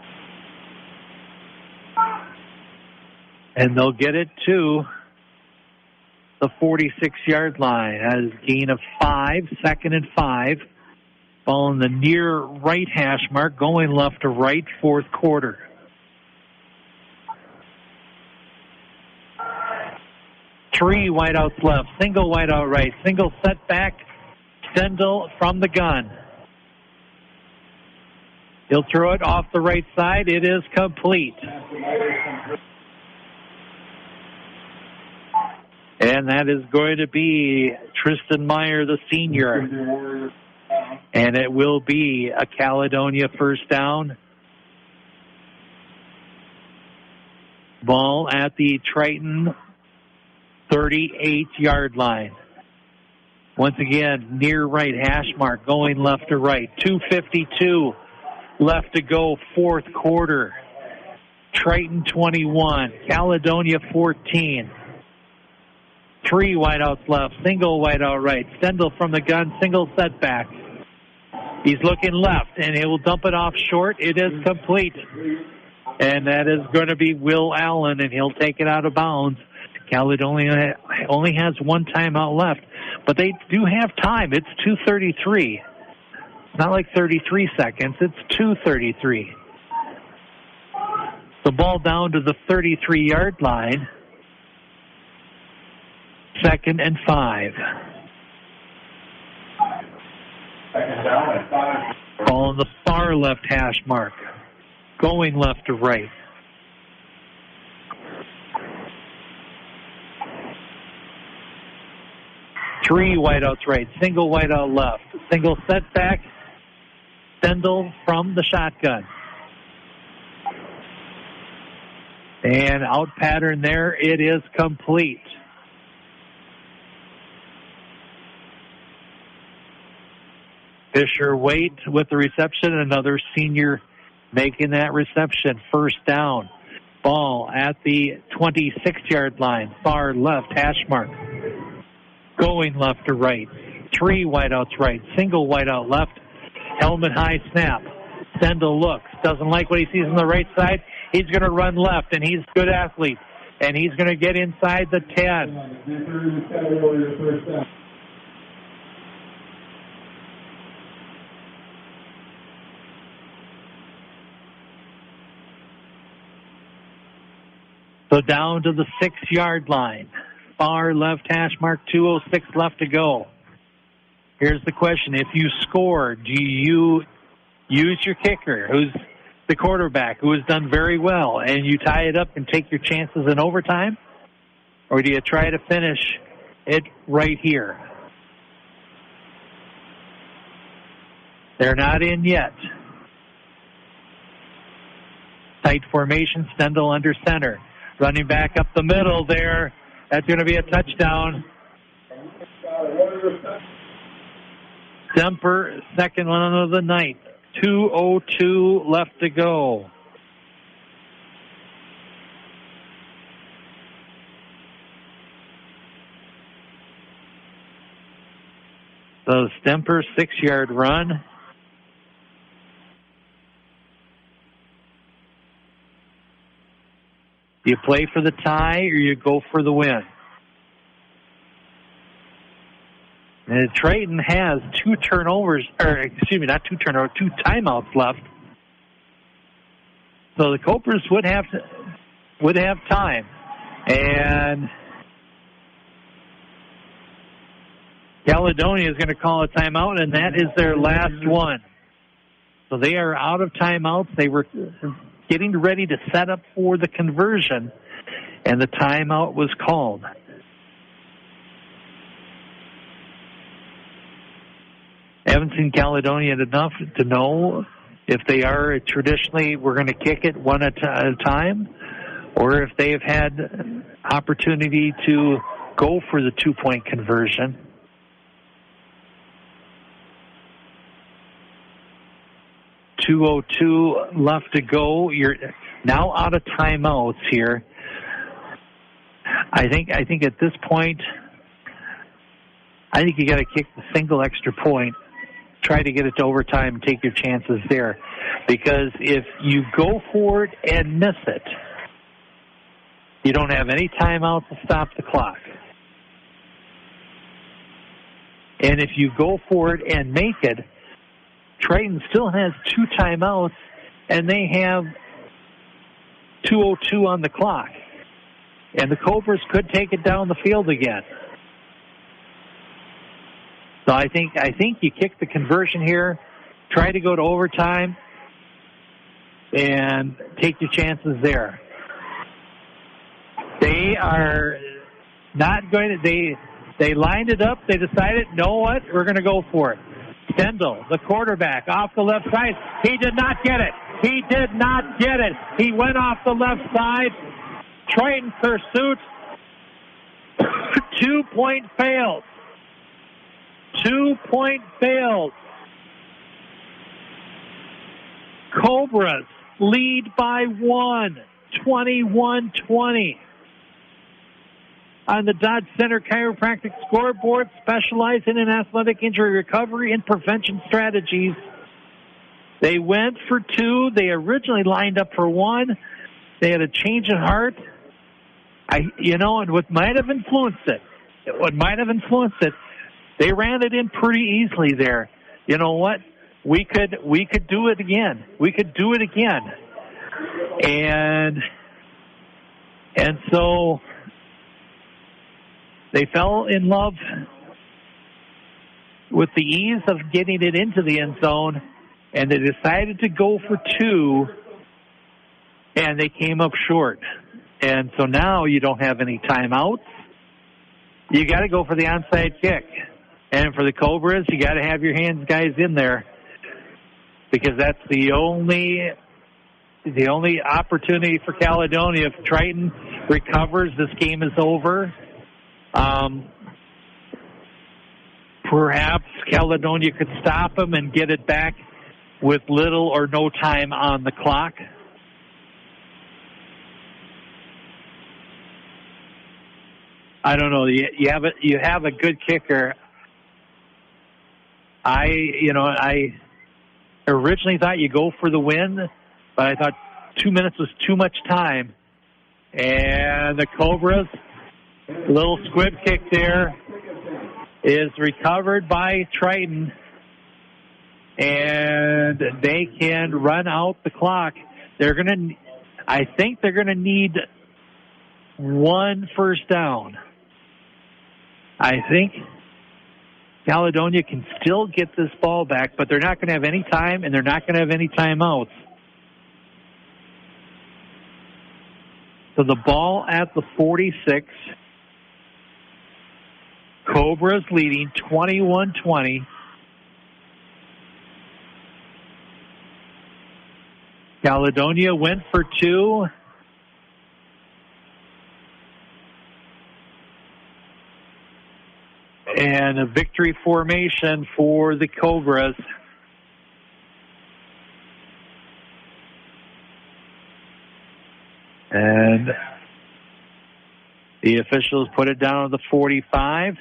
And they'll get it to the 46-yard line. That is a gain of 5, 2nd and 5. Ball in the near right hash mark, going left to right, fourth quarter. Three wideouts left, single wideout right, single setback, Stendel from the gun. He'll throw it off the right side. It is complete. And that is going to be Tristan Meyer, the senior. And it will be a Caledonia first down. Ball at the Triton 38-yard line. Once again, near right hash mark, going left to right. 2:52 left to go, fourth quarter. Triton 21, Caledonia 14. Three wideouts left, single wideout right. Stendel from the gun, single setback. He's looking left, and he will dump it off short. It is complete. And that is going to be Will Allen, and he'll take it out of bounds. Caledonia only has one timeout left, but they do have time. It's 2:33. It's not like 33 seconds. It's 2:33. The ball down to the 33-yard line. 2nd and 5. Second down and 5. Ball on the far left hash mark. Going left to right. Three wideouts right, single wideout left. Single setback, Stendel from the shotgun. And out pattern there, it is complete. Fisher Waite with the reception, another senior making that reception. First down. Ball at the 26-yard line, far left hash mark. Going left to right. Three wideouts right, single wideout left. Helmet high snap. Stendel looks, doesn't like what he sees on the right side. He's going to run left, and he's a good athlete. And he's going to get inside the 10. So down to the 6-yard line. Far left hash mark, 2:06 left to go. Here's the question. If you score, do you use your kicker, who's the quarterback, who has done very well, and you tie it up and take your chances in overtime? Or do you try to finish it right here? They're not in yet. Tight formation, Stendel under center. Running back up the middle there. That's going to be a touchdown. Semper, second one of the night. 2:02 left to go. So Stemper, 6-yard run. Do you play for the tie or you go for the win? And Triton has two timeouts left. So the Cobras would have time. And Caledonia is going to call a timeout, and that is their last one. So they are out of timeouts. They were getting ready to set up for the conversion, and the timeout was called. Haven't seen Caledonia enough to know if they are traditionally, we're going to kick it one at a time, or if they have had opportunity to go for the 2-point conversion. .202 left to go. You're now out of timeouts here. I think at this point, I think you got to kick the single extra point. try to get it to overtime and take your chances there. Because if you go for it and miss it, you don't have any timeout to stop the clock. And if you go for it and make it, Triton still has 2 timeouts, and they have 2:02 on the clock. And the Cobras could take it down the field again. So I think you kick the conversion here, try to go to overtime, and take your chances there. They are not going to... They lined it up. They decided, know what? We're going to go for it. Stendel, the quarterback, off the left side. He did not get it. He did not get it. He went off the left side. Triton pursuit. 2-point failed. 2-point failed. Cobras lead by 1, 21-20. On the Dodge Center Chiropractic scoreboard, specializing in athletic injury recovery and prevention strategies. They went for 2. They originally lined up for 1. They had a change of heart. And what might have influenced it, they ran it in pretty easily there. You know what? We could do it again. We could do it again. And so they fell in love with the ease of getting it into the end zone, and they decided to go for 2, and they came up short. And so now you don't have any timeouts. You got to go for the onside kick. And for the Cobras, you got to have your hands guys in there, because that's the only opportunity for Caledonia. If Triton recovers, this game is over. Perhaps Caledonia could stop them and get it back with little or no time on the clock. I don't know. You have a good kicker. I originally thought you go for the win, but I thought 2 minutes was too much time. And the Cobras, little squib kick there, is recovered by Triton, and they can run out the clock. I think they're gonna need 1 first down. I think Caledonia can still get this ball back, but they're not going to have any time, and they're not going to have any timeouts. So the ball at the 46. Cobras leading 21-20. Caledonia went for 2. And a victory formation for the Cobras. And the officials put it down on the 45.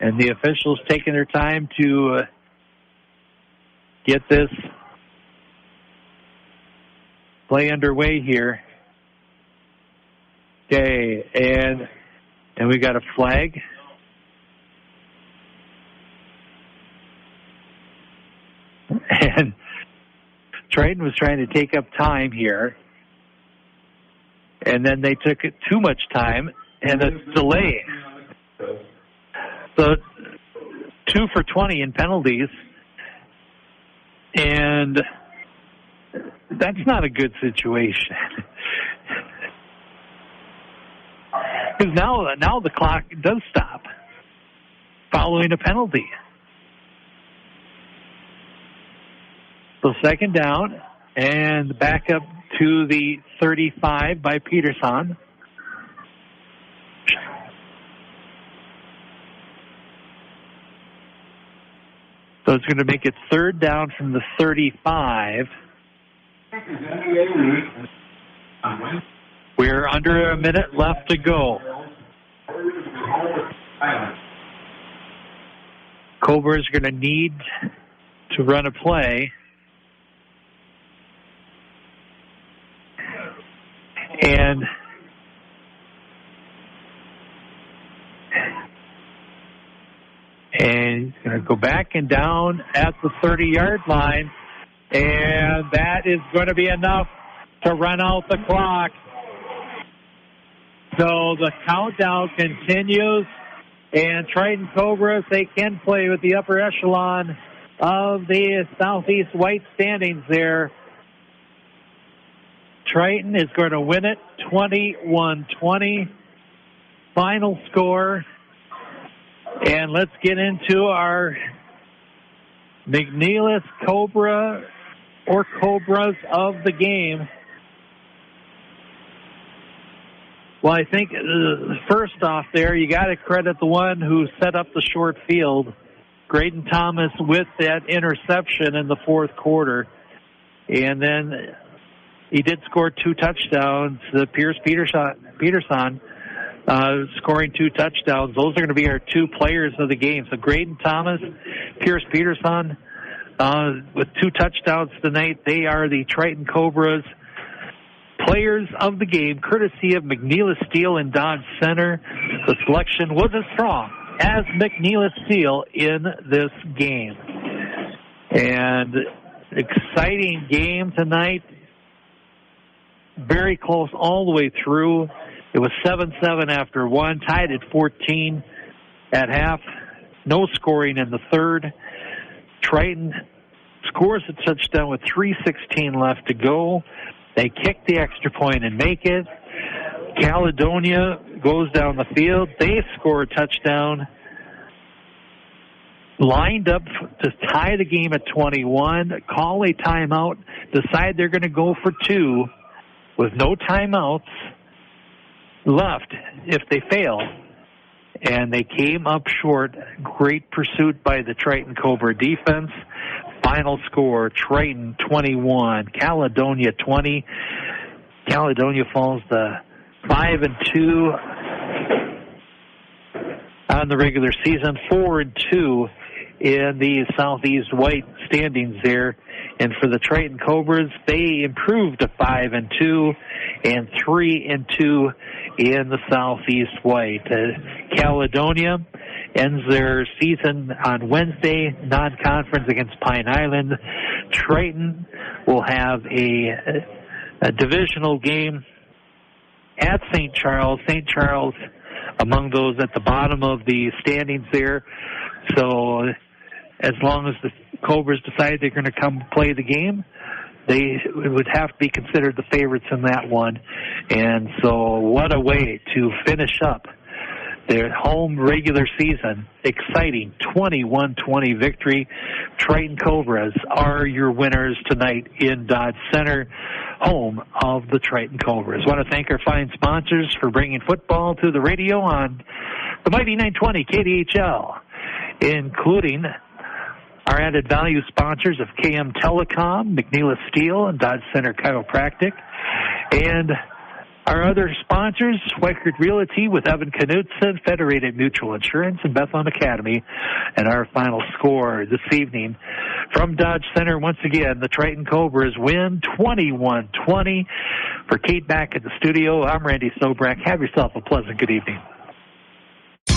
And the officials taking their time to get this play underway here. Okay, and we got a flag. And Triton was trying to take up time here. And then they took too much time, and a delay. So 2 for 20 in penalties, and that's not a good situation. Because now the clock does stop following a penalty. So second down, and back up to the 35 by Peterson. So it's going to make it third down from the 35. We're under a minute left to go. Cobra is going to need to run a play. And he's going to go back and down at the 30-yard line. And that is going to be enough to run out the clock. So the countdown continues. And Triton Cobras, they can play with the upper echelon of the Southeast White standings there. Triton is going to win it 21-20. Final score. And let's get into our McNeilus Cobra or Cobras of the game. Well, I think first off there, you got to credit the one who set up the short field, Graydon Thomas, with that interception in the fourth quarter. And then he did score 2 touchdowns. Pierce Peterson scoring 2 touchdowns. Those are going to be our 2 players of the game. So Graydon Thomas, Pierce Peterson with 2 touchdowns tonight. They are the Triton Cobras players of the game, courtesy of McNeilus Steel and Dodge Center. The selection was as strong as McNeilus Steel in this game. And exciting game tonight. Very close all the way through. It was 7-7 after 1, tied at 14 at half. No scoring in the third. Triton scores a touchdown with 3:16 left to go. They kick the extra point and make it. Caledonia goes down the field. They score a touchdown. Lined up to tie the game at 21. Call a timeout. Decide they're going to go for 2 with no timeouts left if they fail. And they came up short. Great pursuit by the Triton Cobra defense. Final score, Triton 21, Caledonia 20. Caledonia falls to 5-2 on the regular season, 4-2 in the Southeast White standings there. And for the Triton Cobras, they improved to 5-2 and 3-2 in the Southeast White. Caledonia ends their season on Wednesday, non-conference against Pine Island. Triton will have a divisional game at St. Charles. St. Charles among those at the bottom of the standings there. So as long as the Cobras decide they're going to come play the game, they would have to be considered the favorites in that one. And so what a way to finish up their home regular season. Exciting 21-20 victory. Triton Cobras are your winners tonight in Dodge Center, home of the Triton Cobras. I want to thank our fine sponsors for bringing football to the radio on the mighty 920 KDHL, including our added value sponsors of KM Telecom, McNeilus Steel, and Dodge Center Chiropractic, and our other sponsors, Weichert Realty with Evan Knutson, Federated Mutual Insurance, and Bethlehem Academy. And our final score this evening from Dodge Center, once again, the Triton Cobras win 21-20. For Kate back at the studio, I'm Randy Sobrak. Have yourself a pleasant good evening.